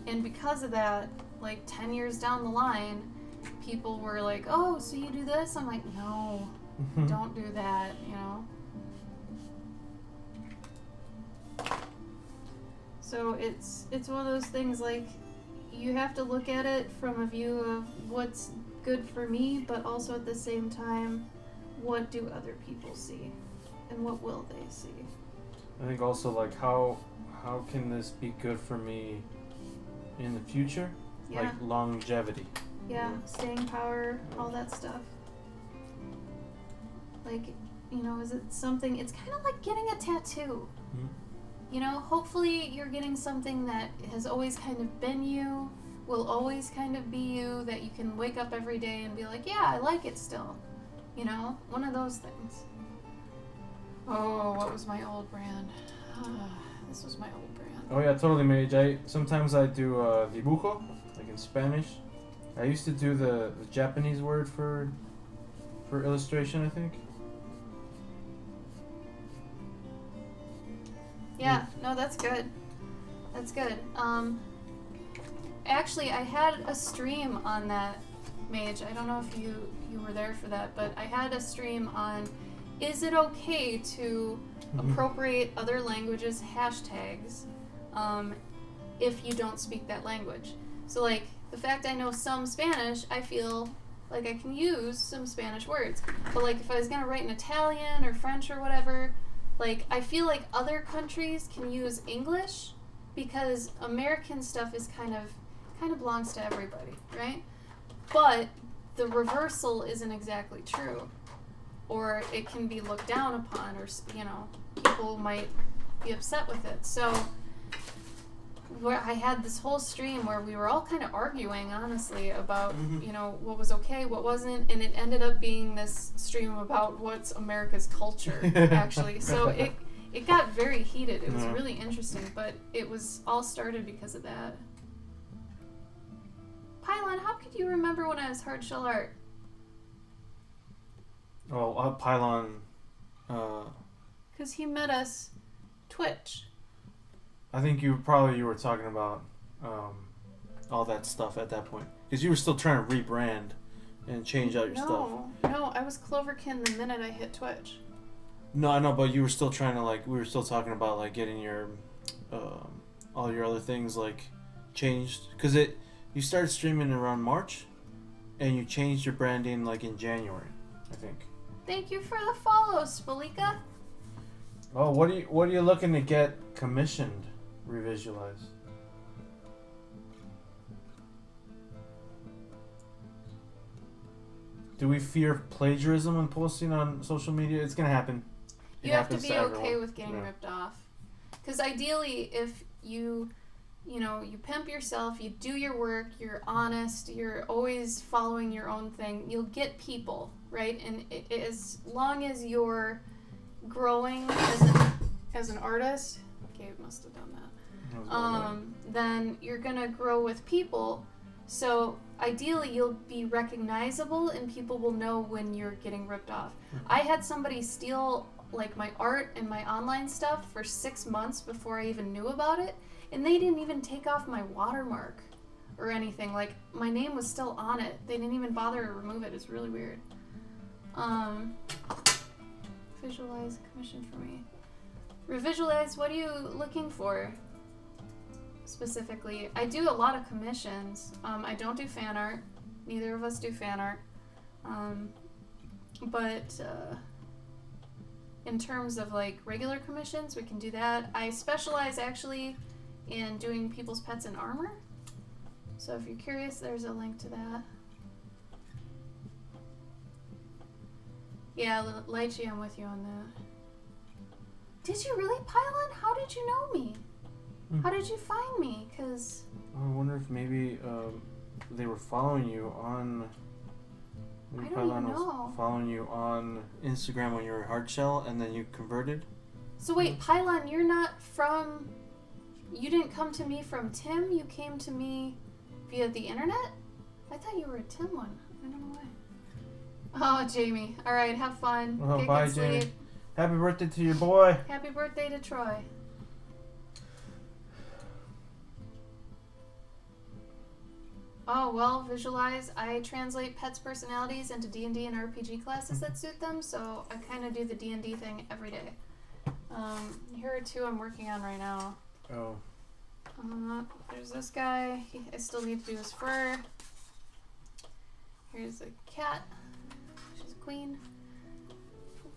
and because of that, 10 years down the line, people were like, oh, so you do this? I'm like, no, don't do that, So it's one of those things, you have to look at it from a view of what's good for me, but also at the same time, what do other people see? And what will they see? I think also, how can this be good for me in the future? Yeah. Longevity. Yeah, staying power, all that stuff. Is it something, it's kind of like getting a tattoo. Mm-hmm. Hopefully you're getting something that has always kind of been you, will always kind of be you, that you can wake up every day and be like, yeah, I like it still. One of those things. Oh, what was my old brand? This was my old brand. Oh yeah, totally, Mage. Sometimes I do dibujo, in Spanish. I used to do the Japanese word for illustration, I think. Yeah, no, that's good. That's good. Actually, I had a stream on that, Mage. I don't know if you were there for that, but I had a stream on, is it okay to appropriate other languages' hashtags if you don't speak that language? So, like, the fact I know some Spanish, I feel like I can use some Spanish words. But, like, if I was going to write in Italian or French or whatever, like, I feel like other countries can use English because American stuff is kind of belongs to everybody, right? But the reversal isn't exactly true. Or it can be looked down upon, or, you know, people might be upset with it. So where I had this whole stream where we were all kind of arguing, honestly, about, you know, what was okay, what wasn't, and it ended up being this stream about what's America's culture, actually. So it got very heated. It was really interesting, but it was all started because of that. Pylon, how could you remember when I was hard shell art? Oh, Pylon. Because he met us Twitch. I think you were talking about all that stuff at that point. Because you were still trying to rebrand and change out your stuff. No, I was Cloverkin the minute I hit Twitch. No, I know, but you were still trying to, like, we were still talking about, like, getting your, all your other things, like, changed. Because you started streaming around March, and you changed your branding, like, in January, I think. Thank you for the follow, Spalika. Oh, what are you looking to get commissioned? Revisualize. Do we fear plagiarism when posting on social media? It's gonna happen. You have to be okay with getting ripped off. Because ideally, if you pimp yourself, you do your work, you're honest, you're always following your own thing, you'll get people, right? And as long as you're growing as an artist, Gabe must have done that, then you're gonna grow with people. So ideally, you'll be recognizable and people will know when you're getting ripped off. I had somebody steal, like, my art and my online stuff for 6 months before I even knew about it, and they didn't even take off my watermark or anything. Like, my name was still on it. They didn't even bother to remove it. It's really weird. Visualize a commission for me. Revisualize, what are you looking for specifically? I do a lot of commissions. I don't do fan art. Neither of us do fan art. But in terms of, like, regular commissions, we can do that. I specialize actually in doing people's pets in armor. So if you're curious, there's a link to that. Yeah, Lychee, I'm with you on that. Did you really, Pylon? How did you know me? How did you find me? Because I wonder if maybe they were following you on. I don't even know. Was following you on Instagram when you were hard shell, and then you converted. So wait, Pylon, you're not from. You didn't come to me from Tim. You came to me via the internet. I thought you were a Tim one. I don't know why. Oh, Jamie. All right, have fun. Oh, Get bye, good sleep. Jamie. Happy birthday to your boy. Happy birthday to Troy. Oh, well, visualize. I translate pets' personalities into D&D and RPG classes that suit them, so I kind of do the D&D thing every day. Here are two I'm working on right now. Oh. There's this guy. I still need to do his fur. Here's a cat. She's a queen.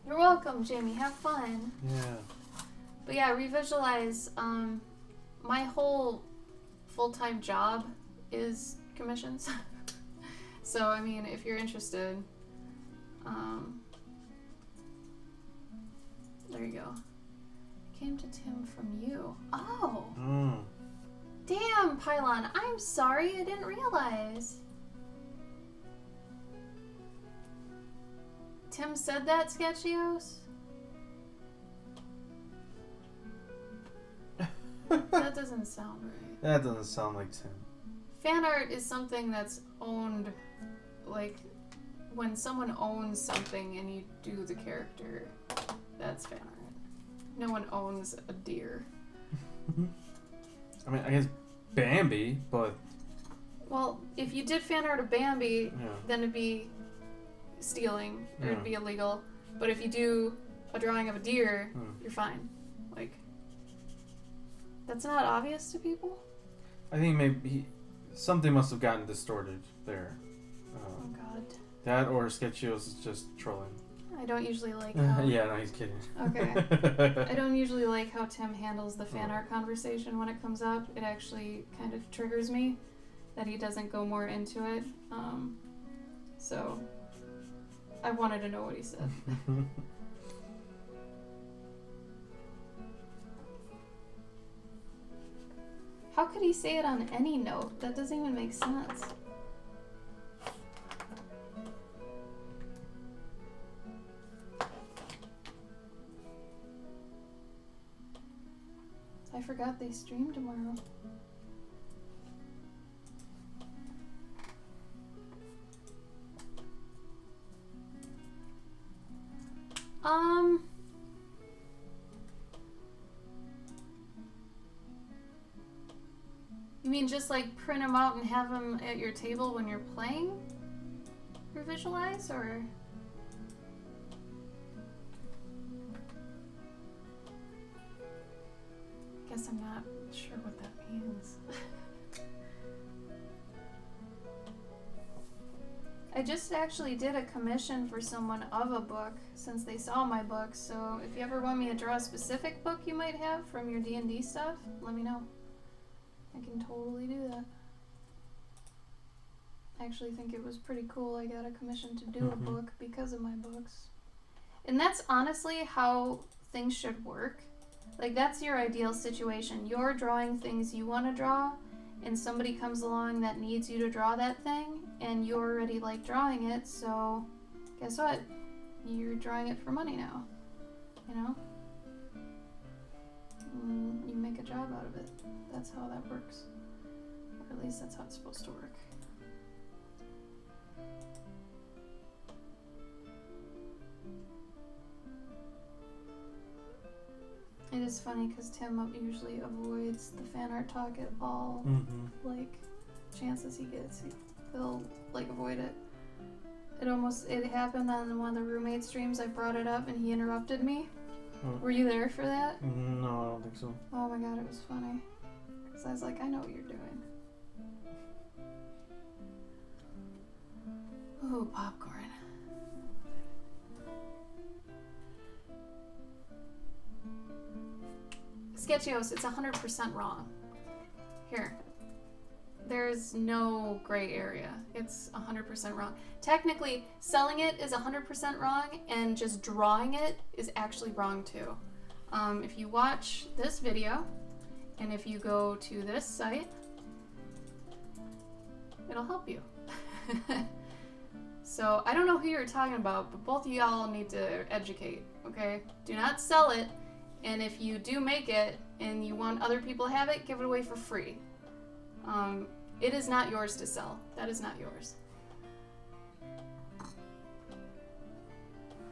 You're welcome, Jamie. Have fun. Yeah. But yeah, revisualize. My whole full-time job is commissions. So, I mean, if you're interested, there you go. Came to Tim from you. Oh. Damn, Pylon. I'm sorry. I didn't realize. Tim said that, Sketchios? That doesn't sound right. That doesn't sound like Tim. Fan art is something that's owned, like, when someone owns something and you do the character, that's fan art. No one owns a deer. I mean, I guess Bambi, but... Well, if you did fan art of Bambi, Yeah. then it'd be stealing, or Yeah. it'd be illegal. But if you do a drawing of a deer, you're fine. Like, that's not obvious to people? I think maybe something must have gotten distorted there. Oh, God. That or Sketchios is just trolling. I don't usually like how... Yeah, no, he's kidding. Okay. I don't usually like how Tim handles the fan art conversation when it comes up. It actually kind of triggers me that he doesn't go more into it. So I wanted to know what he said. How could he say it on any note? That doesn't even make sense. I forgot they stream tomorrow. You mean just like print them out and have them at your table when you're playing? For visualize, or? Guess I'm not sure what that means. I just actually did a commission for someone of a book since they saw my book, so if you ever want me to draw a specific book you might have from your D&D stuff, let me know. I can totally do that. I actually think it was pretty cool I got a commission to do a book because of my books. And that's honestly how things should work. Like, that's your ideal situation. You're drawing things you want to draw, and somebody comes along that needs you to draw that thing, and you already like drawing it, so guess what? You're drawing it for money now, you know? You make a job out of it. That's how that works. Or at least that's how it's supposed to work. It is funny because Tim usually avoids the fan art talk at all. Like, chances he gets, he'll like avoid it. It happened on one of the roommate streams. I brought it up and he interrupted me. Were you there for that? No, I don't think so. Oh my god, it was funny. Because I was like, I know what you're doing. Ooh, popcorn. Sketchios, it's 100% wrong. Here. There's no gray area. It's 100% wrong. Technically, selling it is 100% wrong, and just drawing it is actually wrong too. If you watch this video, and if you go to this site, it'll help you. So, I don't know who you're talking about, but both of y'all need to educate, okay? Do not sell it, and if you do make it, and you want other people to have it, give it away for free. It is not yours to sell. That is not yours.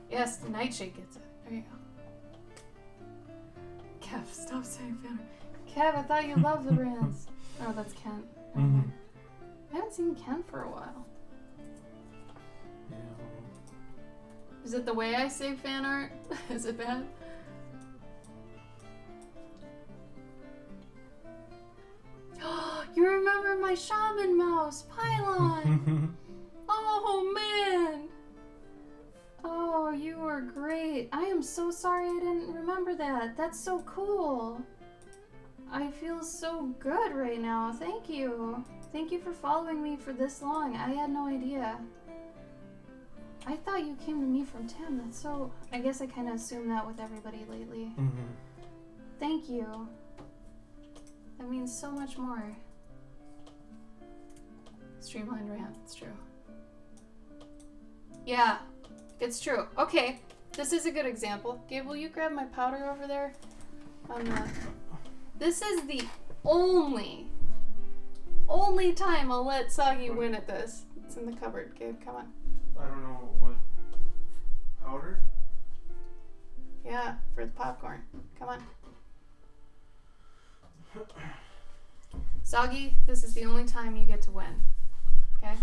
Yes, the Nightshade gets it. There you go. Kev, stop saying Banner. Kev, I thought you loved the brands. Oh, that's Kent. I haven't seen Kent for a while. Yeah. Is it the way I say fan art? Is it bad? You remember my shaman mouse, Pylon! Oh man! Oh, you were great. I am so sorry I didn't remember that. That's so cool. I feel so good right now. Thank you. Thank you for following me for this long. I had no idea. I thought you came to me from Tim. That's so... I guess I kind of assumed that with everybody lately. Thank you. That means so much more. Streamlined rant, it's true. Yeah, it's true. Okay, this is a good example. Gabe, will you grab my powder over there? This is the only time I'll let Soggy win at this. It's in the cupboard, Gabe, come on. I don't know what powder. Yeah, for the popcorn. Come on. Soggy, this is the only time you get to win. Okay?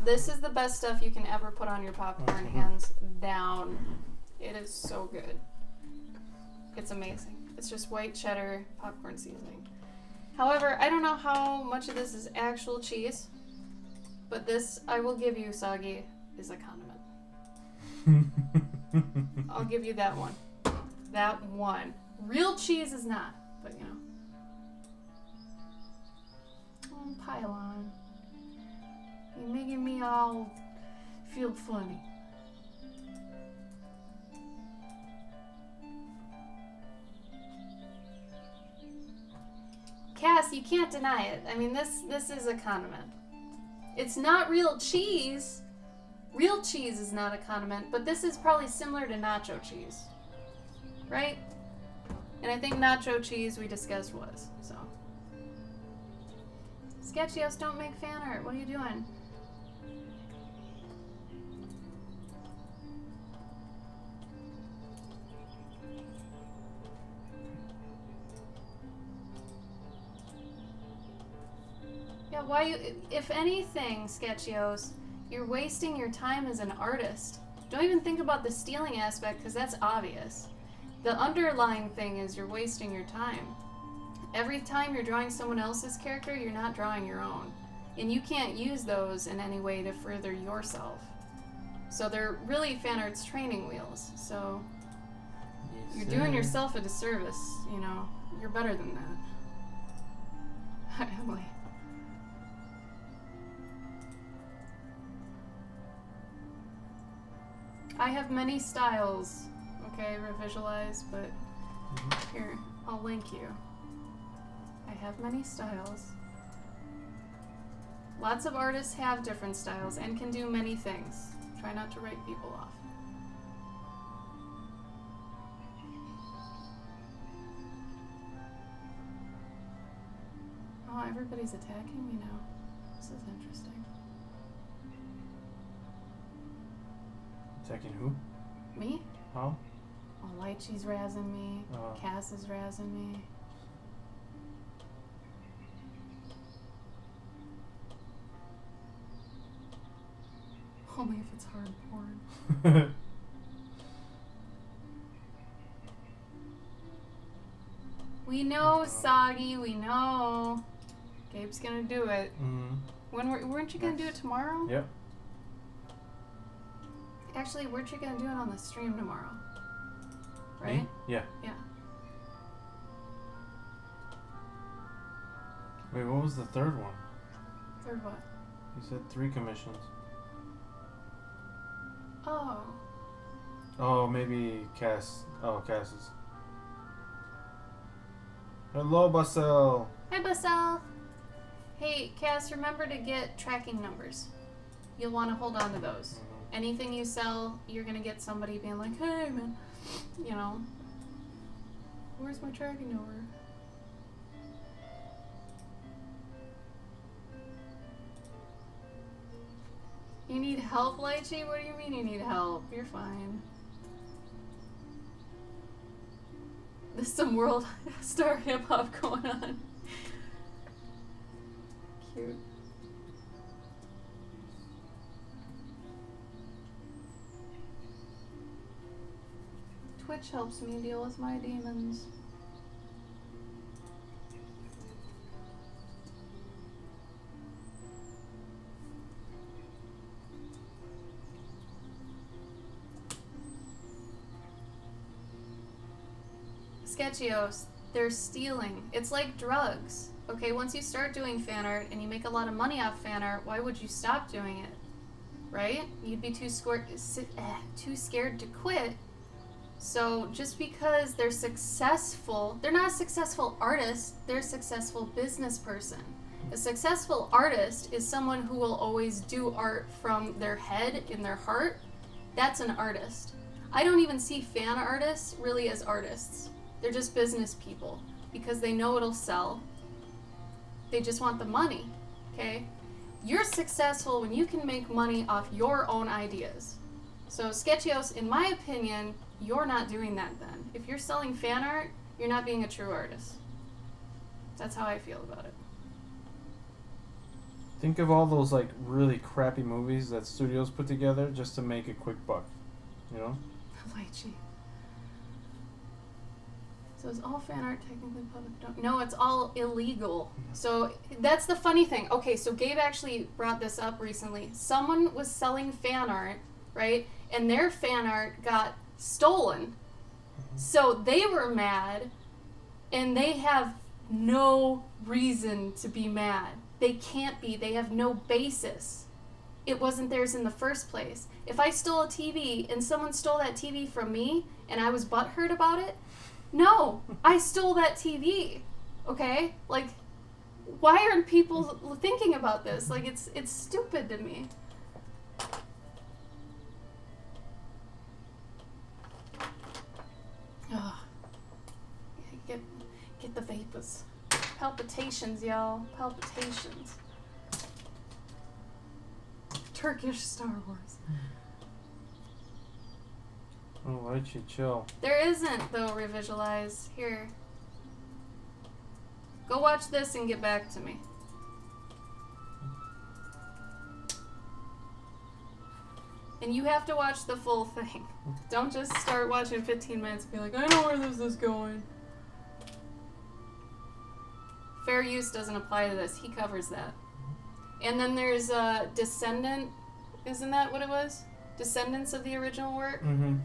This is the best stuff you can ever put on your popcorn, hands down. It is so good. It's amazing. It's just white cheddar popcorn seasoning. However, I don't know how much of this is actual cheese, but this, I will give you, Soggy, is a condiment. I'll give you that one. That one. Real cheese is not, but you know. Oh, Pylon. You're making me all feel funny. Cass, you can't deny it. I mean, this is a condiment. It's not real cheese. Real cheese is not a condiment, but this is probably similar to nacho cheese. Right? And I think nacho cheese we discussed was, so. Sketchios, don't make fan art. What are you doing? Yeah, why you, if anything, Sketchios, you're wasting your time as an artist. Don't even think about the stealing aspect, because that's obvious. The underlying thing is you're wasting your time. Every time you're drawing someone else's character, you're not drawing your own. And you can't use those in any way to further yourself. So they're really fan art's training wheels. So you're doing yourself a disservice, you know. You're better than that. Emily. I have many styles. Okay, revisualize, but here, I'll link you. I have many styles. Lots of artists have different styles and can do many things. Try not to write people off. Oh, everybody's attacking me now. This is interesting. Attacking who? Me? How? Oh, Lychee's razzing me. Cass is razzing me. Only if it's hard porn. We know, Soggy, we know. Gabe's gonna do it. Mm-hmm. When weren't you gonna do it tomorrow? Yep. Actually, weren't you gonna do it on the stream tomorrow? Right? Me? Yeah. Yeah. Wait, what was the third one? Third what? You said 3 commissions. Oh. Oh, maybe Cass. Oh, Cass's. Hello, Basel. Hi, Basel. Hey, Cass, remember to get tracking numbers. You'll want to hold on to those. Mm-hmm. Anything you sell, you're going to get somebody being like, hey, man, you know, where's my tracking number? You need help, Lychee? What do you mean you need help? You're fine. There's some world star hip hop going on. Cute. Twitch helps me deal with my demons. Sketchios, they're stealing. It's like drugs. Okay, once you start doing fan art and you make a lot of money off fan art, why would you stop doing it? Right? You'd be too scared to quit. So just because they're successful, they're not a successful artist, they're a successful business person. A successful artist is someone who will always do art from their head, in their heart. That's an artist. I don't even see fan artists really as artists. They're just business people because they know it'll sell. They just want the money, okay? You're successful when you can make money off your own ideas. So Sketchios, in my opinion, you're not doing that then. If you're selling fan art, you're not being a true artist. That's how I feel about it. Think of all those like really crappy movies that studios put together just to make a quick buck, you know? Lychee. So is all fan art technically public? No, it's all illegal. So that's the funny thing. Okay, so Gabe actually brought this up recently. Someone was selling fan art, right? And their fan art got stolen. So they were mad, and they have no reason to be mad. They can't be. They have no basis. It wasn't theirs in the first place. If I stole a TV and someone stole that TV from me and I was butthurt about it, no, I stole that TV. Okay? Like, why aren't people thinking about this? Like, it's stupid to me. Ugh. Get the vapors. Palpitations, y'all. Palpitations. Turkish Star Wars. Oh, Lychee, chill. There isn't, though, Revisualize. Here. Go watch this and get back to me. And you have to watch the full thing. Don't just start watching 15 minutes and be like, I know where this is going. Fair use doesn't apply to this. He covers that. And then there's Descendant. Isn't that what it was? Descendants of the original work? Mm-hmm.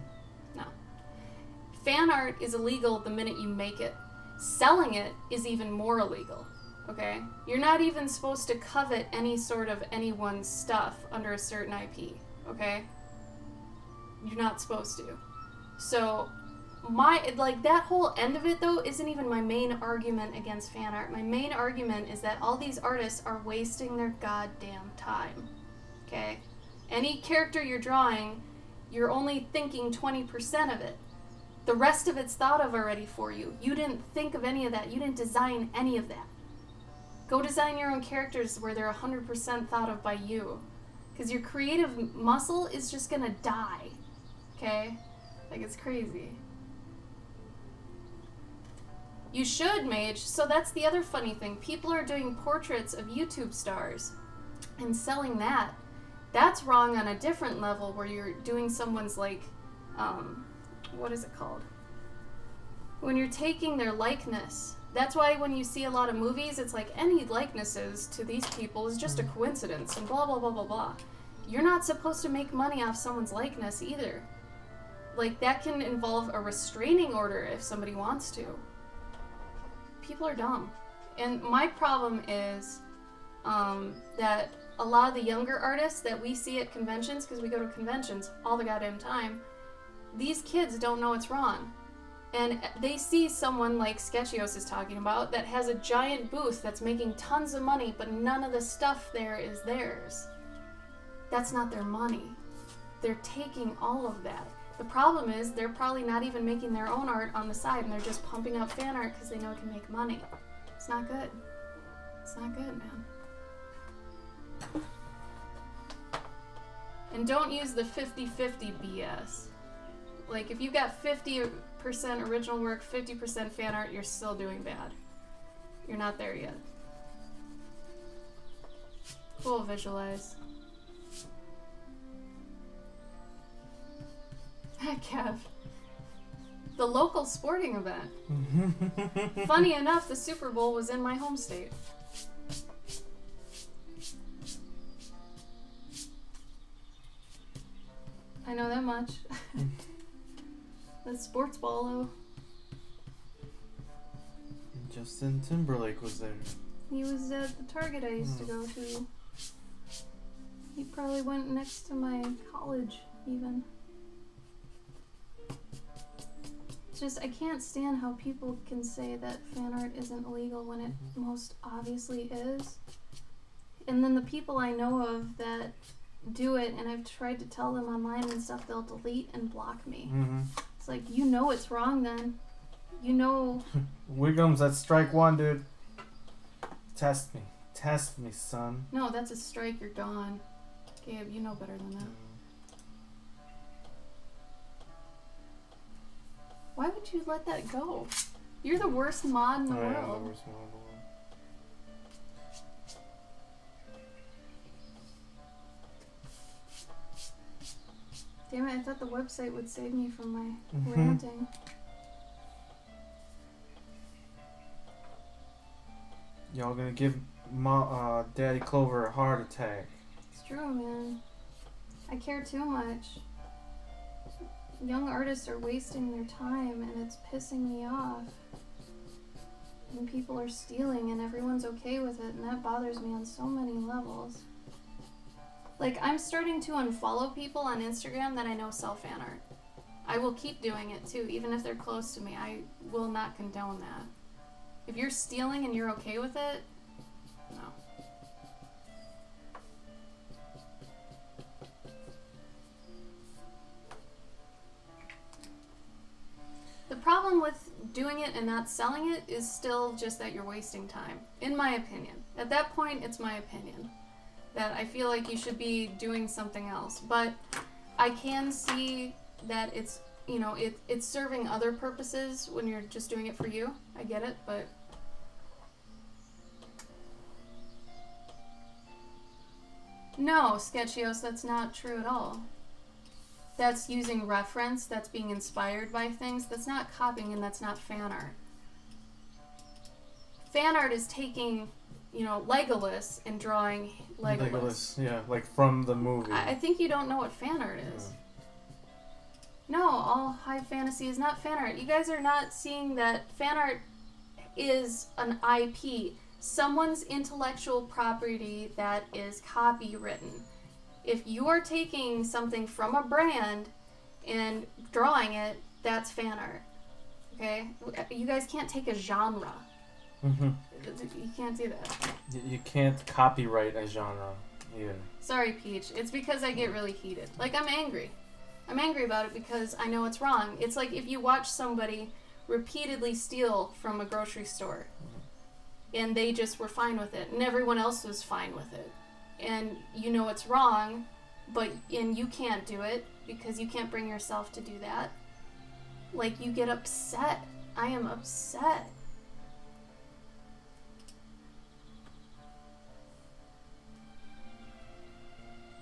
No. Fan art is illegal the minute you make it. Selling it is even more illegal. Okay? You're not even supposed to covet any sort of anyone's stuff under a certain IP. Okay? You're not supposed to. So, that whole end of it, though, isn't even my main argument against fan art. My main argument is that all these artists are wasting their goddamn time. Okay? Any character you're drawing, you're only thinking 20% of it. The rest of it's thought of already for you. You didn't think of any of that. You didn't design any of that. Go design your own characters where they're 100% thought of by you. Because your creative muscle is just gonna die. Okay? Like, it's crazy. You should, Mage. So that's the other funny thing. People are doing portraits of YouTube stars and selling that. That's wrong on a different level where you're doing someone's, like, what is it called? When you're taking their likeness. That's why when you see a lot of movies, it's like any likenesses to these people is just a coincidence and blah, blah, blah, blah, blah. You're not supposed to make money off someone's likeness either. Like, that can involve a restraining order if somebody wants to. People are dumb. And my problem is that a lot of the younger artists that we see at conventions, because we go to conventions all the goddamn time, these kids don't know it's wrong. And they see someone like Sketchios is talking about that has a giant booth that's making tons of money, but none of the stuff there is theirs. That's not their money. They're taking all of that. The problem is they're probably not even making their own art on the side, and they're just pumping out fan art because they know it can make money. It's not good. It's not good, man. And don't use the 50-50 BS. Like, if you've got 50% original work, 50% fan art, you're still doing bad. You're not there yet. Cool, Visualize. Kev. The local sporting event. Funny enough, the Super Bowl was in my home state. I know that much. That's sports ball, though. Justin Timberlake was there. He was at the Target I used to go to. He probably went next to my college, even. It's just, I can't stand how people can say that fan art isn't illegal when it most obviously is. And then the people I know of that do it, and I've tried to tell them online and stuff, they'll delete and block me. It's like, you know it's wrong then. You know. Wiggums, that's strike one, dude. Test me. Test me, son. No, that's a strike, you're gone. Gabe, you know better than that. Why would you let that go? You're the worst mod in the I world. am the worst mod in the world. Damn it, I thought the website would save me from my ranting. Y'all gonna give Daddy Clover a heart attack. It's true, man. I care too much. Young artists are wasting their time and it's pissing me off. And people are stealing and everyone's okay with it, and that bothers me on so many levels. Like, I'm starting to unfollow people on Instagram that I know sell fan art. I will keep doing it too, even if they're close to me. I will not condone that. If you're stealing and you're okay with it, no. The problem with doing it and not selling it is still just that you're wasting time, in my opinion. At that point, it's my opinion that I feel like you should be doing something else. But I can see that it's, you know, it's serving other purposes when you're just doing it for you. I get it, but no, Sketchios, that's not true at all. That's using reference, that's being inspired by things. That's not copying, and that's not fan art. Fan art is taking, you know, Legolas and drawing Legolas. Yeah, like from the movie. I think you don't know what fan art is. Yeah. No, all high fantasy is not fan art. You guys are not seeing that fan art is an IP. Someone's intellectual property that is copywritten. If you are taking something from a brand and drawing it, that's fan art. Okay? You guys can't take a genre. Mm-hmm. You can't do that. You can't copyright a genre either. Sorry, Peach. It's because I get really heated. Like, I'm angry. I'm angry about it because I know it's wrong. It's like if you watch somebody repeatedly steal from a grocery store and they just were fine with it and everyone else was fine with it. And you know it's wrong, and you can't do it because you can't bring yourself to do that. Like, you get upset. I am upset.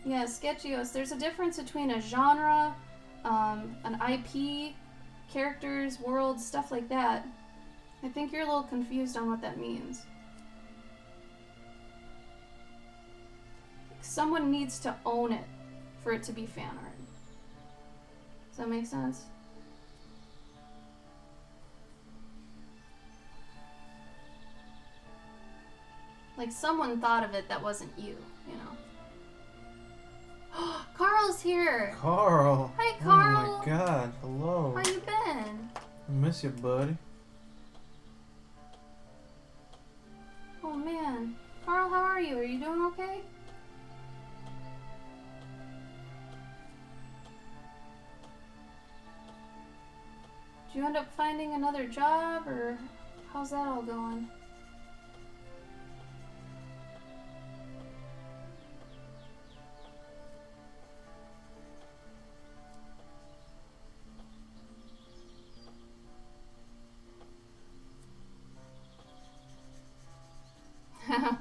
Yeah, Sketchios, there's a difference between a genre, an IP, characters, worlds, stuff like that. I think you're a little confused on what that means. Someone needs to own it for it to be fan art. Does that make sense? Like, someone thought of it that wasn't you, you know? Carl's here! Carl! Hi, Carl! Oh my god, hello. How you been? I miss you, buddy. Oh man. Carl, how are you? Are you doing okay? Did you end up finding another job, or how's that all going?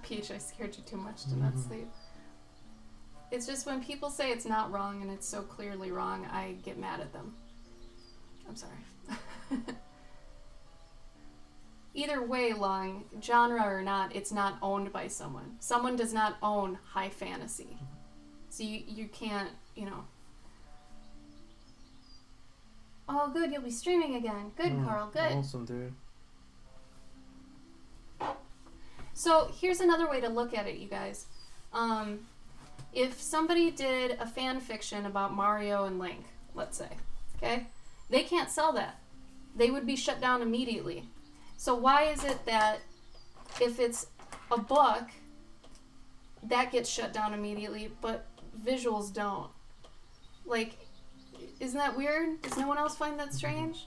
Peach, I scared you too much to not sleep. It's just when people say it's not wrong and it's so clearly wrong, I get mad at them. I'm sorry. Either way, Long, genre or not, it's not owned by someone. Someone does not own high fantasy. So you can't, you know. Oh, good, you'll be streaming again. Good, Carl, good. Awesome, dude. So here's another way to look at it, you guys. If somebody did a fan fiction about Mario and Link, let's say, okay? They can't sell that. They would be shut down immediately. So why is it that if it's a book, that gets shut down immediately, but visuals don't? Like, isn't that weird? Does no one else find that strange?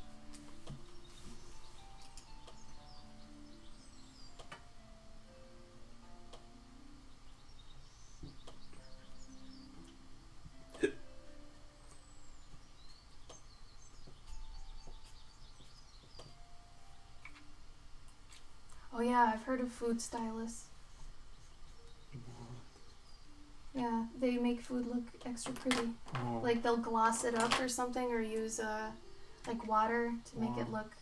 Yeah, I've heard of food stylists. Yeah, they make food look extra pretty. Oh. Like they'll gloss it up or something, or use like water to make it look,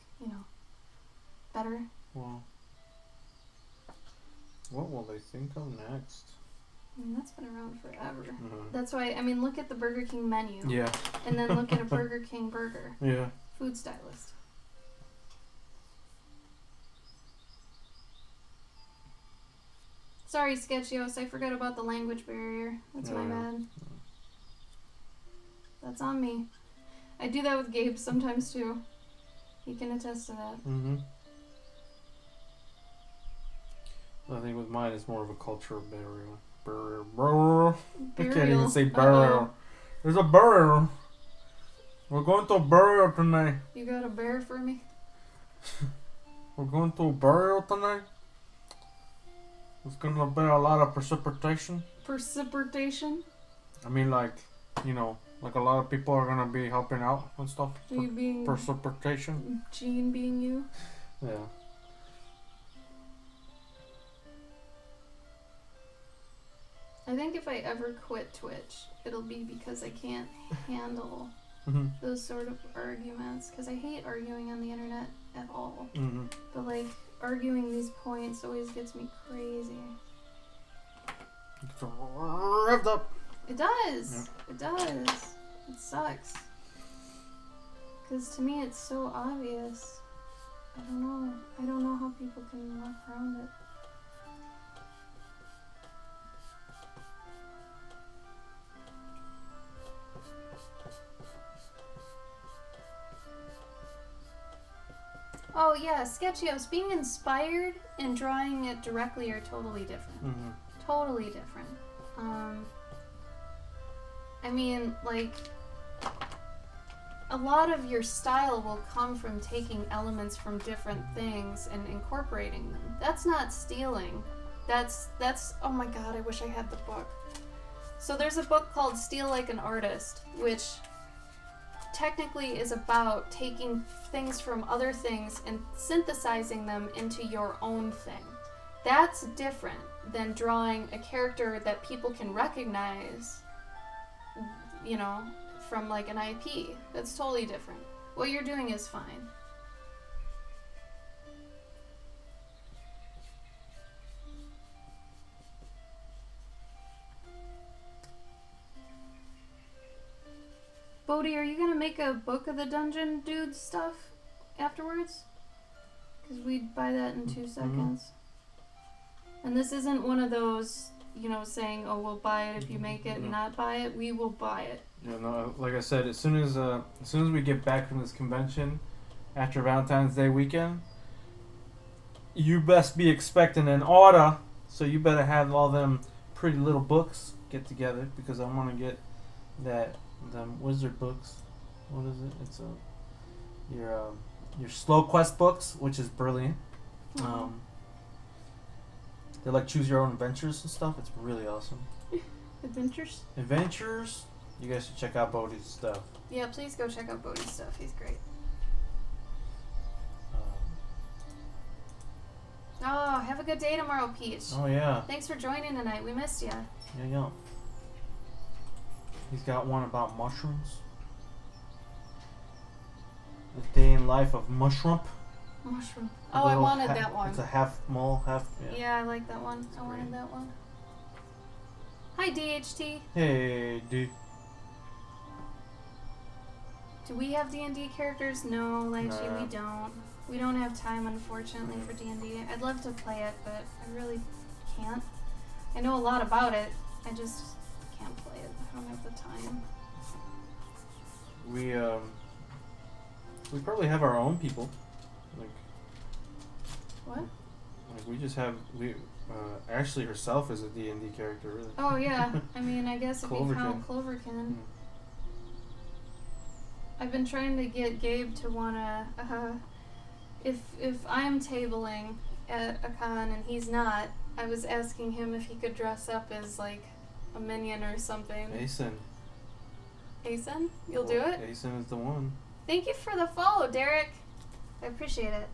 better. Well, what will they think of next? I mean, that's been around forever. Mm-hmm. That's why, I mean, look at the Burger King menu. Yeah. And then look at a Burger King burger. Yeah. Food stylist. Sorry, Sketchios, I forgot about the language barrier. That's my bad. That's on me. I do that with Gabe sometimes too. He can attest to that. Mm-hmm. I think with mine it's more of a cultural barrier. Burial. I can't even say burial. Uh-oh. There's a burial. We're going to a burial tonight. You got a bear for me? We're going to a burial tonight. There's gonna be a lot of precipitation. Precipitation? I mean, like a lot of people are gonna be helping out and stuff. You being Precipitation. Gene being you? Yeah. I think if I ever quit Twitch, it'll be because I can't handle Mm-hmm. those sort of arguments. Because I hate arguing on the internet at all. Mm-hmm. But like, arguing these points always gets me crazy. It's revved up. It does. Yeah. It does. It sucks. Because to me it's so obvious. I don't know. I don't know how people can walk around it. Oh yeah, Sketchios, being inspired and drawing it directly are totally different. Mm-hmm. Totally different. I mean, like, a lot of your style will come from taking elements from different things and incorporating them. That's not stealing. That's oh my god, I wish I had the book. So there's a book called Steal Like an Artist, which technically is about taking things from other things and synthesizing them into your own thing. That's different than drawing a character that people can recognize, from like an IP. That's totally different. What you're doing is fine. Bodhi, are you gonna make a book of the dungeon dude stuff afterwards? Because we'd buy that in 2 seconds. And this isn't one of those, saying, oh, we'll buy it if you make it and not buy it. We will buy it. Yeah, no, like I said, as soon as we get back from this convention after Valentine's Day weekend, you best be expecting an order. So you better have all them pretty little books get together, because I want to get them wizard books. What is it? It's your slow quest books, which is brilliant. Mm-hmm. They're like choose your own adventures and stuff. It's really awesome. Adventures? Adventures. You guys should check out Bodhi's stuff. Yeah, please go check out Bodhi's stuff. He's great. Oh, have a good day tomorrow, Peach. Oh yeah. Thanks for joining tonight. We missed you. Yeah. He's got one about mushrooms. A day in life of mushroom. Mushroom. Oh, I wanted that one. It's a half mole, half. Yeah, I like that one. I wanted that one. Hi, DHT. Hey, dude. Do we have D&D characters? No, Lychee, Nah. we don't. We don't have time, unfortunately, for D&D. I'd love to play it, but I really can't. I know a lot about it. I just can't play it. I don't have the time. We probably have our own people. Like. What? Like we just have Ashley herself is a D&D character, really. Oh yeah. I mean, I guess if you Cloverkin. count Cloverkin. I've been trying to get Gabe to wanna. If I'm tabling at a con and he's not, I was asking him if he could dress up as like a minion or something. Asen. Asen? You'll do it? Asen is the one. Thank you for the follow, Derek. I appreciate it.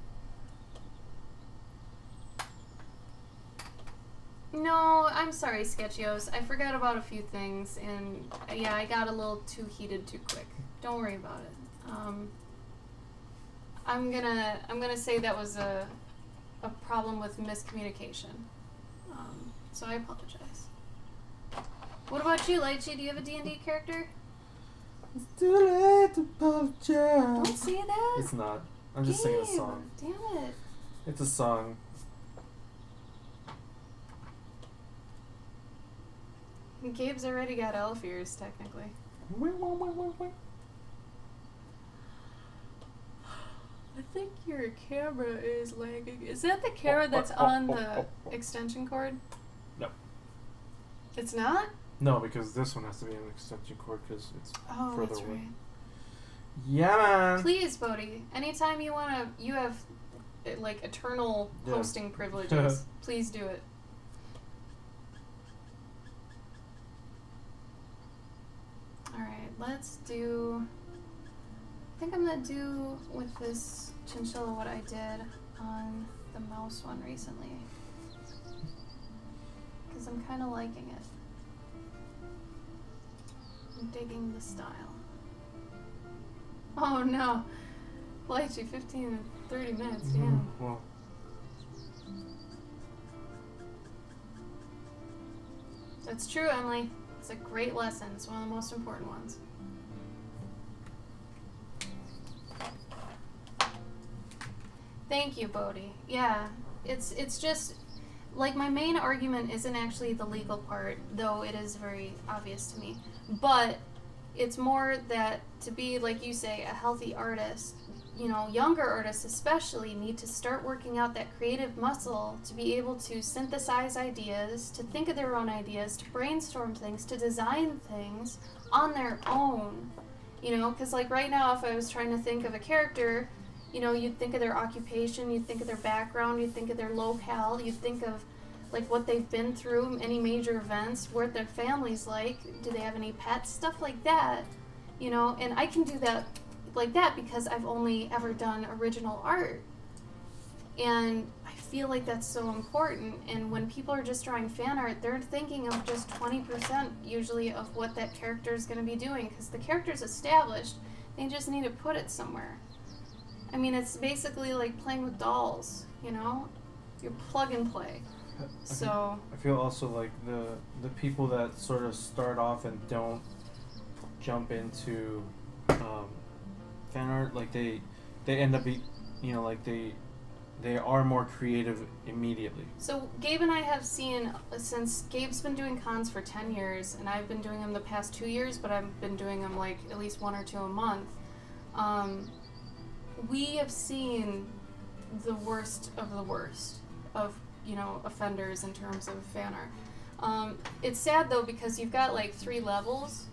No, I'm sorry, Sketchios. I forgot about a few things, and yeah, I got a little too heated too quick. Don't worry about it. I'm gonna say that was a problem with miscommunication. So I apologize. What about you, Lychee? Do you have a D&D character? It's too late to apologize. Don't say that. It's not. I'm just singing a song. Damn it. It's a song. Gabe's already got elf ears, technically. I think your camera is lagging. Is that the camera that's on the extension cord? No. It's not? No, because this one has to be an extension cord because it's further that's away. right. Yeah, man. Please, Bodhi, anytime you have like eternal hosting privileges, please do it. Alright, let's do... I think I'm gonna do with this chinchilla what I did on the mouse one recently. Because I'm kind of liking it. I'm digging the style. Oh no! Lychee, 15 and 30 minutes, damn. Well. That's true, Emily. It's a great lesson. It's one of the most important ones. Thank you, Bodhi. Yeah, it's just, like, my main argument isn't actually the legal part, though it is very obvious to me. But it's more that to be, like you say, a healthy artist, you know, younger artists especially need to start working out that creative muscle to be able to synthesize ideas, to think of their own ideas, to brainstorm things, to design things on their own. You know, because, like, right now, if I was trying to think of a character, you know, you'd think of their occupation, you'd think of their background, you'd think of their locale, you'd think of, like, what they've been through, any major events, what their family's like, do they have any pets, stuff like that, you know, and I can do that like that because I've only ever done original art. And I feel like that's so important, and when people are just drawing fan art, they're thinking of just 20% usually of what that character is going to be doing, because the character's established, they just need to put it somewhere. I mean, it's basically like playing with dolls, you know? You plug and play. So I feel also like the people that sort of start off and don't jump into fan art, like they end up like they are more creative immediately. So Gabe and I have seen, since Gabe's been doing cons for 10 years, and I've been doing them the past 2 years, but I've been doing them like at least 1 or 2 a month. We have seen the worst of the worst of, you know, offenders in terms of fan art. It's sad though, because you've got like 3 levels,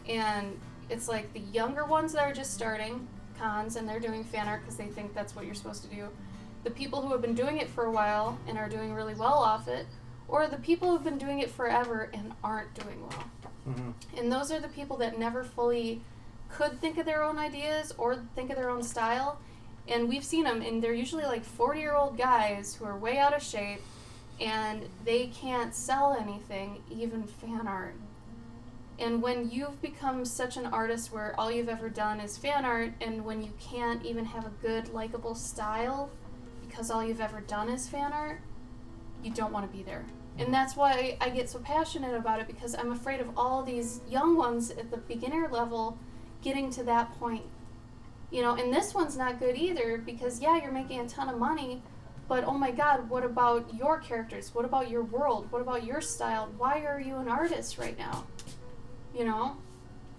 and it's like the younger ones that are just starting cons and they're doing fan art because they think that's what you're supposed to do. The people who have been doing it for a while and are doing really well off it, or the people who have been doing it forever and aren't doing well. Mm-hmm. And those are the people that never fully could think of their own ideas or think of their own style. And we've seen them, and they're usually like 40-year-old guys who are way out of shape, and they can't sell anything, even fan art. And when you've become such an artist where all you've ever done is fan art, and when you can't even have a good, likable style because all you've ever done is fan art, you don't want to be there. And that's why I get so passionate about it, because I'm afraid of all these young ones at the beginner level getting to that point. You know, and this one's not good either, because yeah, you're making a ton of money, but oh my god, what about your characters? What about your world? What about your style? Why are you an artist right now? You know?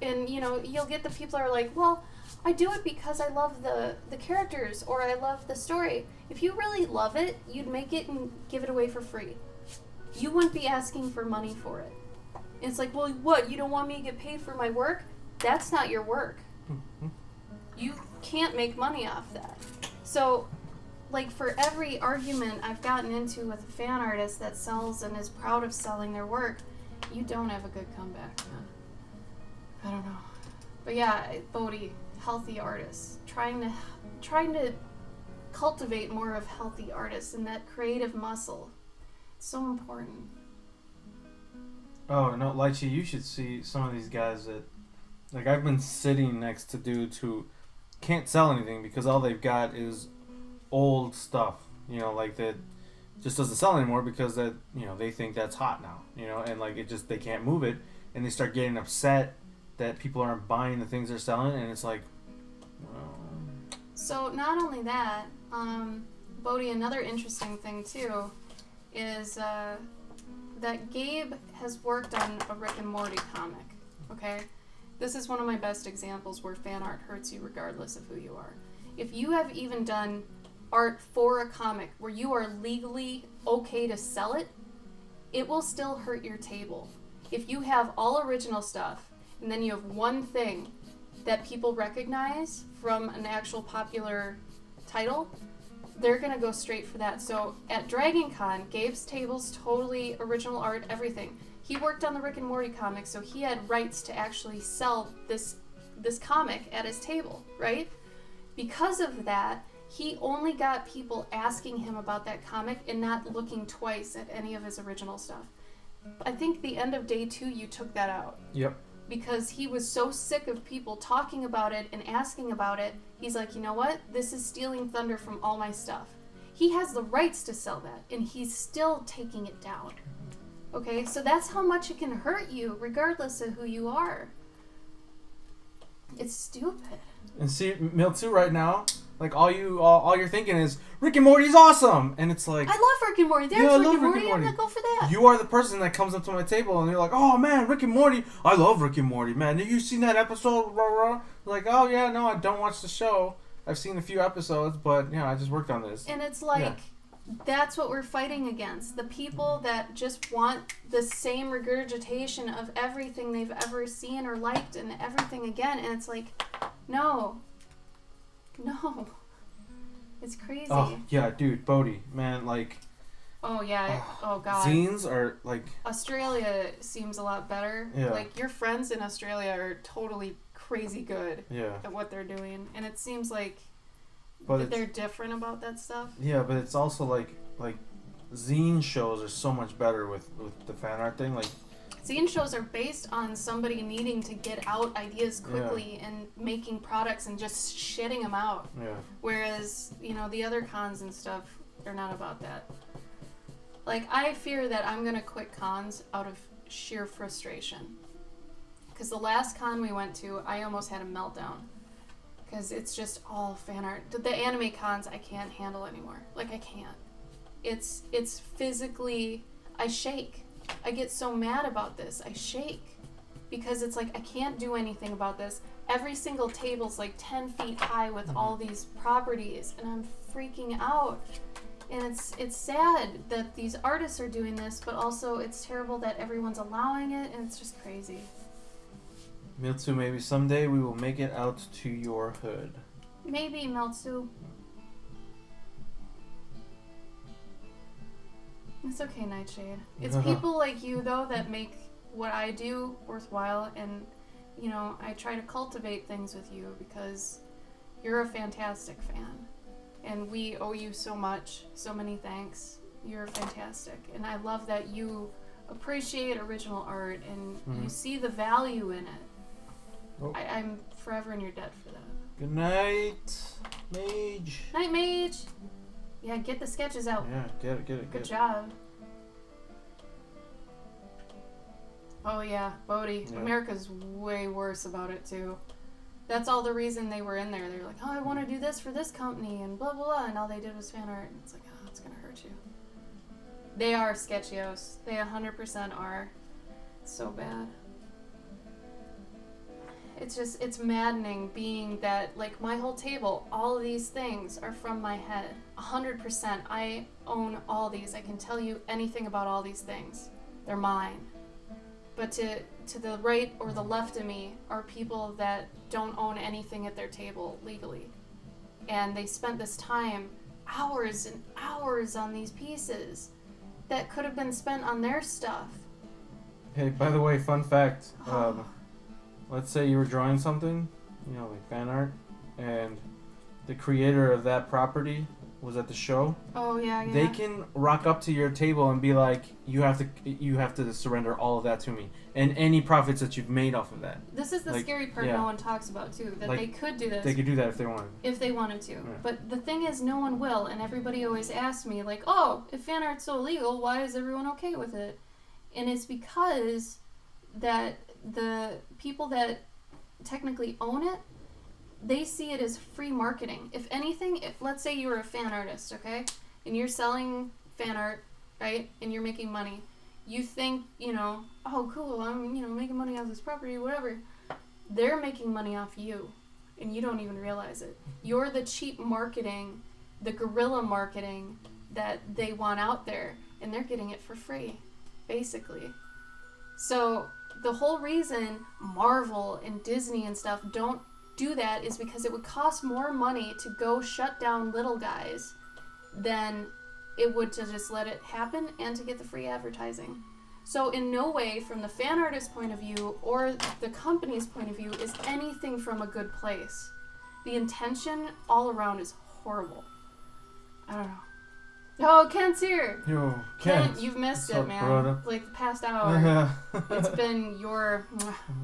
And, you know, you'll get the people that are like, well, I do it because I love the characters, or I love the story. If you really love it, you'd make it and give it away for free. You wouldn't be asking for money for it. And it's like, well, what, you don't want me to get paid for my work? That's not your work. Mm-hmm. You can't make money off that. So, like, for every argument I've gotten into with a fan artist that sells and is proud of selling their work, you don't have a good comeback, man. I don't know. But yeah, Bodhi, healthy artists. Trying to cultivate more of healthy artists and that creative muscle. It's so important. Oh no, Lychee, you should see some of these guys that, like, I've been sitting next to dudes who can't sell anything because all they've got is old stuff. You know, like that just doesn't sell anymore because that, you know, they think that's hot now. You know, and like it just, they can't move it, and they start getting upset that people aren't buying the things they're selling, and it's like, well, So not only that, Bodhi, another interesting thing too is that Gabe has worked on a Rick and Morty comic. Okay, this is one of my best examples where fan art hurts you regardless of who you are. If you have even done art for a comic where you are legally okay to sell it, it will still hurt your table. If you have all original stuff and then you have one thing that people recognize from an actual popular title, they're gonna go straight for that. So at Dragon Con, Gabe's table's totally original art, everything. He worked on the Rick and Morty comic, so he had rights to actually sell this comic at his table, right? Because of that, he only got people asking him about that comic and not looking twice at any of his original stuff. I think the end of day 2, you took that out. yep. Because he was so sick of people talking about it and asking about it, he's like, you know what? This is stealing thunder from all my stuff. He has the rights to sell that, and he's still taking it down. Okay, so that's how much it can hurt you, regardless of who you are. It's stupid. And see, Miltzu right now, like all you're thinking is Rick and Morty's awesome, and it's like, I love Rick and Morty. There's Yeah, I Rick love and Rick Morty. and I'm Morty. gonna go for that. you are the person that comes up to my table and you're like, oh man, Rick and Morty, I love Rick and Morty, man. Have you seen that episode? Rah, rah. Like, oh yeah, no, I don't watch the show. I've seen a few episodes, but yeah, I just worked on this. And it's like, Yeah. that's what we're fighting against. The people that just want the same regurgitation of everything they've ever seen or liked and everything again. And it's like, no. No. It's crazy. Oh yeah, dude, Bodhi, man, like, Oh, yeah. Oh, God. zines are like, Australia seems a lot better. Yeah. Like, your friends in Australia are totally crazy good yeah, at what they're doing. And it seems like but that it's, they're different about that stuff. yeah, but it's also like zine shows are so much better with the fan art thing. Like, Zine shows are based on somebody needing to get out ideas quickly and making products and just shitting them out. yeah, Whereas, you know, the other cons and stuff, they're not about that. Like, I fear that I'm going to quit cons out of sheer frustration. Because the last con we went to, I almost had a meltdown. Because it's just all fan art. The anime cons, I can't handle anymore. Like, I can't. It's physically, I shake. I get so mad about this. I shake. Because it's like, I can't do anything about this. Every single table's like 10 feet high with all these properties. And I'm freaking out. And it's sad that these artists are doing this, but also it's terrible that everyone's allowing it, and it's just crazy. Miltzu, maybe someday we will make it out to your hood. Maybe, Meltsu. It's okay, Nightshade. It's people like you, though, that make what I do worthwhile, and, you know, I try to cultivate things with you because you're a fantastic fan. And we owe you so much, so many thanks. You're fantastic. And I love that you appreciate original art and you see the value in it. Oh. I'm forever in your debt for that. Good night, Mage. Night, Mage! Yeah, get the sketches out. Yeah, get it. Good job. Oh yeah, Bodhi. Yeah. America's way worse about it too. That's all the reason they were in there. They were like, oh, I want to do this for this company and blah, blah, blah. And all they did was fan art. And it's like, oh, it's going to hurt you. They are sketchios. They 100% are. It's so bad. It's just, it's maddening being that, like, my whole table, all of these things are from my head. 100%. I own all these. I can tell you anything about all these things. They're mine. But to the right or the left of me are people that don't own anything at their table legally. And they spent this time, hours and hours on these pieces that could have been spent on their stuff. Hey, by the way, fun fact. Let's say you were drawing something, you know, like fan art, and the creator of that property was at the show, Oh yeah. they can rock up to your table and be like, you have to surrender all of that to me and any profits that you've made off of that. This is the Like, scary part yeah. no one talks about too. That Like, they could do this. They could do that if they wanted. If they wanted to. Yeah. But the thing is, no one will, and everybody always asks me, like, oh, if fan art's so illegal, why is everyone okay with it? And it's because that the people that technically own it, they see it as free marketing. If anything, let's say you were a fan artist, okay? And you're selling fan art, right? And you're making money. You think, oh, cool, I'm, making money off this property, whatever. They're making money off you, and you don't even realize it. You're the cheap marketing, the guerrilla marketing that they want out there, and they're getting it for free, basically. So the whole reason Marvel and Disney and stuff don't do that is because it would cost more money to go shut down little guys than it would to just let it happen and to get the free advertising. So in no way, from the fan artist's point of view or the company's point of view, is anything from a good place. The intention all around is horrible. I don't know. Oh, Kent's here! Yo, Kent, you've missed What's it, up, man. brother? Like the past hour. Yeah. It's been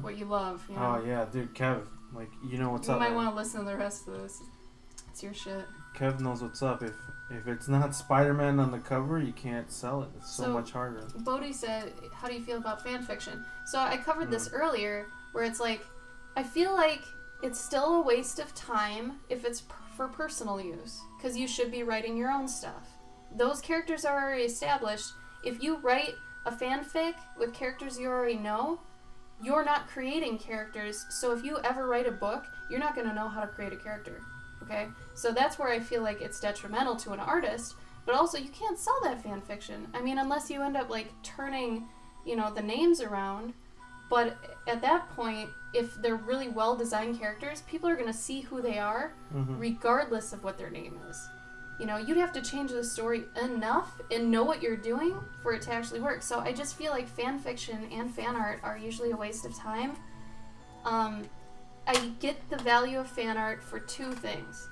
what you love. You know? Oh yeah, dude, Kev, like you know what's You up. might man. want to listen to the rest of this. It's your shit. Kev knows what's up. If it's not Spider-Man on the cover, you can't sell it. It's so much harder. Bodhi said, how do you feel about fan fiction? So I covered this earlier, where it's like, I feel like it's still a waste of time if it's for personal use, because you should be writing your own stuff. Those characters are already established. If you write a fanfic with characters you already know, you're not creating characters, so if you ever write a book, you're not going to know how to create a character. Okay? So that's where I feel like it's detrimental to an artist, but also you can't sell that fan fiction. I mean, unless you end up like turning, the names around. But at that point, if they're really well designed characters, people are going to see who they are regardless of what their name is. You'd have to change the story enough and know what you're doing for it to actually work. So I just feel like fan fiction and fan art are usually a waste of time. I get the value of fan art for two things.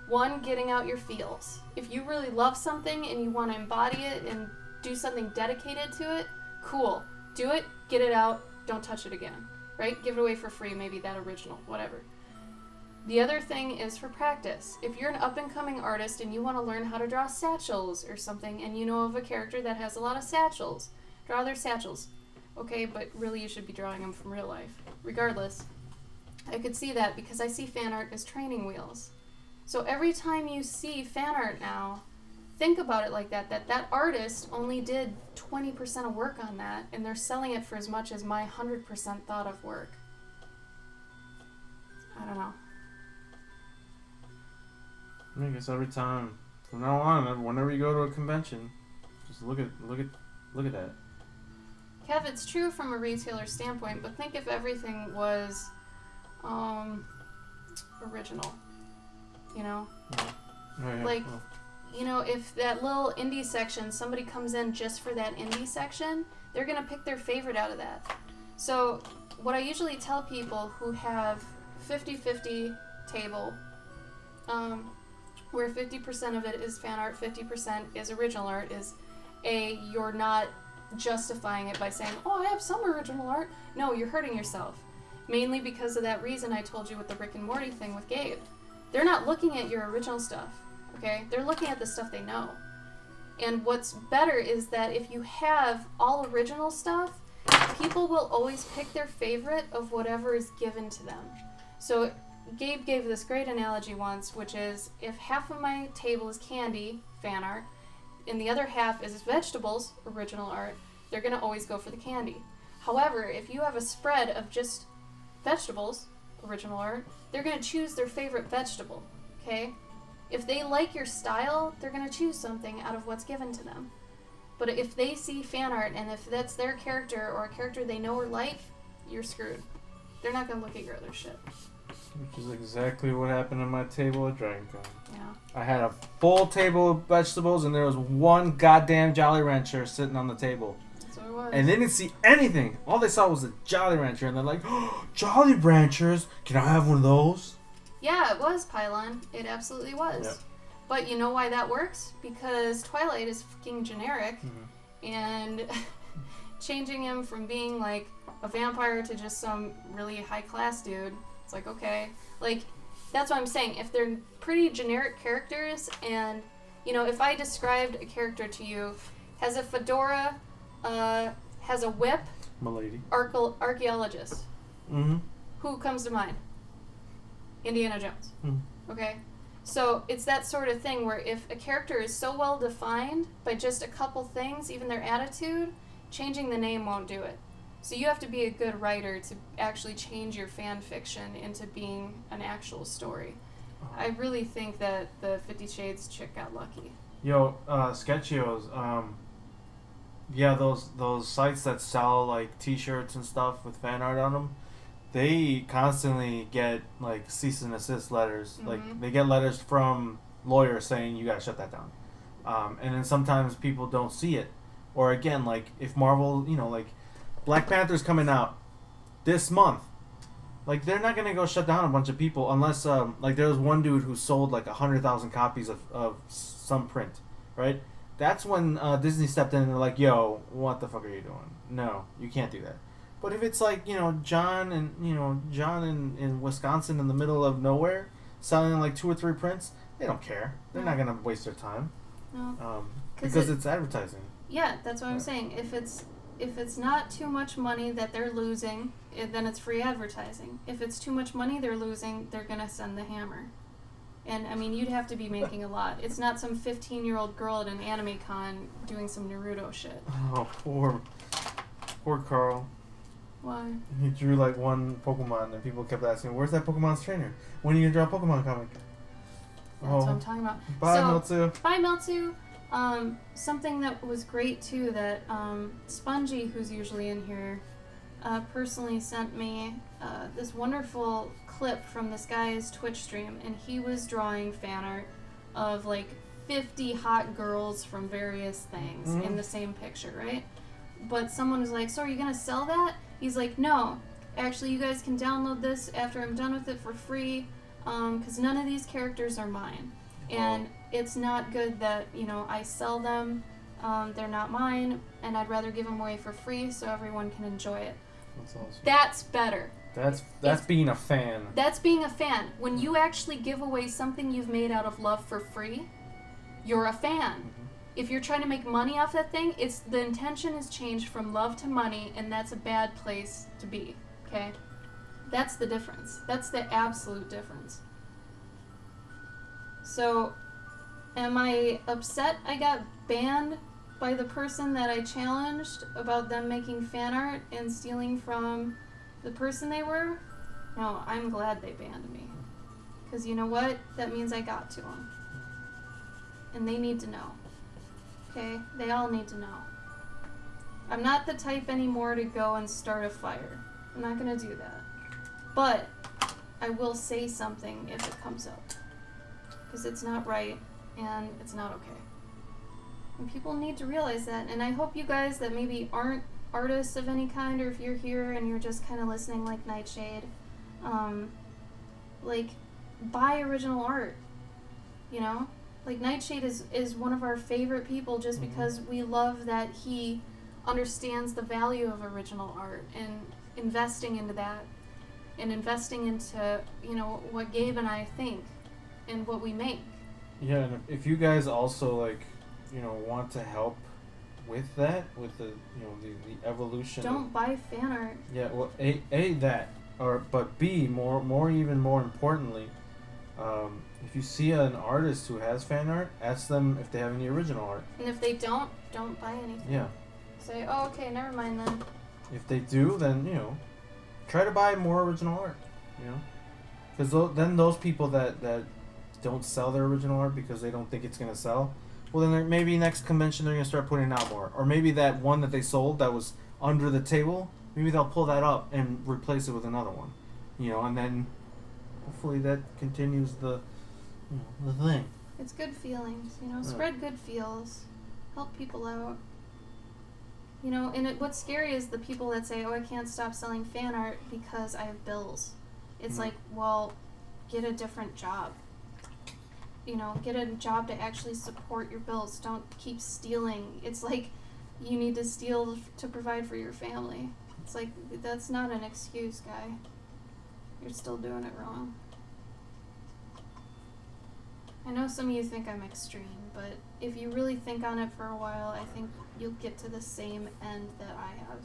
One, getting out your feels. If you really love something and you want to embody it and do something dedicated to it, cool. Do it, get it out, don't touch it again. Right? Give it away for free, maybe that original, whatever. The other thing is for practice. If you're an up-and-coming artist and you want to learn how to draw satchels or something, and you know of a character that has a lot of satchels, draw their satchels. Okay, but really you should be drawing them from real life. Regardless, I could see that because I see fan art as training wheels. So every time you see fan art now, think about it like that artist only did 20% of work on that, and they're selling it for as much as my 100% thought of work. I don't know. I guess every time from now on, whenever you go to a convention, just look at that. Kev, it's true from a retailer standpoint, but think if everything was original, Right, like, if that little indie section, somebody comes in just for that indie section, they're gonna pick their favorite out of that. So what I usually tell people who have 50-50 table, where 50% of it is fan art, 50% is original art, is you're not justifying it by saying, oh, I have some original art. No, you're hurting yourself. Mainly because of that reason I told you with the Rick and Morty thing with Gabe. They're not looking at your original stuff, okay? They're looking at the stuff they know. And what's better is that if you have all original stuff, people will always pick their favorite of whatever is given to them. So Gabe gave this great analogy once, which is if half of my table is candy, fan art, and the other half is vegetables, original art, they're going to always go for the candy. However, if you have a spread of just vegetables, original art, they're going to choose their favorite vegetable, okay? If they like your style, they're going to choose something out of what's given to them. But if they see fan art and if that's their character or a character they know or like, you're screwed. They're not going to look at your other shit. Which is exactly what happened on my table at DragonCon. Yeah. I had a full table of vegetables and there was one goddamn Jolly Rancher sitting on the table. That's what it was. And they didn't see anything. All they saw was a Jolly Rancher and they're like, oh, Jolly Ranchers, can I have one of those? Yeah, it was Pylon. It absolutely was. Yep. But you know why that works? Because Twilight is fucking generic, and changing him from being like a vampire to just some really high class dude, it's like, okay. Like, that's what I'm saying. If they're pretty generic characters, and, you know, if I described a character to you, has a fedora, has a whip, Milady. Archaeologist. Who comes to mind? Indiana Jones. Okay? So it's that sort of thing where if a character is so well defined by just a couple things, even their attitude, changing the name won't do it. So you have to be a good writer to actually change your fan fiction into being an actual story. I really think that the 50 Shades chick got lucky. Yo, Sketchios, yeah, those sites that sell like T-shirts and stuff with fan art on them, they constantly get like cease and desist letters. Like they get letters from lawyers saying you gotta shut that down, and then sometimes people don't see it, or again, like if Marvel, you know, like Black Panther's coming out this month, like they're not gonna go shut down a bunch of people unless like there was one dude who sold like 100,000 copies of some print, right? That's when Disney stepped in and they're like, yo, what the fuck are you doing? No, you can't do that. But if it's like, you know, John in Wisconsin in the middle of nowhere selling like 2 or 3 prints, they don't care. They're not going to waste their time. No. Because it's advertising. Yeah, that's what I'm saying. If it's not too much money that they're losing, then it's free advertising. If it's too much money they're losing, they're going to send the hammer. And, I mean, you'd have to be making a lot. It's not some 15-year-old girl at an anime con doing some Naruto shit. Oh, poor Carl. Why? He drew like one Pokemon and people kept asking, where's that Pokemon's trainer? When are you going to draw a Pokemon comic? That's what I'm talking about. Bye, Meltsu. Bye, Meltsu. Something that was great, too, that Spongy, who's usually in here, personally sent me this wonderful clip from this guy's Twitch stream, and he was drawing fan art of like 50 hot girls from various things in the same picture, right? But someone was like, so are you gonna sell that? He's like, no, actually you guys can download this after I'm done with it for free, because none of these characters are mine, and it's not good that, you know, I sell them. They're not mine, and I'd rather give them away for free so everyone can enjoy it. That's awesome. That's better. That's being a fan. That's being a fan. When you actually give away something you've made out of love for free, you're a fan. If you're trying to make money off that thing, it's the intention is changed from love to money, and that's a bad place to be. Okay? That's the difference. That's the absolute difference. So, am I upset I got banned by the person that I challenged about them making fan art and stealing from the person they were? No, I'm glad they banned me. Because you know what? That means I got to them. And they need to know. Okay? They all need to know. I'm not the type anymore to go and start a fire. I'm not going to do that. But I will say something if it comes up. Because it's not right and it's not okay. And people need to realize that. And I hope you guys that maybe aren't artists of any kind, or if you're here and you're just kind of listening like Nightshade, like, buy original art. You know? Like, Nightshade is one of our favorite people just because we love that he understands the value of original art and investing into that and investing into, you know, what Gabe and I think and what we make. Yeah, and if you guys also, like, you know, want to help with that, with the, you know, the evolution. Don't buy fan art. Yeah, well, A that, but B, even more importantly, if you see an artist who has fan art, ask them if they have any original art. And if they don't buy anything. Yeah. Say, oh, okay, never mind then. If they do, then, you know, try to buy more original art, you know? Because then those people that don't sell their original art because they don't think it's going to sell, well, then maybe next convention they're going to start putting out more. Or maybe that one that they sold that was under the table, maybe they'll pull that up and replace it with another one, you know, and then hopefully that continues the thing. It's good feelings, you know, spread good feels, help people out. You know, and what's scary is the people that say, oh, I can't stop selling fan art because I have bills. It's like, well, get a different job. get a job to actually support your bills. Don't keep stealing. It's like you need to steal to provide for your family. It's like, that's not an excuse, guy. You're still doing it wrong. I know some of you think I'm extreme, but if you really think on it for a while, I think you'll get to the same end that I have.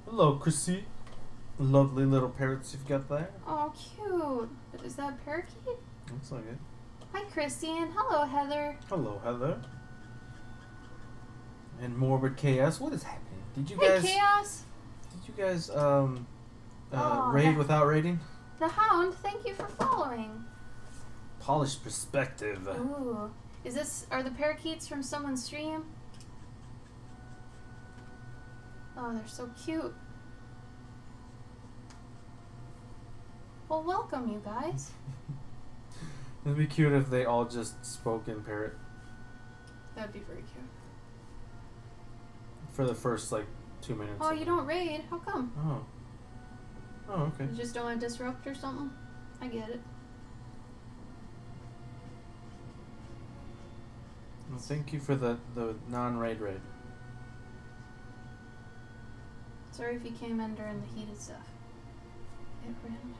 Hello, Chrissy. Lovely little parrots you've got there. Oh, cute. Is that a parakeet? Looks like it. Hi, Christine. Hello, Heather. Hello, Heather. And Morbid Chaos. What is happening? Did you Hey, guys... Chaos. Did you guys, Oh, raid yeah. without raiding? The Hound, thank you for following. Polished perspective. Ooh. Are the parakeets from someone's stream? Oh, they're so cute. Well, welcome, you guys. It'd be cute if they all just spoke in parrot That'd be very cute. for the first, 2 minutes. Oh, you don't raid? How come? Oh. Oh, okay. You just don't want to disrupt or something? I get it. Well, thank you for the non-raid raid. Sorry if you came in during the heated stuff. It ran.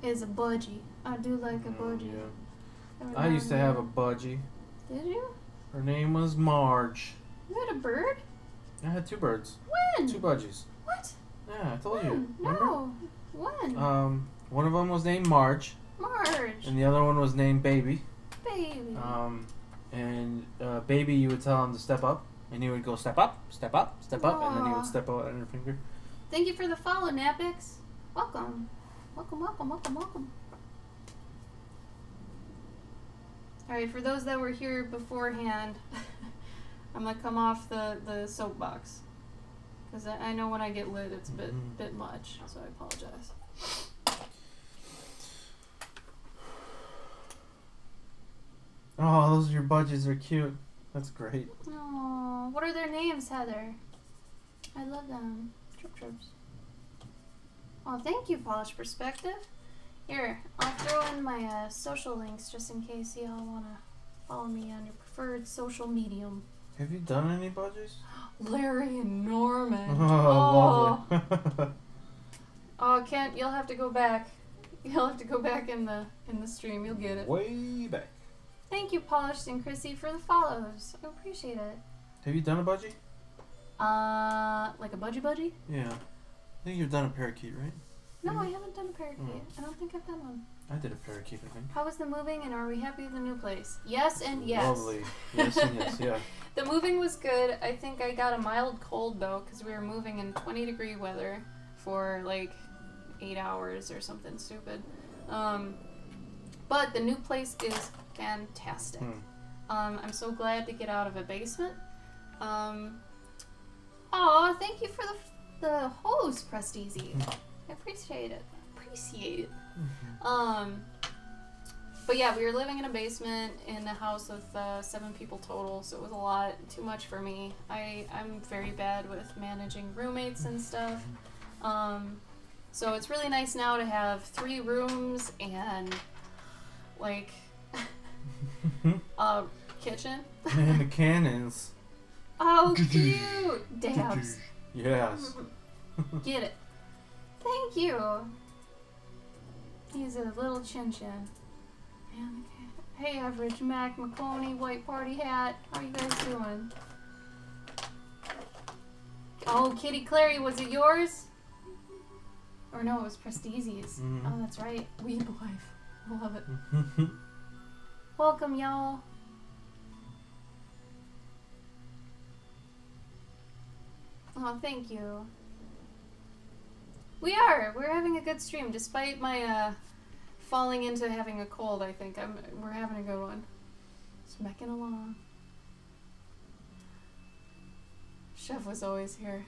Is a budgie. I do like a budgie. Yeah. I used to have a budgie. Did you? Her name was Marge. You had a bird? I had 2 birds. When? 2 budgies. What? Yeah, I told When? you. Remember? No. When? One of them was named Marge, Marge. and the other one was named Baby. Baby. And Baby, you would tell him to step up, and he would go step up, step up, step up, and then he Aw. would step out on her finger. Thank you for the follow, Napix. Welcome. Welcome, welcome, welcome, welcome. Alright, for those that were here beforehand, I'm going to come off the soapbox. Because I know when I get lit, it's a bit much, so I apologize. Oh, those are your budgies. They're cute. That's great. Aww, what are their names, Heather? I love them. Trip trips. Oh, thank you, Polished Perspective. Here, I'll throw in my social links just in case y'all want to follow me on your preferred social medium. Have you done any budgies? Larry and Norman. Oh, lovely. Oh, Kent, you'll have to go back. You'll have to go back in the stream. You'll get it. Way back. Thank you, Polished and Chrissy, for the follows. I appreciate it. Have you done a budgie? Like a budgie? Yeah. I think you've done a parakeet, right? No, I haven't done a parakeet. Oh. I don't think I've done one. I did a parakeet, I think. How was the moving, and are we happy with the new place? Yes and yes. Lovely. Yes and yes, yeah. The moving was good. I think I got a mild cold, though, because we were moving in 20-degree weather for, 8 hours or something stupid. But the new place is fantastic. I'm so glad to get out of a basement. Aw, thank you for the hose, Presteezy. I appreciate it. But yeah, we were living in a basement in a house with 7 people total, so it was a lot, too much for me. I'm very bad with managing roommates and stuff. So it's really nice now to have 3 rooms and a kitchen. And the cannons. Oh, cute! Dabs. Yes. Get it. Thank you. He's a little chin-chin. Man, hey, Average Mac, McConey, White Party Hat. How you guys doing? Oh, Kitty Clary, was it yours? Or no, it was Presteezy's. Mm-hmm. Oh, that's right. Weeb Life. I love it. Welcome, y'all. Oh, thank you. We're having a good stream, despite my falling into having a cold. I think we're having a good one. Smacking along. Chef was always here.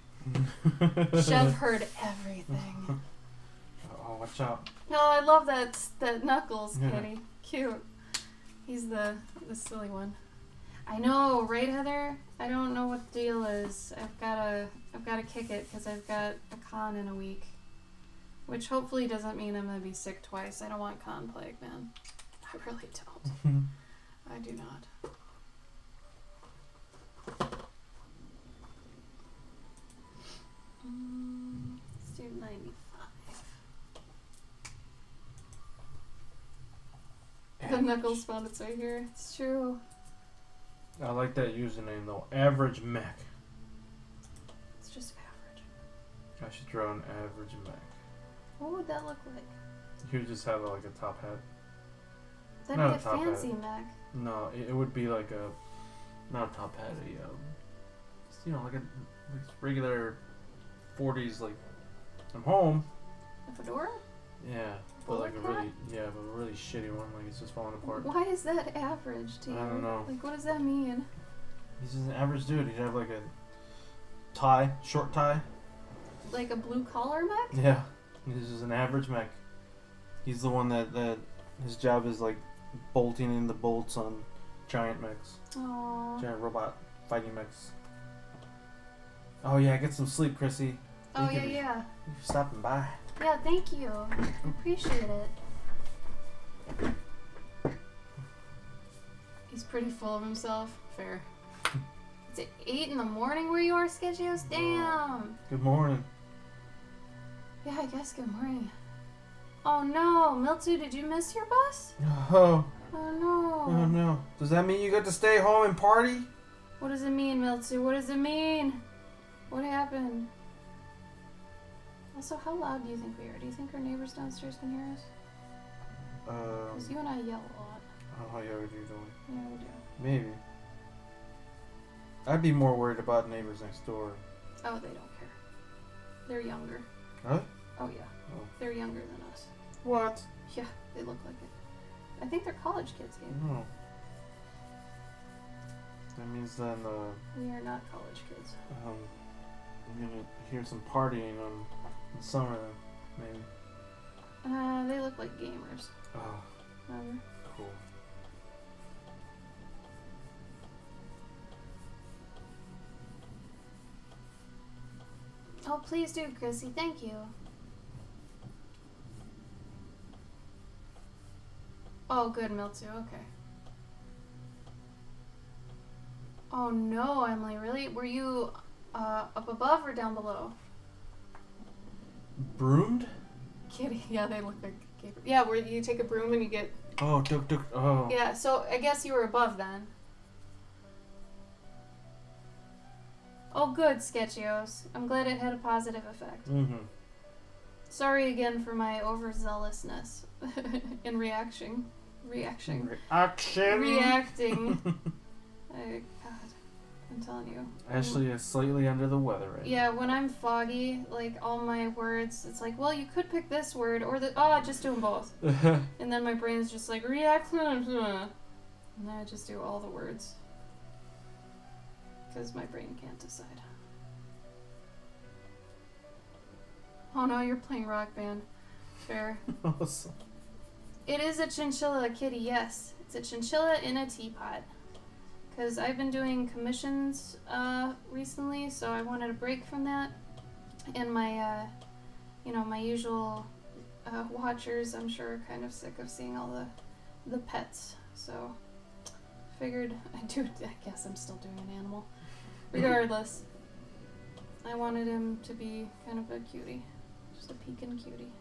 Chef heard everything. Oh, watch out. No, I love that Knuckles Yeah. kitty. Cute. He's the silly one. I know, right, Heather? I don't know what the deal is. I've gotta kick it because I've got a con in a week. Which hopefully doesn't mean I'm gonna be sick twice. I don't want con plague, man. I really don't. I do not. Let's do 95. The knuckles found its way here. It's true. I like that username though. Average mech. It's just average. I should draw an average mech. What would that look like? He would just have like a top hat. That'd Not be a a top fancy hat. mech. No, it would be like a, not a top hat, just, like a regular 40s, like, I'm home. A fedora? Yeah, but like a really shitty one, like it's just falling apart. Why is that average to you? I don't know. Like, what does that mean? He's just an average dude. He'd have like a tie, short tie. Like a blue collar mech? Yeah, he's just an average mech. He's the one that his job is like bolting in the bolts on giant mechs. Aww. Giant robot fighting mechs. Oh yeah, get some sleep, Chrissy. Oh, Thank you yeah. for stopping by. Yeah, thank you. I appreciate it. He's pretty full of himself. Fair. It's at 8 in the morning where you are, Sketchios? Damn. Good morning. Yeah, I guess good morning. Oh no, Miltu, did you miss your bus? Oh. Oh no. Oh no. Does that mean you got to stay home and party? What does it mean, Miltu? What does it mean? What happened? Also, how loud do you think we are? Do you think our neighbors downstairs can hear us? Because you and I yell a lot. How are you doing? Yeah, we do. Maybe. I'd be more worried about neighbors next door. Oh, they don't care. They're younger. Huh? Oh, yeah. Oh. They're younger than us. What? Yeah, they look like it. I think they're college kids, Gabe. No. That means then, We are not college kids. I'm gonna hear some partying in summer then, maybe. They look like gamers. Oh, cool. Oh, please do, Chrissy. Thank you. Oh, good, Miltu. Okay. Oh no, Emily, really? Were you up above or down below? Broomed? Kitty. Yeah, they look like gamer. Yeah, where you take a broom and you get... Oh, oh. Yeah, so I guess you were above then. Oh, good, Sketchios. I'm glad it had a positive effect. Mm-hmm. Sorry again for my overzealousness in reacting. Reacting. God, I'm telling you. Ashley is slightly under the weather right Yeah, when I'm foggy, like all my words, it's like, well, you could pick this word or just do them both. now. And then my brain's just like, react. And then I just do all the words. Because my brain can't decide. Oh no, you're playing Rock Band. Fair. Awesome. It is a chinchilla, Kitty, yes. It's a chinchilla in a teapot. Because I've been doing commissions recently, so I wanted a break from that. And my, my usual watchers, I'm sure, are kind of sick of seeing all the pets. So, figured I guess I'm still doing an animal. Regardless, I wanted him to be kind of a cutie. Just a peeking cutie.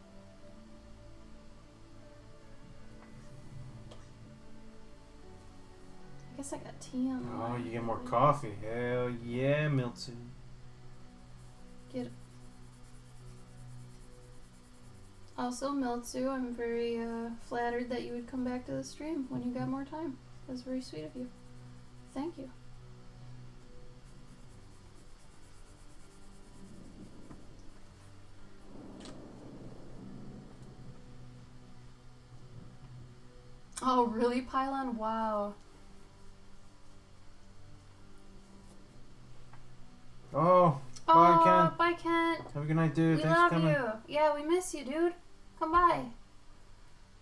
I guess I got tea on. Oh, you get more coffee. Hell yeah, Milton. Also, Miltzu, I'm very flattered that you would come back to the stream when you got more time. That's very sweet of you. Thank you. Oh, really, Pylon? Wow. Oh, bye, Ken. Bye, Kent. Have a good night, dude. We Thanks love for coming. you. Yeah, we miss you, dude. Come by.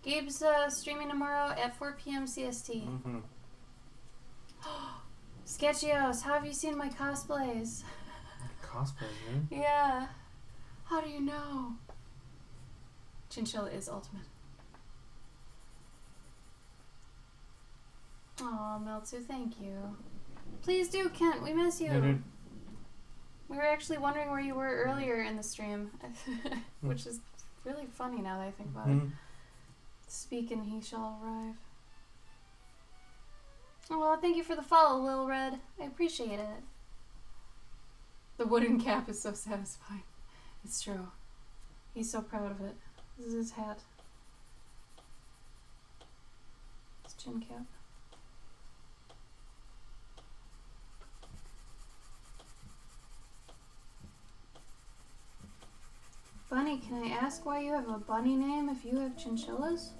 Gabe's streaming tomorrow at 4 p.m. CST. Mm-hmm. Sketchios, how have you seen my cosplays? Cosplay, man. Yeah. How do you know? Chinchilla is ultimate. Aw, Meltsu, thank you. Please do, Kent. We miss you. Yeah, dude. We were actually wondering where you were earlier in the stream, which is really funny now that I think about it. Speak and he shall arrive. Oh, well, thank you for the follow, Lil Red. I appreciate it. The wooden cap is so satisfying. It's true. He's so proud of it. This is his hat. His chin cap. Bunny, can I ask why you have a bunny name if you have chinchillas?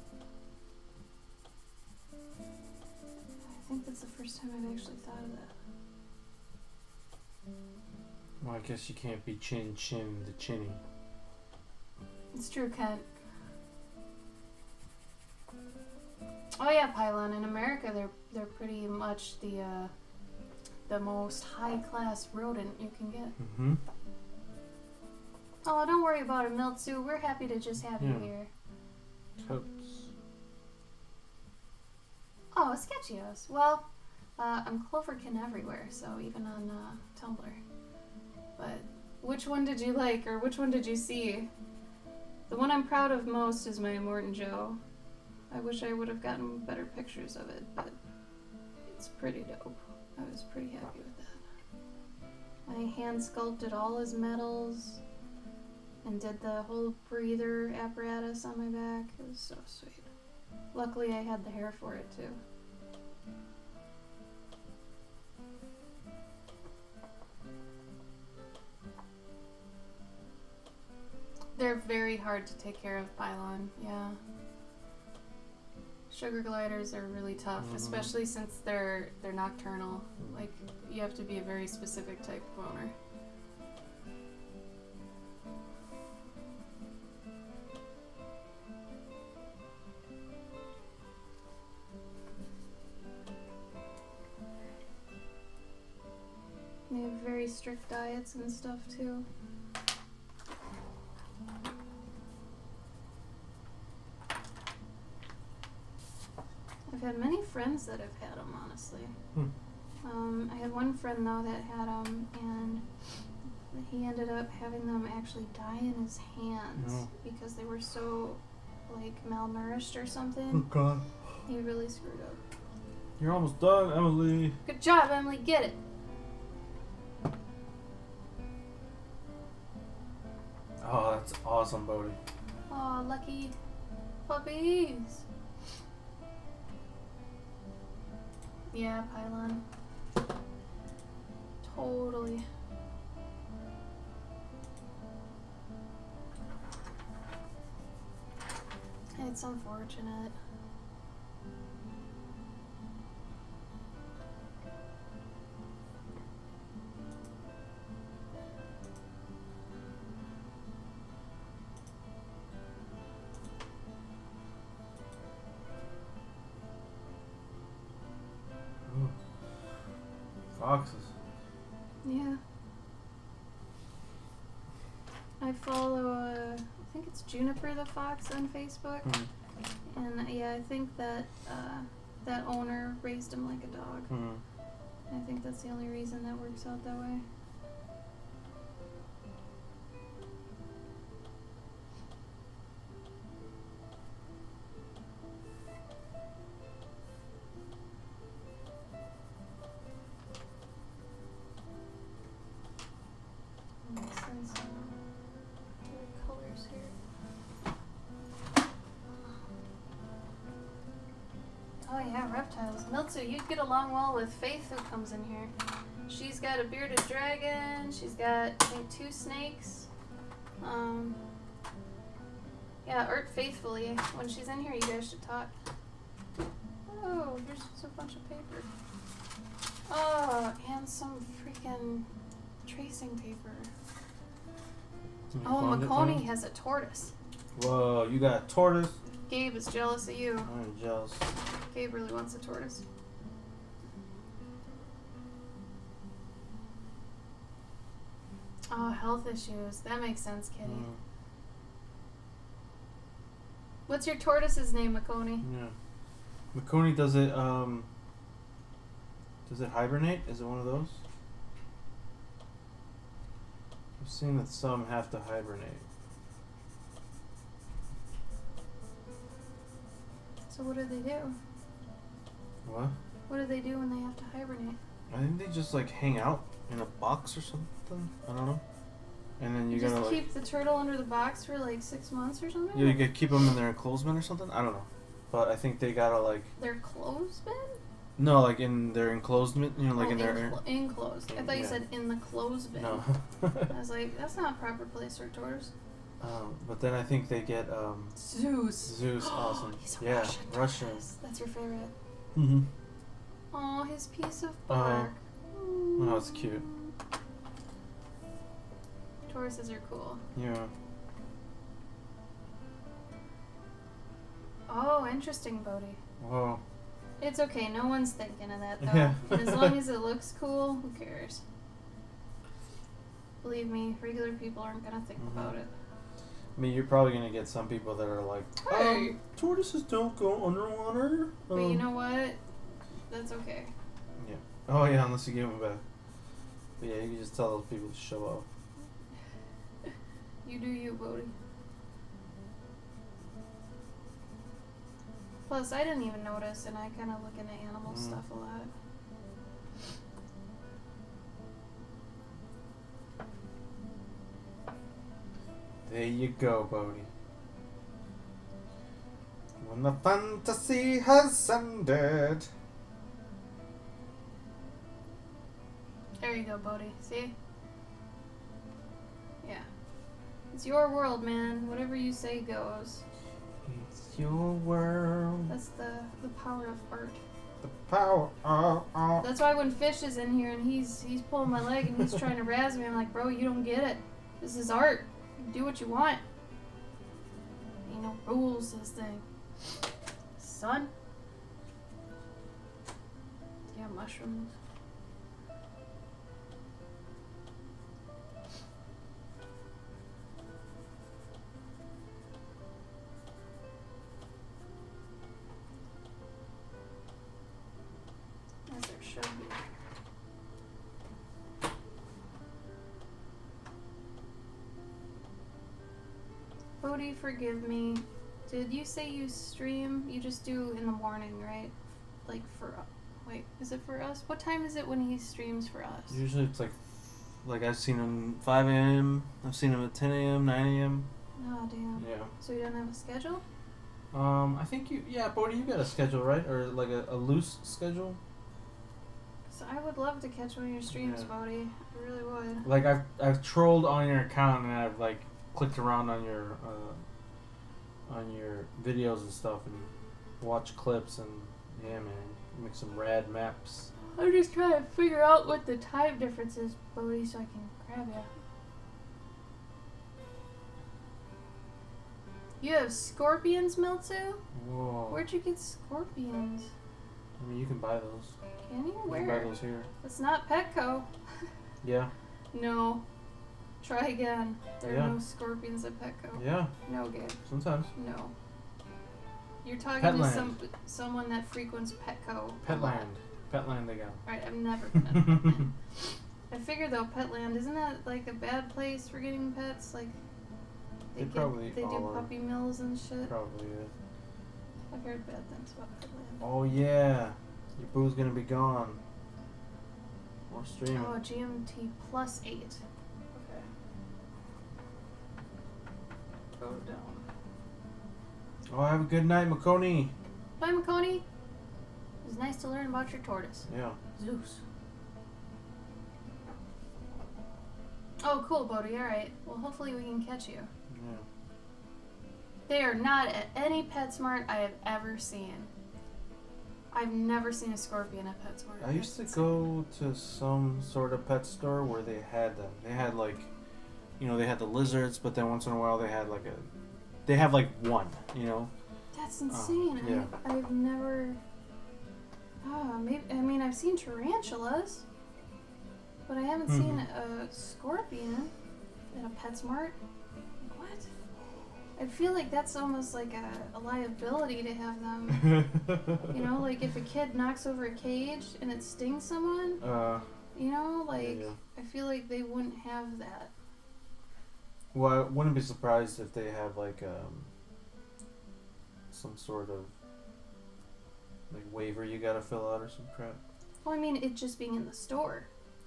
I think that's the first time I've actually thought of that. Well, I guess you can't be Chin the Chinny. It's true, Kent. Oh yeah, Pylon. In America, they're pretty much the most high class rodent you can get. Mm-hmm. Oh, don't worry about it, Miltsu. We're happy to just have you here. Totes. Oh, Sketchios. Well, I'm Cloverkin everywhere, so even on Tumblr. But which one did you like, or which one did you see? The one I'm proud of most is my Morton Joe. I wish I would have gotten better pictures of it, but it's pretty dope. I was pretty happy with that. I hand sculpted all his medals and did the whole breather apparatus on my back. It was so sweet. Luckily I had the hair for it too. They're very hard to take care of, Pylon, yeah. Sugar gliders are really tough, especially since they're nocturnal. Like, you have to be a very specific type of owner. They have very strict diets and stuff too. I've had many friends that have had them, honestly. I had one friend though that had them, and he ended up having them actually die in his hands because they were so, like, malnourished or something. Oh God! He really screwed up. You're almost done, Emily. Good job, Emily. Get it. Oh, that's awesome, Bodhi. Aw, lucky puppies. Yeah, Pylon. Totally. It's unfortunate. Ooh. Foxes. Yeah. I follow, I think it's Juniper the Fox on Facebook. And yeah, I think that that owner raised him like a dog. I think that's the only reason that works out that way. Makes sense. Other colors here. Oh yeah, reptiles. Miltsu, you'd get along well with Faith who comes in here. She's got a bearded dragon. She's got, I think, 2 snakes. Yeah, Art Faithfully. When she's in here, you guys should talk. Oh, here's just a bunch of paper. Oh, and some freaking tracing paper. Oh, Makoni has a tortoise. Whoa, you got a tortoise? Gabe is jealous of you. I'm jealous. Gabe really wants a tortoise. Oh, health issues. That makes sense, Kitty. What's your tortoise's name, Makoni? Yeah. Makoni, does it hibernate? Is it one of those? I've seen that some have to hibernate. So what do they do? What? What do they do when they have to hibernate? I think they just like hang out in a box or something. I don't know. And then you just gotta keep the turtle under the box for like 6 months or something? yeah, you could keep them in their enclosement or something. I don't know, but I think they gotta like Their clothespin? no, like in their enclosement. You know, like Oh, in their enclosed. I thought you Yeah. said in the clothespin. no. I was like, that's not a proper place for tortoise. But then I think they get Zeus. Zeus. Awesome. He's a Yeah, Russian tortoise. That's your favorite. Mm-hmm. Oh, his piece of bark. Oh, it's cute. Tortoises are cool. Yeah. Oh, interesting, Bodhi. Whoa. It's okay. No one's thinking of that, though. Yeah. And as long as it looks cool, who cares? Believe me, regular people aren't going to think Mhm. about it. I mean, you're probably gonna get some people that are like, Hey. tortoises don't go underwater. But you know what? That's okay. Yeah. Oh yeah, unless you give them back. But yeah, you can just tell those people to show up. You do you, Bodhi. Plus, I didn't even notice, and I kind of look into animal stuff a lot. There you go, Bodhi. When the fantasy has ended. There you go, Bodhi. See? Yeah. It's your world, man. Whatever you say goes. It's your world. That's the power of art. The power of art. That's why when Fish is in here and he's pulling my leg and he's trying to razz me, I'm like, bro, you don't get it. This is art. You do what you want. Ain't no rules to this thing. Son. Yeah, mushrooms. As there should be. Bodhi, forgive me. Did you say you stream? You just do in the morning, right? Like for... Wait, is it for us? What time is it when he streams for us? Usually it's like I've seen him 5 a.m. I've seen him at 10 a.m., 9 a.m. Oh, damn. Yeah. So you don't have a schedule? I think Bodhi, you got a schedule, right? Or like a loose schedule? So I would love to catch one of your streams, Yeah. Bodhi. I really would. Like I've trolled on your account and I've like clicked around on your videos and stuff and watch clips and yeah, man, make some rad maps. I'm just trying to figure out what the time difference is, Bodhi, so I can grab you. You have scorpions, Miltzu? Whoa. Where'd you get scorpions? I mean, you can buy those. Can you? You can Where? buy those here. It's not Petco. Yeah. No. Try again. There Yeah. are no scorpions at Petco. Yeah. No, Gabe. Sometimes. No. You're talking Petland. to someone that frequents Petco. Petland they got. Alright, I've never been to Petland. I figure though, Petland, isn't that like a bad place for getting pets? Like They probably they do all are. puppy mills and shit. Probably is. I've heard bad things about Petland. Oh yeah. Your boo's gonna be gone. More streaming. Oh, GMT plus 8. Okay. Go down. Oh, have a good night, Makoni. Bye, Makoni. It was nice to learn about your tortoise. Yeah. Zeus. Oh, cool, Bodhi. Alright. Well, hopefully we can catch you. Yeah. They are not at any PetSmart I have ever seen. I've never seen a scorpion at PetSmart. I used to go to some sort of pet store where they had them. They had like, you know, they had the lizards, but then once in a while they had like they have like one, you know. That's insane. yeah. I've never. Oh, maybe. I mean, I've seen tarantulas, but I haven't seen a scorpion at a PetSmart. What? I feel like that's almost like a liability to have them. You know, like if a kid knocks over a cage and it stings someone, you know, like yeah. I feel like they wouldn't have that. Well, I wouldn't be surprised if they have like some sort of like waiver you gotta fill out or some crap. Well, I mean, it just being in the store.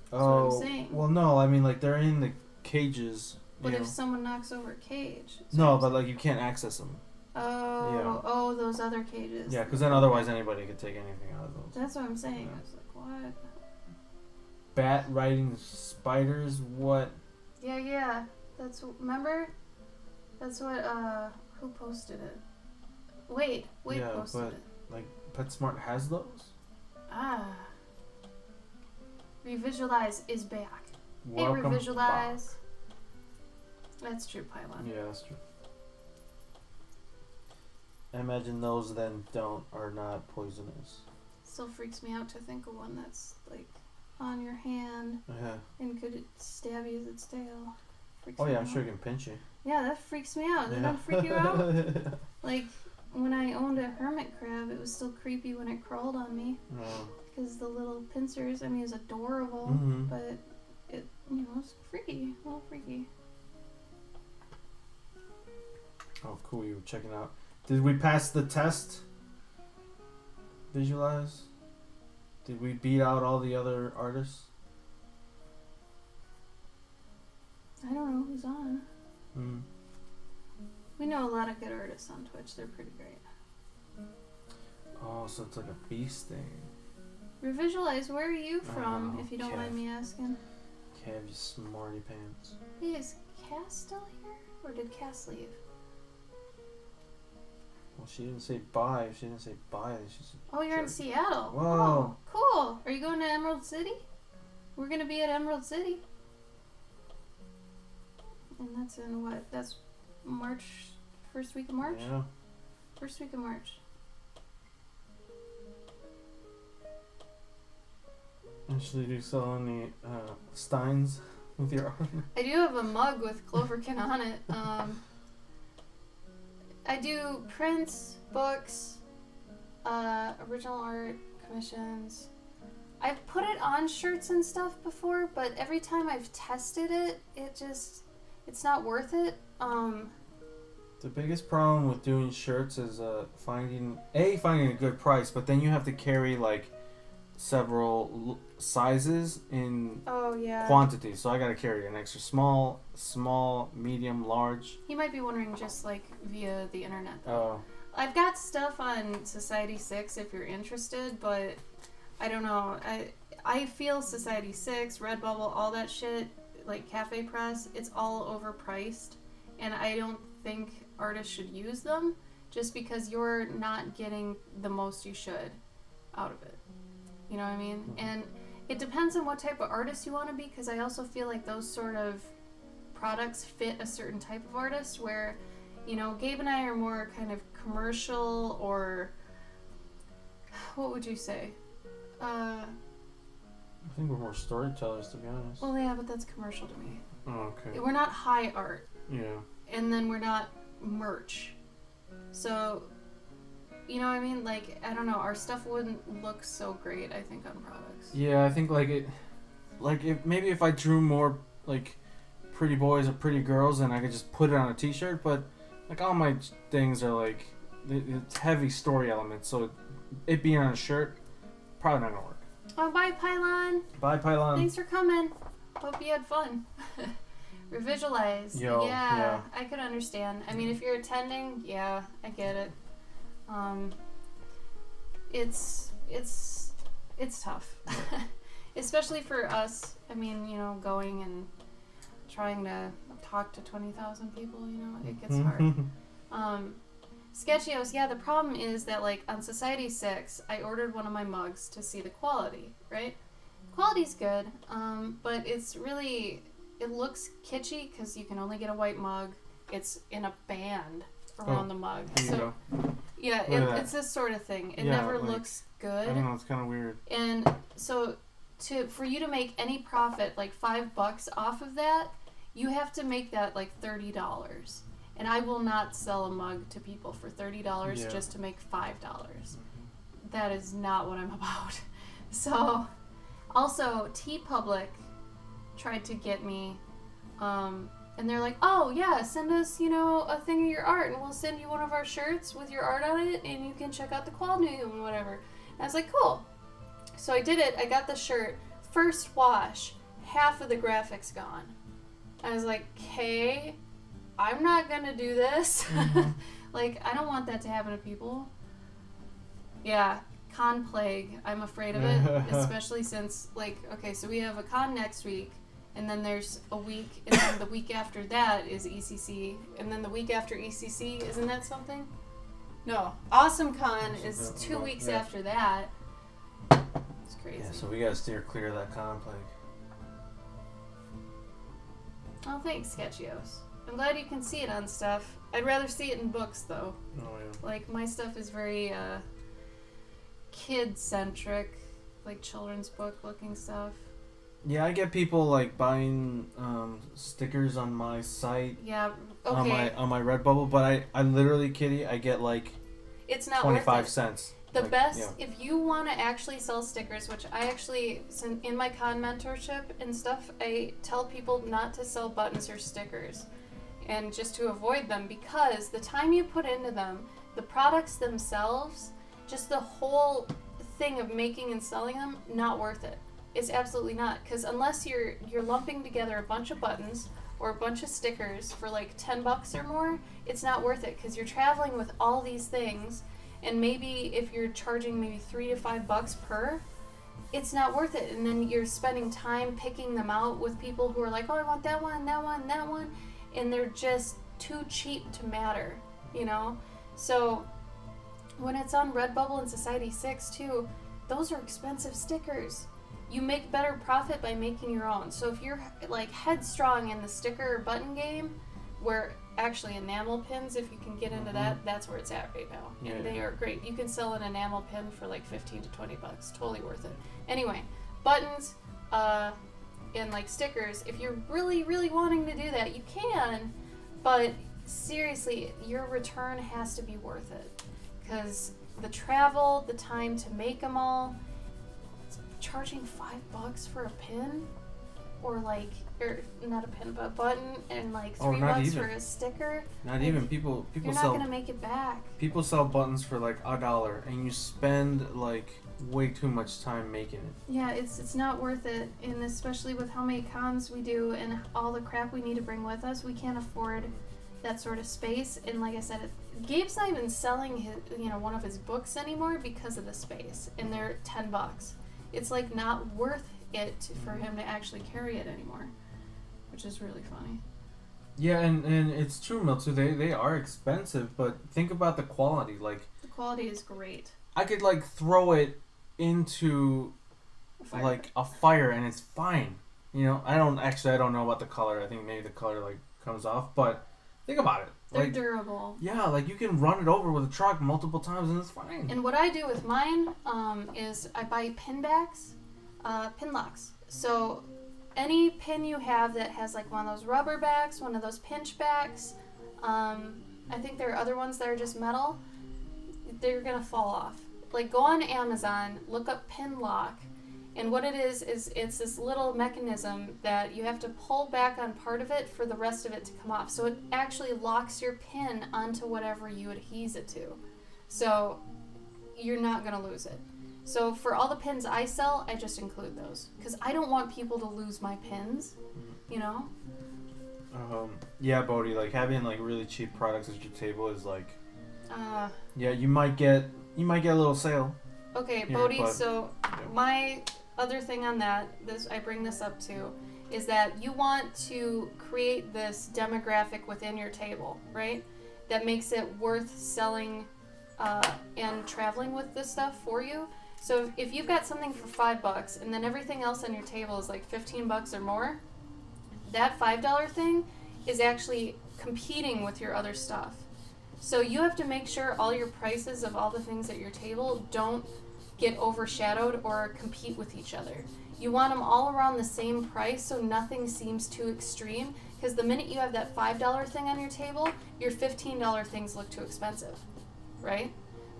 That's Oh, what I'm saying. well, no, I mean like they're in the cages. But you if know. someone knocks over a cage. No, but like you can't access them. Oh, Yeah. oh, those other cages. Yeah, because then otherwise anybody could take anything out of those. That's what I'm saying. Yeah. I was like, what? Bat riding spiders. What? Yeah. That's remember. That's what. Who posted it? Wade Yeah, posted but it. like PetSmart has those. Ah. Revisualize is back. Welcome hey, Revisualize. That's true, Pylon. Yeah, that's true. I imagine those then are not poisonous. Still freaks me out to think of one that's like on your hand Yeah. and could stab you with its tail. Freaks Oh me yeah, I'm out. sure it can pinch you. Yeah, that freaks me out. Doesn't Yeah. that freak you out? Like when I owned a hermit crab, it was still creepy when it crawled on me Oh. because the little pincers. I mean, it was adorable, Mhm. but it, you know, it's freaky, a little freaky. Oh, cool. You were checking out. Did we pass the test? Visualize? Did we beat out all the other artists? I don't know who's on. Mm. We know a lot of good artists on Twitch. They're pretty great. Oh, so it's like a bee sting. Revisualize, where are you from, Oh, if you don't okay. mind me asking? Kev, you smarty pants. Hey, is Cass still here? Or did Cass leave? Well, she didn't say bye. If she didn't say bye, she said. Oh, you're in Sure. Seattle. Whoa. Oh, cool. Are you going to Emerald City? We're going to be at Emerald City. And that's in what? That's March, first week of March? Yeah. First week of March. Actually, do you sell any steins with your art? I do have a mug with Cloverkin on it. I do prints, books, original art, commissions. I've put it on shirts and stuff before, but every time I've tested it, it's not worth it. The biggest problem with doing shirts is finding a good price, but then you have to carry like several sizes in Oh yeah. quantity. So I gotta carry an extra small, medium, large. You might be wondering just like via the internet though. Oh, I've got stuff on Society 6 if you're interested, but I don't know. I feel Society 6, Redbubble, all that shit, like Cafe Press, it's all overpriced, and I don't think artists should use them just because you're not getting the most you should out of it. You know what I mean? Mhm. And it depends on what type of artist you want to be, because I also feel like those sort of products fit a certain type of artist where, you know, Gabe and I are more kind of commercial, or what would you say? I think we're more storytellers, to be honest. Well, yeah, but that's commercial to me. Oh, okay. We're not high art, Yeah. and then we're not merch. So, you know what I mean? Like, I don't know, our stuff wouldn't look so great, I think, on products. Yeah, I think maybe if I drew more like pretty boys or pretty girls, then I could just put it on a T-shirt. But like all my things are like it's heavy story elements, so it being on a shirt probably not gonna work. Oh, bye, Pylon. Bye, Pylon. Thanks for coming. Hope you had fun. Revisualize. Yeah, I could understand. I mean, if you're attending, yeah, I get it. It's tough, especially for us. I mean, you know, going and trying to talk to 20,000 people. You know, it gets hard. Sketchios, yeah, the problem is that, like, on Society 6, I ordered one of my mugs to see the quality, right? Quality's good, but it's really, it looks kitschy because you can only get a white mug. It's in a band around the mug. Here you So, go. yeah, Look at that. it's this sort of thing. It Yeah, never like, looks I good. don't know, it's kind of weird. And so, for you to make any profit, like $5 off of that, you have to make that like $30. And I will not sell a mug to people for $30 Yeah. just to make $5. That is not what I'm about. So, also, TeePublic tried to get me, and they're like, oh, yeah, send us, a thing of your art, and we'll send you one of our shirts with your art on it, and you can check out the quality and whatever. And I was like, cool. So I did it. I got the shirt. First wash, half of the graphics gone. I was like, okay, I'm not gonna do this. Like, I don't want that to happen to people. Yeah, con plague. I'm afraid of it, especially since, like, okay, so we have a con next week, and then there's a week, and then the week after that is ECC, and then the week after ECC, isn't that something? No, Awesome Con is 2 weeks after that. It's crazy. Yeah, so we gotta steer clear of that con plague. Oh, thanks, Sketchios. I'm glad you can see it on stuff. I'd rather see it in books, though. Oh, yeah. Like, my stuff is very, kid-centric, like children's book-looking stuff. Yeah, I get people, like, buying stickers on my site. Yeah, okay. On my Redbubble, but I literally, Kitty, I get, like, it's not 25 worth it. cents. The like, best, yeah. if you want to actually sell stickers, which I actually, in my con mentorship and stuff, I tell people not to sell buttons or stickers, and just to avoid them, because the time you put into them, the products themselves, just the whole thing of making and selling them, not worth it. It's absolutely not, because unless you're lumping together a bunch of buttons or a bunch of stickers for like $10 or more, it's not worth it, because you're traveling with all these things. And maybe if you're charging maybe $3 to $5 per, it's not worth it. And then you're spending time picking them out with people who are like, oh, I want that one, that one, that one. And they're just too cheap to matter, So when it's on Redbubble and Society6 too, those are expensive stickers. You make better profit by making your own. So if you're like headstrong in the sticker or button game, where actually enamel pins, if you can get into that, that's where it's at right now. Yeah. And they are great. You can sell an enamel pin for like $15 to $20. Totally worth it. Anyway, buttons and like stickers, if you're really, really wanting to do that, you can, but seriously, your return has to be worth it. Because the travel, the time to make them all, charging $5 for a pin, or not a pin, but a button, and like $3 for a sticker. Not even people you're sell. not gonna make it back. People sell buttons for like $1, and you spend like way too much time making it. Yeah, it's not worth it, and especially with how many cons we do and all the crap we need to bring with us, we can't afford that sort of space. And like I said, Gabe's not even selling his, one of his books anymore because of the space, and they're $10. It's like not worth it for him to actually carry it anymore, which is really funny. Yeah, and it's true, Miltu. They are expensive, but think about the quality. Like, the quality is great. I could like throw it into like a fire and it's fine. I don't know about the color. I think maybe the color like comes off, but think about it. They're like, durable. Yeah, like you can run it over with a truck multiple times and it's fine. And what I do with mine is I buy pin backs, pin locks. So any pin you have that has like one of those rubber backs, one of those pinch backs, I think there are other ones that are just metal, they're gonna fall off. Like, go on Amazon, look up pin lock, and what it is it's this little mechanism that you have to pull back on part of it for the rest of it to come off. So it actually locks your pin onto whatever you adhese it to. So you're not gonna lose it. So for all the pins I sell, I just include those, because I don't want people to lose my pins, Yeah, Bodhi, like having like really cheap products at your table is like, yeah, you might get a little sale. Okay, here, Bodhi. but, So my other thing on that, I bring this up too, is that you want to create this demographic within your table, right? That makes it worth selling and traveling with this stuff for you. So if you've got something for $5 and then everything else on your table is like $15 or more, that $5 thing is actually competing with your other stuff. So you have to make sure all your prices of all the things at your table don't get overshadowed or compete with each other. You want them all around the same price so nothing seems too extreme, Because the minute you have that $5 thing on your table, your $15 things look too expensive, right?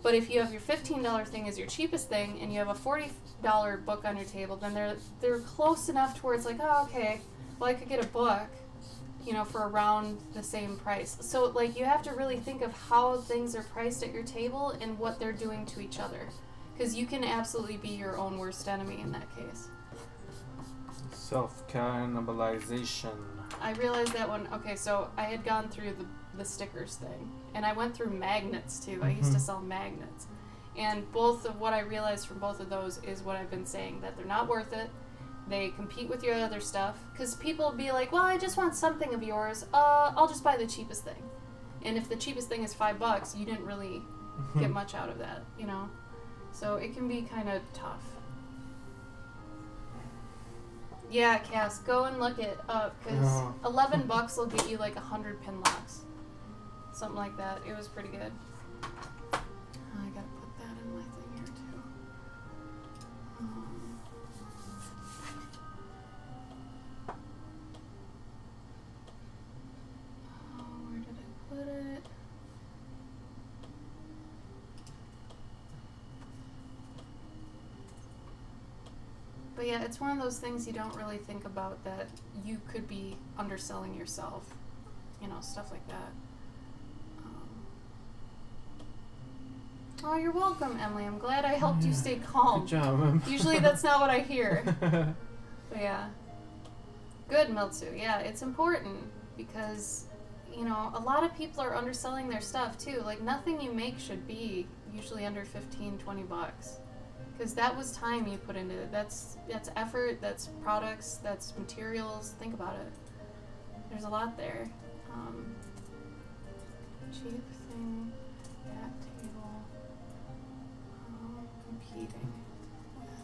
But if you have your $15 thing as your cheapest thing and you have a $40 book on your table, then they're close enough to where it's like, oh, okay, well, I could get a book, you know, for around the same price. So, like, you have to really think of how things are priced at your table and what they're doing to each other. Because you can absolutely be your own worst enemy in that case. Self-cannibalization. I realized that one. Okay, so I had gone through the stickers thing, and I went through magnets too. I used to sell magnets, and both of what I realized from both of those is what I've been saying, that they're not worth it. They compete with your other stuff, because people will be like, well, I just want something of yours. I'll just buy the cheapest thing, and if the cheapest thing is $5, you didn't really get much out of that, you know. So it can be kind of tough. Yeah, Cass, go and look it up, because $11 will get you like 100 pin locks. Something like that. It was pretty good. I gotta put that in my thing here too. Where did I put it? But yeah, it's one of those things you don't really think about, that you could be underselling yourself. You know, stuff like that. Oh, you're welcome, Emily. I'm glad I helped you stay calm. Good job. Usually that's not what I hear. But yeah. Good, Miltsu. Yeah, it's important because, you know, a lot of people are underselling their stuff too. Like, nothing you make should be usually under $15, $20. Because that was time you put into it. That's effort, that's products, that's materials. Think about it. There's a lot there. Cheap thing at table. Competing with other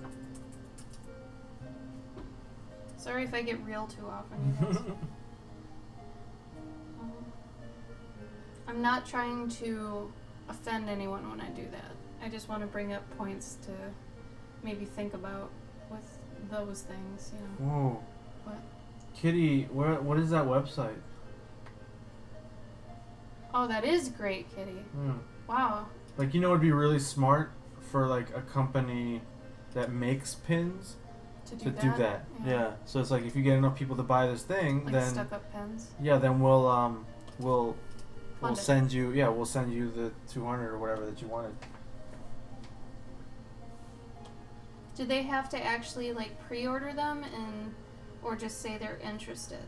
things. Sorry if I get real too often, you guys. I'm not trying to offend anyone when I do that. I just want to bring up points to maybe think about with those things, you know. Whoa. What? Kitty, what is that website? Oh, that is great, Kitty. Wow. Like, you know, it'd be really smart for like a company that makes pins To do that? that. Yeah. So it's like, if you get enough people to buy this thing, Like then stuck-up pens? yeah, then we'll Fund it. send you the 200 or whatever that you wanted. Do they have to actually, like, pre-order them or just say they're interested?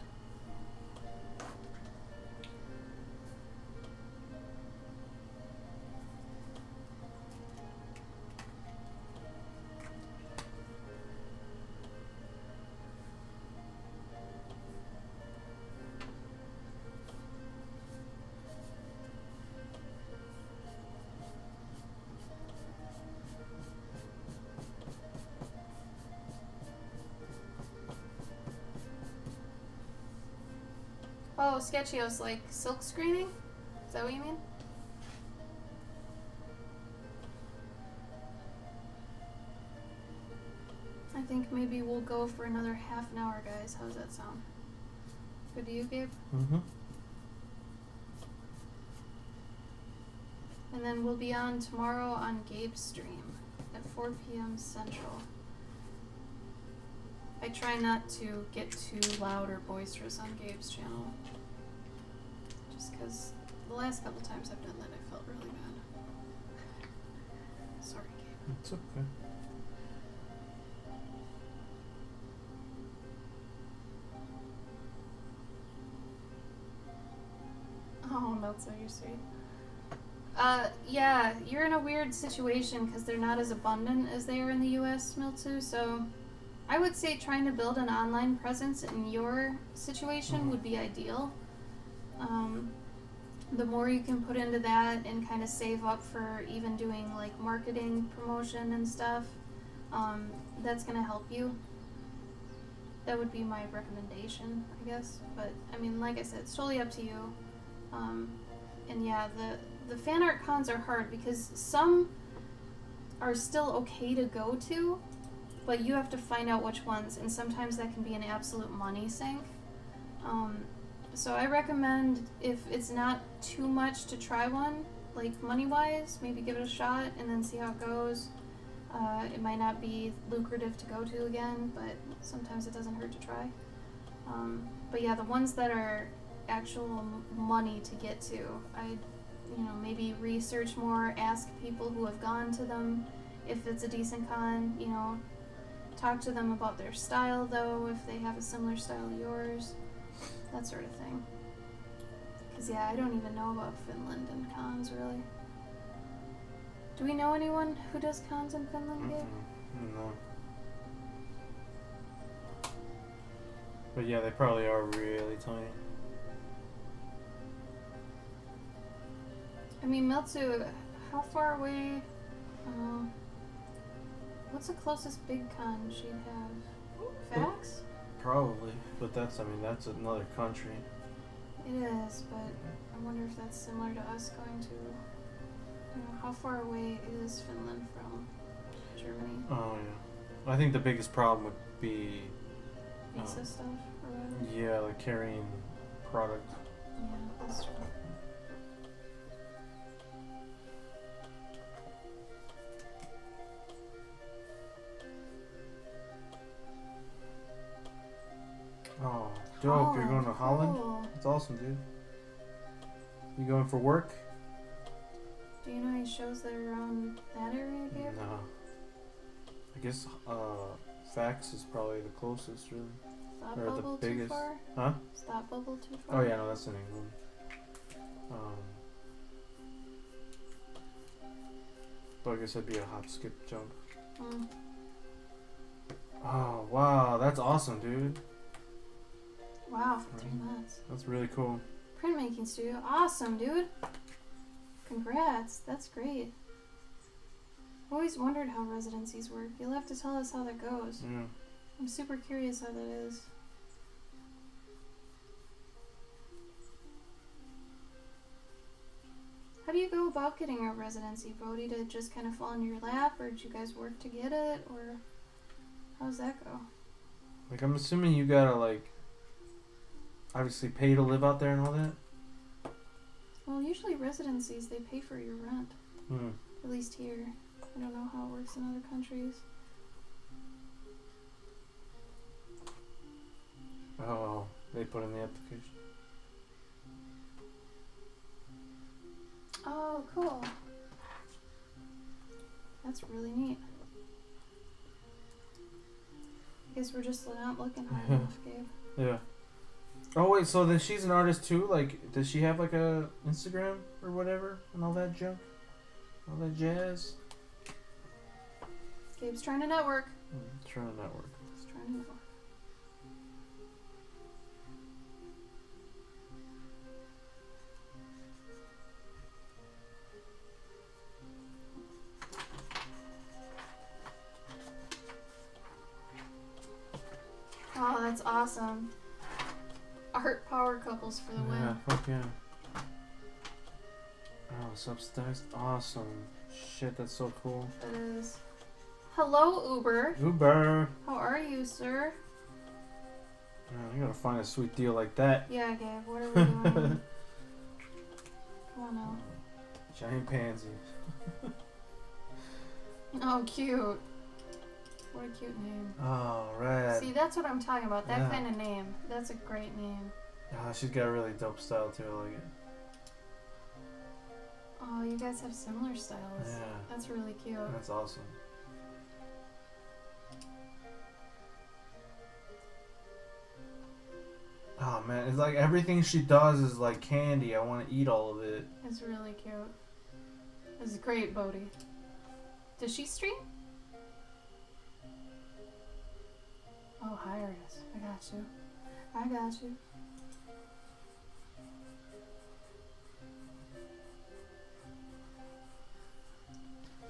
Oh, Sketchios, like silk screening? Is that what you mean? I think maybe we'll go for another half an hour, guys. How's that sound? Good to you, Gabe? Mm-hmm. And then we'll be on tomorrow on Gabe's stream at 4 p.m. Central. I try not to get too loud or boisterous on Gabe's channel. Just because the last couple times I've done that, I felt really bad. Sorry, Gabe. It's okay. Oh, Meltzer, you're sweet. Yeah, you're in a weird situation because they're not as abundant as they are in the U.S., Miltzu, so I would say trying to build an online presence in your situation would be ideal. The more you can put into that and kind of save up for even doing like marketing, promotion and stuff, that's going to help you. That would be my recommendation, I guess. But, I mean, like I said, it's totally up to you. And yeah, the fan art cons are hard because some are still okay to go to, but you have to find out which ones, and sometimes that can be an absolute money sink. So I recommend, if it's not too much to try one, like money-wise, maybe give it a shot and then see how it goes. It might not be lucrative to go to again, but sometimes it doesn't hurt to try. But yeah, the ones that are actual money to get to, I, maybe research more, ask people who have gone to them if it's a decent con, talk to them about their style though, if they have a similar style to yours, that sort of thing. Because yeah, I don't even know about Finland and cons really. Do we know anyone who does cons in Finland, Gabe? No. But yeah, they probably are really tiny. I mean, Meltsu, how far away? What's the closest big con she'd have? Fax? Probably, but that's another country. It is, but I wonder if that's similar to us going to. How far away is Finland from Germany? Oh yeah, I think the biggest problem would be Visa stuff or whatever. yeah, like carrying product. Yeah, that's true. Oh, dope! You're going to Holland? Cool. That's awesome, dude. You going for work? Do you know any shows that are around that area, Gabe? No. I guess Fax is probably the closest, really. Thought Or the Bubble too biggest. far? Huh? Is Thought Bubble too far? Oh yeah, no, that's in England. But I guess it'd be a hop, skip, jump. Mm. Oh wow, that's awesome, dude. Wow, for 3 months. That's really cool. Printmaking studio. Awesome, dude. Congrats. That's great. I've always wondered how residencies work. You'll have to tell us how that goes. Yeah. I'm super curious how that is. How do you go about getting a residency, Bodhi? Did it just kind of fall into your lap, or did you guys work to get it, or how's that go? Like, I'm assuming you gotta, like, obviously pay to live out there and all that? Well, usually residencies, they pay for your rent. Hmm. At least here. I don't know how it works in other countries. Oh, they put in the application. Oh, cool. That's really neat. I guess we're just not looking hard enough, Gabe. Yeah. Oh wait, so then she's an artist too? Like, does she have like a Instagram or whatever and all that junk? All that jazz? Gabe's trying to network. Trying to network. He's trying to network. Oh, that's awesome. Art power couples for the Yeah, win. fuck yeah. Oh, subsidized? Awesome. Shit, that's so cool. That is. Hello, Uber. Uber! How are you, sir? Man, you gotta find a sweet deal like that. Yeah, Gabe. What are we doing? Come on now. Giant pansy. Oh, cute. What a cute name. Oh, right. See, that's what I'm talking about. That Yeah. kind of name. That's a great name. Oh, she's got a really dope style too. I like it. Oh, you guys have similar styles. Yeah. That's really cute. That's awesome. Oh man, it's like everything she does is like candy. I want to eat all of it. It's really cute. This is great, Bodhi. Does she stream? Oh, hi, artist. I got you. I got you.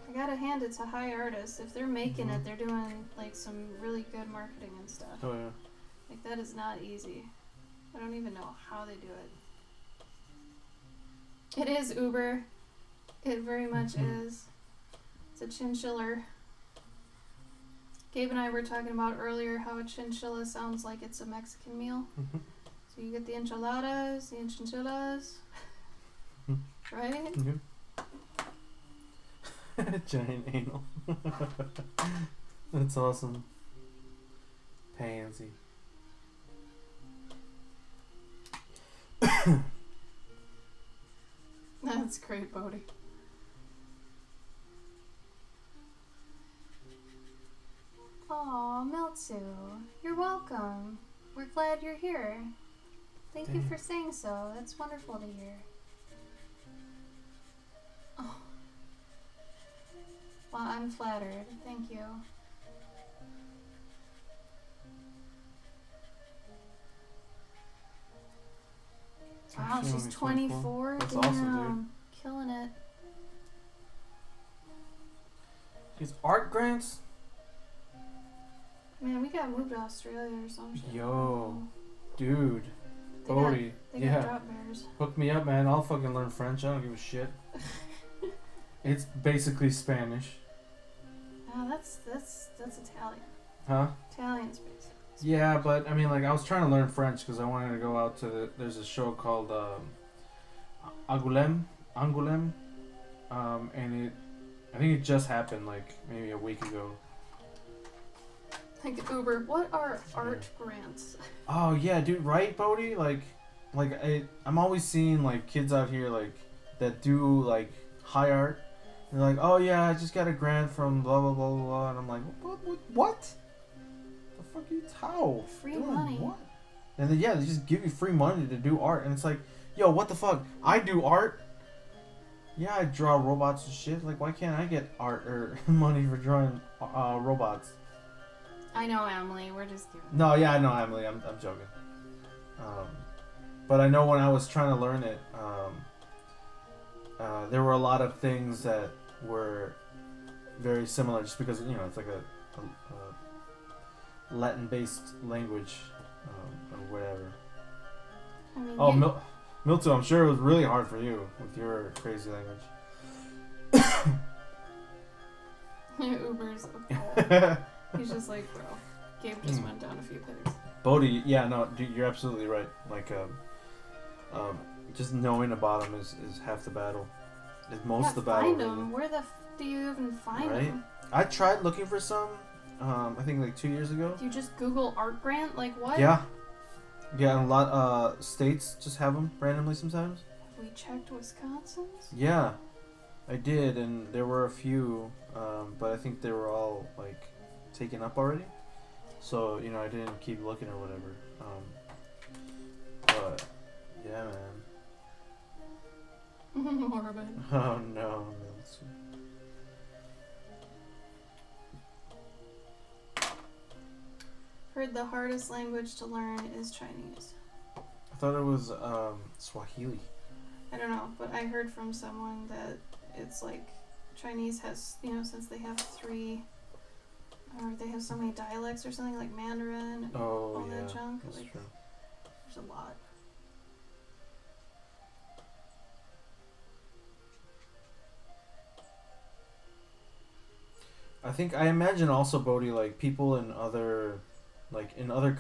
I gotta hand it to high artists. If they're making it, they're doing like some really good marketing and stuff. Oh yeah. Like, that is not easy. I don't even know how they do it. It is Uber. It very much is. It's a chinchilla. Gabe and I were talking about earlier how a chinchilla sounds like it's a Mexican meal. Mm-hmm. So you get the enchiladas, the enchiladas, right? Mm-hmm. Giant anal. That's awesome. Pansy. That's great, Bodhi. Aw, Meltsu, you're welcome. We're glad you're here. Thank you for saying so. That's wonderful to hear. Oh. Well, I'm flattered. Thank you. Wow, she's 24. That's Damn, awesome, dude. Killing it. These art grants? Man, we got moved to Australia or some shit. Yo, dude. They Bodhi. got Yeah. drop bears. Hook me up, man. I'll fucking learn French. I don't give a shit. It's basically Spanish. Oh, that's Italian. Huh? Italian's basic. Yeah, but I mean, like, I was trying to learn French because I wanted to go out to there's a show called Angoulême, and I think it just happened like maybe a week ago. Like Uber, what are art grants? Oh yeah, dude, right, Bodhi? I'm always seeing like kids out here like that do like high art. They're like, oh yeah, I just got a grant from blah blah blah blah, and I'm like, what? The fuck you? How? Free Doing money. What? And then yeah, they just give you free money to do art, and it's like, yo, what the fuck? I do art. Yeah, I draw robots and shit. Like, why can't I get art or money for drawing robots? I know, Emily. We're just kidding. No, yeah, I know, Emily. I'm joking. But I know when I was trying to learn it, there were a lot of things that were very similar, just because it's like a Latin-based language or whatever. I mean, Oh, Milton, I'm sure it was really hard for you with your crazy language. Uber's a He's just like, bro. Gabe just went down a few pegs. Bodhi, yeah, no, dude, you're absolutely right. Like, just knowing about them is half the battle. Is most of the battle. Find them. Where the do you even find them? I tried looking for some. I think like 2 years ago. Do you just Google art grant? Like what? Yeah. Yeah, and a lot states just have them randomly sometimes. Have we checked Wisconsin's? Yeah, I did, and there were a few, but I think they were all like taken up already. So I didn't keep looking or whatever. But yeah, man. Morbid. Oh no. Heard the hardest language to learn is Chinese. I thought it was Swahili. I don't know, but I heard from someone that it's like Chinese has, since they have or they have so many dialects or something, like Mandarin and all that junk. That's like, true. There's a lot. I imagine also, Bodhi, like people in other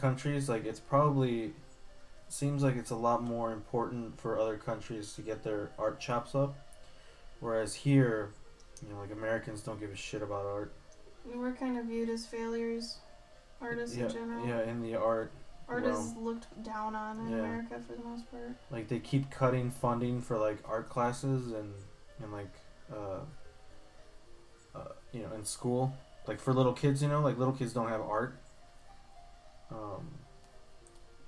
countries, like it's probably seems like it's a lot more important for other countries to get their art chops up, whereas here, like Americans don't give a shit about art. We're kind of viewed as failures, artists in general. Yeah, in the art. Art is looked down on in America for the most part. Like they keep cutting funding for like art classes and like in school, like for little kids, like little kids don't have art.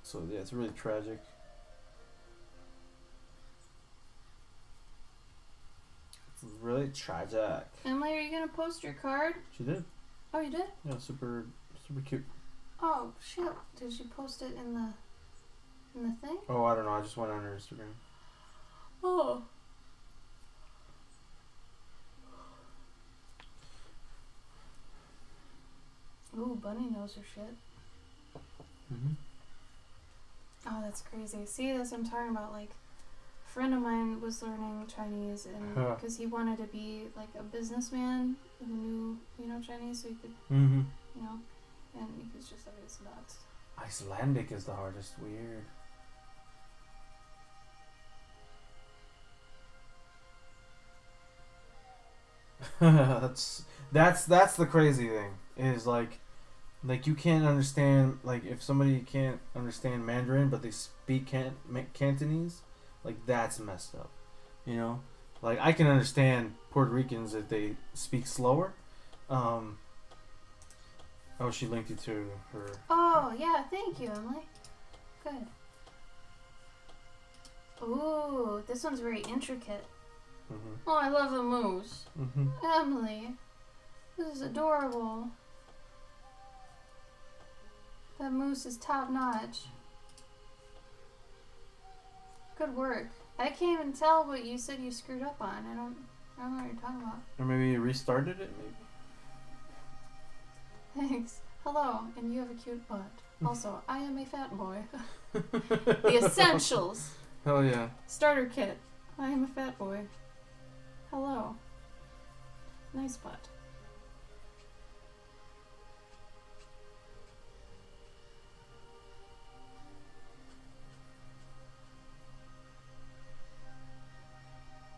So yeah, it's really tragic. It's really tragic. Emily, are you gonna post your card? She did. Oh, you did? Yeah, super cute. Oh shit! Did she post it in the thing? Oh, I don't know. I just went on her Instagram. Oh. Ooh, Bunny knows her shit. Mhm. Oh, that's crazy. See, that's what I'm talking about. Like, friend of mine was learning Chinese, and because he wanted to be like a businessman who knew, Chinese, so he could, Mm-hmm. And he was just like, it's nuts. Icelandic is the hardest. Weird. that's the crazy thing is like you can't understand, like if somebody can't understand Mandarin but they speak Cantonese, like that's messed up, like I can understand Puerto Ricans if they speak slower. Oh, she linked you to her. Oh yeah, thank you, Emily. Good. Ooh, this one's very intricate. Mm-hmm. Oh, I love the moose. Mm-hmm. Emily, this is adorable. That moose is top notch. Good work. I can't even tell what you said you screwed up on. I don't know what you're talking about. Or maybe you restarted it, maybe? Thanks. Hello, and you have a cute butt. Also, I am a fat boy. The essentials. Hell yeah. Starter kit. I am a fat boy. Hello. Nice butt.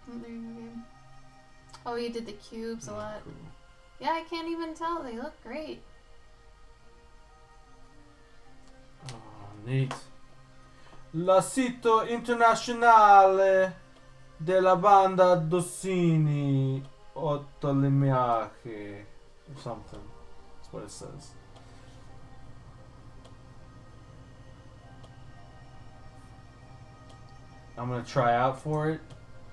There you go, babe. Oh, you did the cubes a lot. Cool. Yeah, I can't even tell. They look great. Oh, neat. La sito internazionale della banda Dossini Ottolemiache or something. That's what it says. I'm gonna try out for it,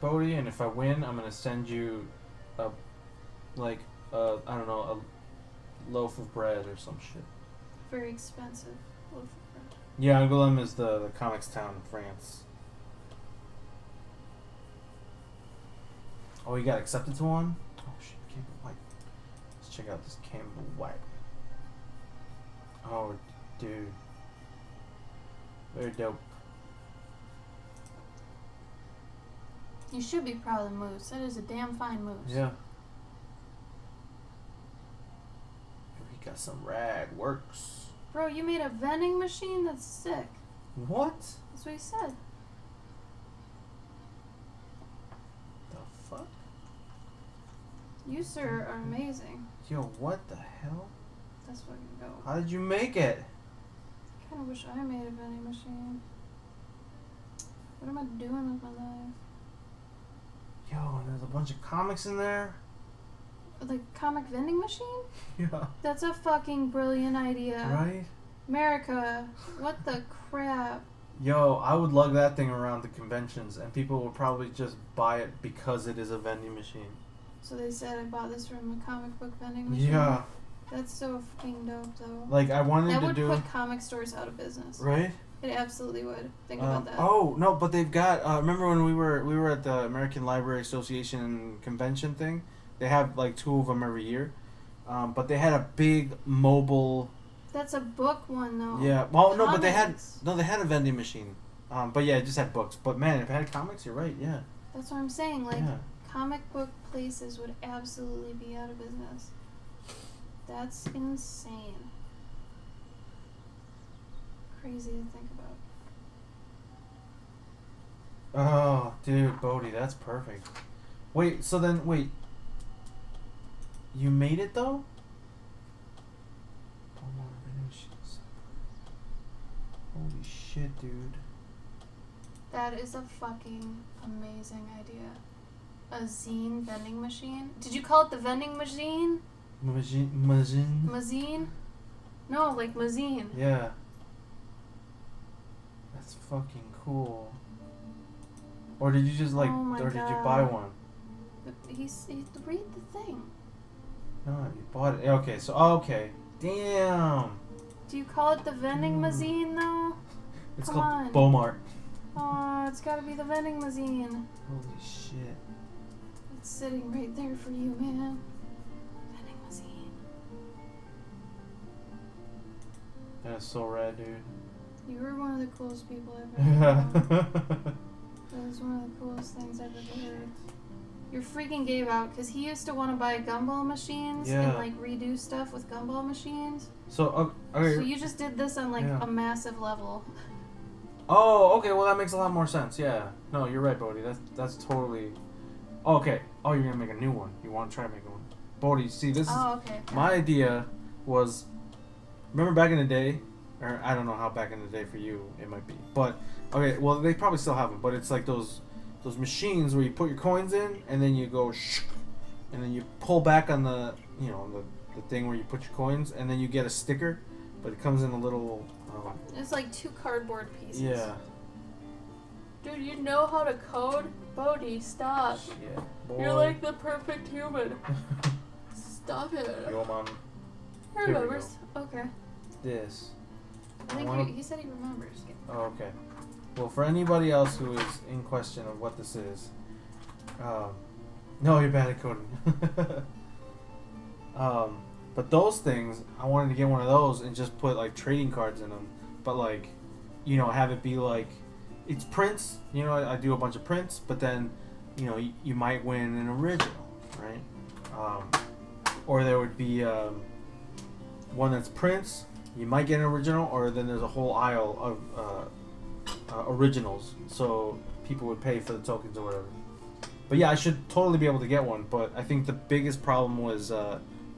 Bodhi, and if I win, I'm gonna send you a I don't know, a loaf of bread or some shit. Very expensive loaf of bread. Yeah, Angoulême is the comics town in France. Oh, you got accepted to one? Oh shit, Campbell White. Let's check out this Campbell White. Oh, dude. Very dope. You should be proud of the moose. That is a damn fine moose. Yeah. He got some rad works. Bro, you made a vending machine? That's sick. What? That's what he said. The fuck? You, sir, are amazing. Yo, what the hell? That's fucking dope. How did you make it? I kind of wish I made a vending machine. What am I doing with my life? Yo, there's a bunch of comics in there. The comic vending machine? Yeah. That's a fucking brilliant idea. Right? America, what the crap? Yo, I would lug that thing around the conventions, and people would probably just buy it because it is a vending machine. So they said I bought this from a comic book vending machine? Yeah. That's so fucking dope, though. Like, I wanted that to would do... put comic stores out of business. Right? It absolutely would. Think about that. Oh, no, but they've got... remember when we were at the American Library Association convention thing? They have, like, 2 of them every year. But they had a big mobile... That's a book one, though. Yeah. Well, no, but they Comics. had a vending machine. But yeah, it just had books. But man, if it had comics, you're right. Yeah. That's what I'm saying. Like, Yeah. comic book places would absolutely be out of business. That's insane. Crazy to think about. Oh, dude, Bodhi, that's perfect. Wait, so then, wait. You made it, though? Holy shit, dude. That is a fucking amazing idea. A zine vending machine? Did you call it the vending machine? Mazin? Mazine? No, like mazine. Yeah. That's fucking cool. Or did you just like, Oh my or did you God. buy one? He read the thing. No, you bought it. Okay, so, okay. Damn. Do you call it the vending Dude. machine though? It's Come called on. Beaumart. Oh, it's gotta be the vending machine. Holy shit. It's sitting right there for you, man. Vending machine. That's so rad, dude. You were one of the coolest people I've ever known. That was one of the coolest things I've ever heard. You're freaking Gabe out because he used to want to buy gumball machines and like redo stuff with gumball machines. So, okay. So you just did this on like a massive level. Oh, okay. Well, that makes a lot more sense. Yeah. No, you're right, Bodhi. That's totally. Okay. Oh, you're gonna make a new one. You want to try to make one, Bodhi? See, this is my idea. Was remember back in the day, or I don't know how back in the day for you it might be, but okay. Well, they probably still have them, but it's like those machines where you put your coins in and then you go and then you pull back on the the thing where you put your coins and then you get a sticker, but it comes in a little. It's like 2 cardboard pieces. Yeah. Dude, you know how to code? Bodhi, stop. Yeah. Boy. You're like the perfect human. Stop it. Yo, Mom. He remembers. Okay. This. I think he said he remembers. Oh, okay. Well, for anybody else who is in question of what this is, no, you're bad at coding. But those things, I wanted to get one of those and just put like trading cards in them, but like, have it be like, it's prints. I do a bunch of prints, but then, you might win an original, right? Or there would be one that's prints. You might get an original, or then there's a whole aisle of originals, so people would pay for the tokens or whatever. But yeah, I should totally be able to get one, but I think the biggest problem was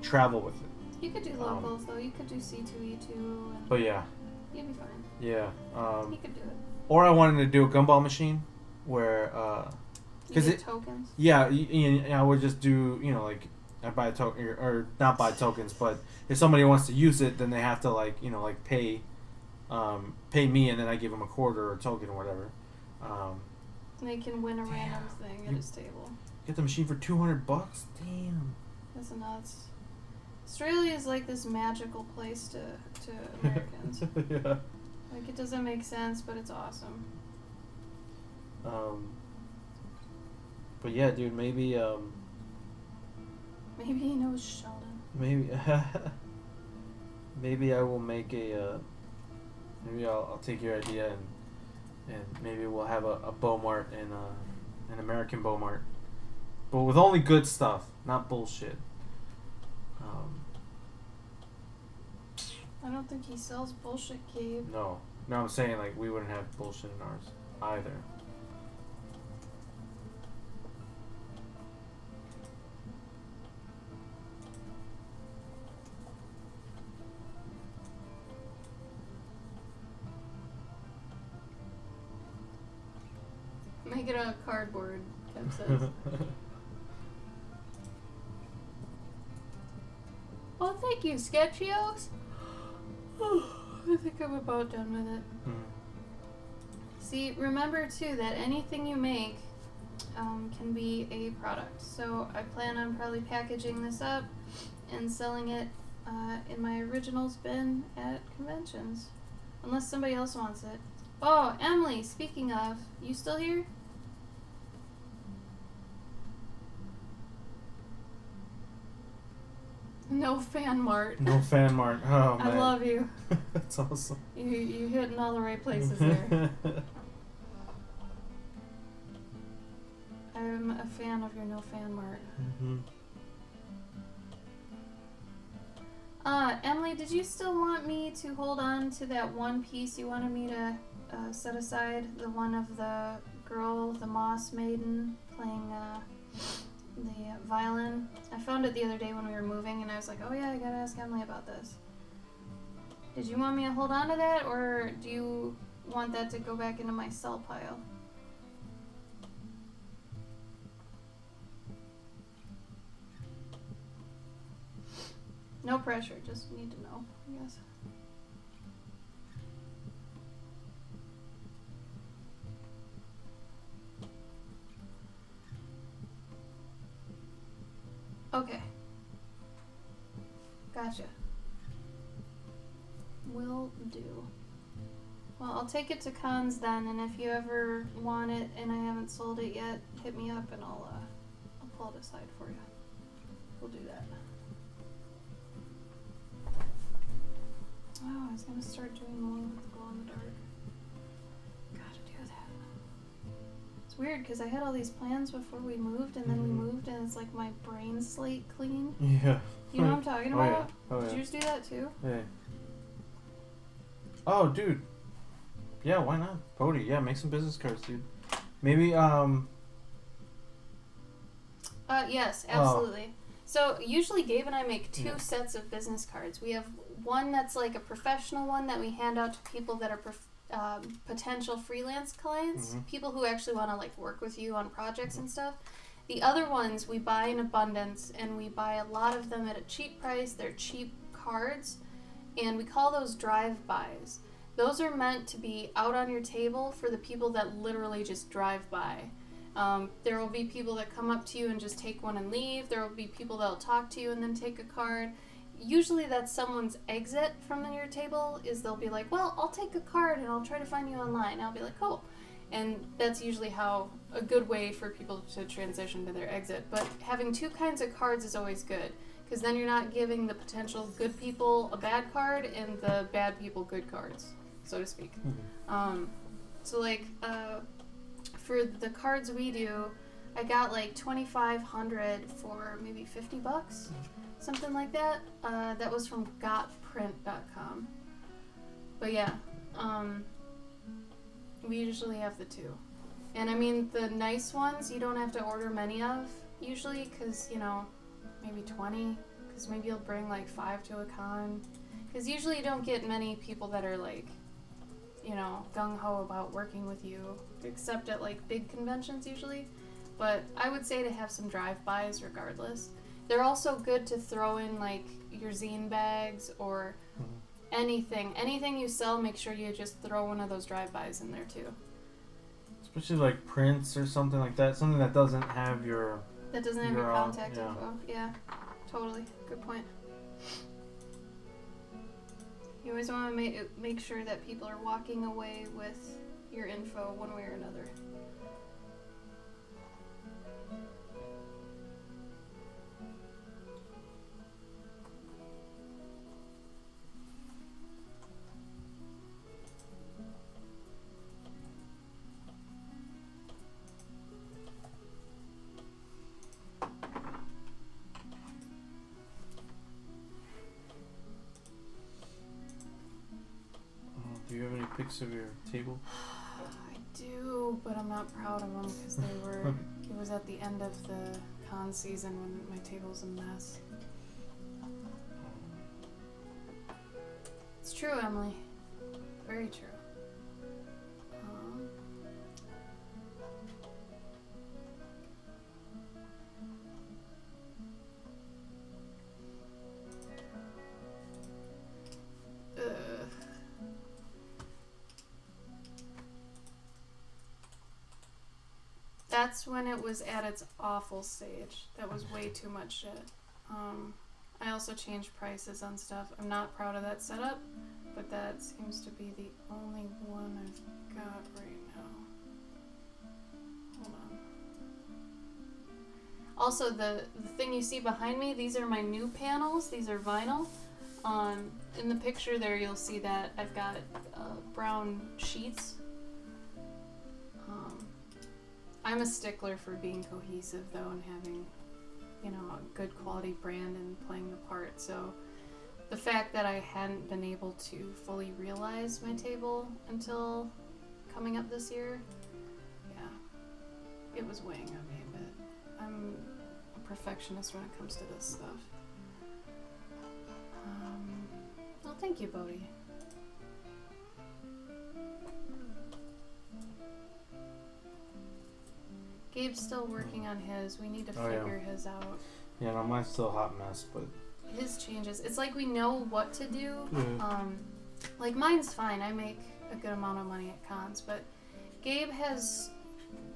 travel with it. You could do locals though. You could do C2E2. But yeah. You'd be fine. Yeah. You could do it. Or I wanted to do a gumball machine where you get tokens. Yeah, I would just do like I buy a token or not buy tokens, but if somebody wants to use it, then they have to like pay me, and then I give them a quarter or a token or whatever. They can win a random thing at his table. Get the machine for $200. Damn. That's nuts. Australia is like this magical place to Americans. Yeah. Like it doesn't make sense, but it's awesome. But yeah, dude, maybe maybe he knows Sheldon. Maybe I will make maybe I'll take your idea and maybe we'll have a Beaumart and an American Beaumart, but with only good stuff, not bullshit. I don't think he sells bullshit, Gabe. No, I'm saying like we wouldn't have bullshit in ours either. Make it a cardboard, Kev says. Well, thank you, Sketchios. I think I'm about done with it. See, remember too that anything you make can be a product. So I plan on probably packaging this up and selling it in my originals bin at conventions. Unless somebody else wants it. Oh, Emily, speaking of, you still here? No fan mart. No fan mart. Oh, man. I love you. That's awesome. You hitting all the right places there. I'm a fan of your no fan mart. Emily, did you still want me to hold on to that one piece you wanted me to set aside? The one of the girl, the moss maiden, playing the violin. I found it the other day when we were moving, and I was like, oh yeah, I gotta ask Emily about this. Did you want me to hold on to that, or do you want that to go back into my sell pile? No pressure, just need to know, I guess. Okay. Gotcha. Will do. Well, I'll take it to cons then, and if you ever want it and I haven't sold it yet, hit me up and I'll pull it aside for you. We'll do that. Oh, I was gonna start doing more with glow in the dark. Gotta do that. It's weird because I had all these plans before we moved, and then we moved, and it's like my brain slate clean. Yeah. You know what I'm talking about? Oh, yeah. Did you just do that too? Yeah. Oh, dude. Yeah, why not? Bodhi, yeah, make some business cards, dude. Maybe, Yes, absolutely. So usually Gabe and I make two sets of business cards. We have one that's like a professional one that we hand out to people that are potential freelance clients, people who actually want to like work with you on projects and stuff. The other ones we buy in abundance, and we buy a lot of them at a cheap price. They're cheap cards, and we call those drive-bys. Those are meant to be out on your table for the people that literally just drive by. There will be people that come up to you and just take one and leave. There will be people that will talk to you and then take a card. Usually that's someone's exit from your table, is they'll be like, well, I'll take a card and I'll try to find you online. And I'll be like, cool. And that's usually how a good way for people to transition to their exit. But having two kinds of cards is always good, because then you're not giving the potential good people a bad card and the bad people good cards, so to speak. So like for the cards we do, I got like 2,500 for maybe $50, something like that. That was from gotprint.com. But yeah, we usually have the two. And I mean, the nice ones you don't have to order many of usually, because, you know, maybe 20, because maybe you'll bring like 5 to a con. Because usually you don't get many people that are like, you know, gung-ho about working with you, except at like big conventions usually. But I would say to have some drive-bys regardless. They're also good to throw in like your zine bags or anything you sell. Make sure you just throw one of those drive-bys in there too. Especially like prints or something like that. Something that doesn't have your... That doesn't have your contact info. Yeah, totally. Good point. You always want to make sure that people are walking away with your info one way or another. Do you have any pics of your table? I do, but I'm not proud of them because they were. It was at the end of the con season when my table's a mess. It's true, Emily. Very true. That's when it was at its awful stage. That was way too much shit. I also changed prices on stuff. I'm not proud of that setup, but that seems to be the only one I've got right now. Hold on. Also, the thing you see behind me, these are my new panels. These are vinyl. In the picture there, you'll see that I've got brown sheets. I'm a stickler for being cohesive, though, and having, you know, a good quality brand and playing the part. So the fact that I hadn't been able to fully realize my table until coming up this year, yeah, it was weighing on me a bit. I'm a perfectionist when it comes to this stuff. Well, thank you, Bodhi. Gabe's still working on his. We need to figure his out. Yeah, no, mine's still a hot mess, but... His changes. It's like we know what to do. Like, mine's fine. I make a good amount of money at cons, but Gabe has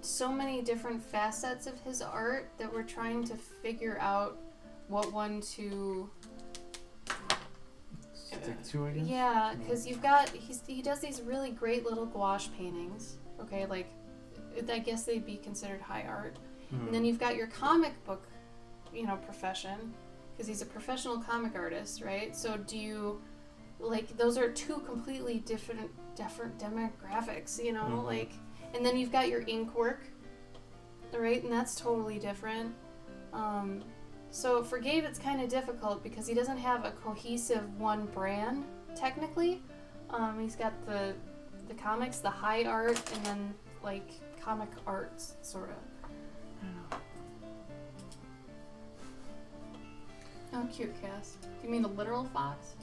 so many different facets of his art that we're trying to figure out what one to... stick to, I guess? Yeah, because you've got... He does these really great little gouache paintings. Okay, like... I guess they'd be considered high art. And then you've got your comic book, you know, profession, because he's a professional comic artist, right? So do you, like, those are two completely different demographics, you know, like, and then you've got your ink work, right? And that's totally different. So for Gabe, it's kind of difficult because he doesn't have a cohesive one brand, technically. He's got the comics, the high art, and then, like, comic arts, sort of. I don't know. Oh, cute, Cass. Do you mean a literal fox?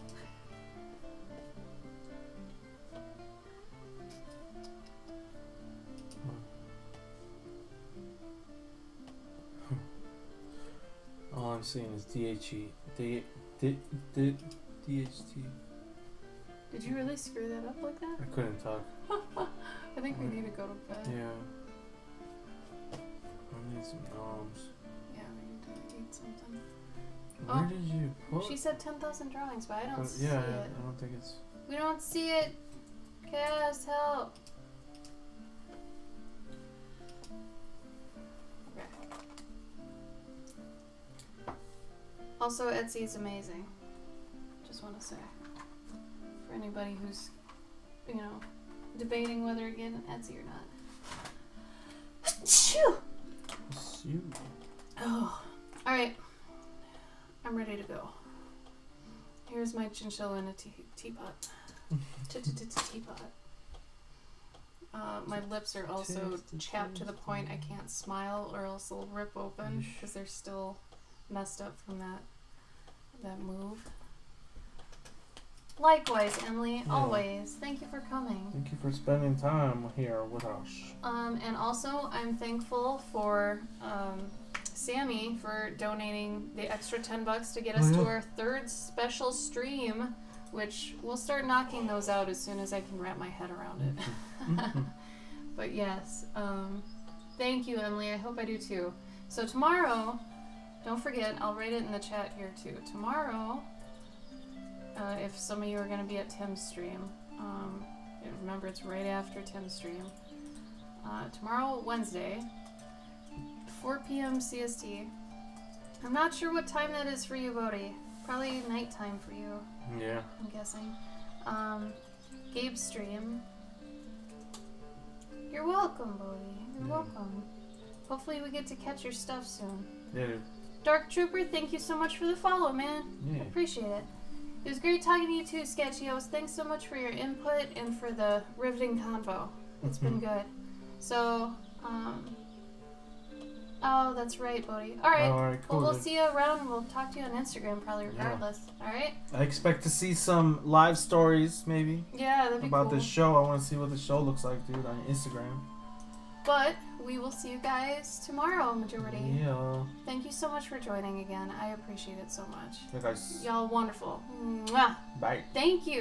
All I'm seeing is DHT. Did you really screw that up like that? I couldn't talk. I think we need to go to bed. Yeah. I need some noms. Yeah, we need to eat something. Where did you put? She said 10,000 drawings, but I don't see yeah, it. I don't think it's. We don't see it. Cass, help. Okay. Also, Etsy's amazing. Just want to say. For anybody who's, debating whether to get an Etsy or not. Achoo! Oh. Alright. I'm ready to go. Here's my chinchilla in a teapot. Teapot. My lips are also chapped to the point I can't smile or else they'll rip open because they're still messed up from that move. Likewise, Emily, always. Thank you for coming. Thank you for spending time here with us. And also, I'm thankful for Sammy for donating the extra $10 to get us to our third special stream, which we'll start knocking those out as soon as I can wrap my head around it. But yes, thank you, Emily. I hope I do too. So tomorrow, don't forget, I'll write it in the chat here too. Tomorrow, if some of you are going to be at Tim's stream, remember it's right after Tim's stream. Tomorrow, Wednesday, 4 p.m. CST. I'm not sure what time that is for you, Bodhi. Probably nighttime for you. Yeah. I'm guessing. Gabe's stream. You're welcome, Bodhi. You're welcome. Hopefully we get to catch your stuff soon. Yeah. Dark Trooper, thank you so much for the follow, man. Yeah. I appreciate it. It was great talking to you too, Sketchios. Thanks so much for your input and for the riveting convo. It's been good. So, oh, that's right, Bodhi. Alright, cool. Well, we'll see you around and we'll talk to you on Instagram probably regardless. Alright? I expect to see some live stories, maybe. Yeah, that'd be about cool. this show. I want to see what the show looks like, dude, on Instagram. But we will see you guys tomorrow, majority. Yeah. Thank you so much for joining again. I appreciate it so much. Yeah, guys. Y'all wonderful. Mwah. Bye. Thank you.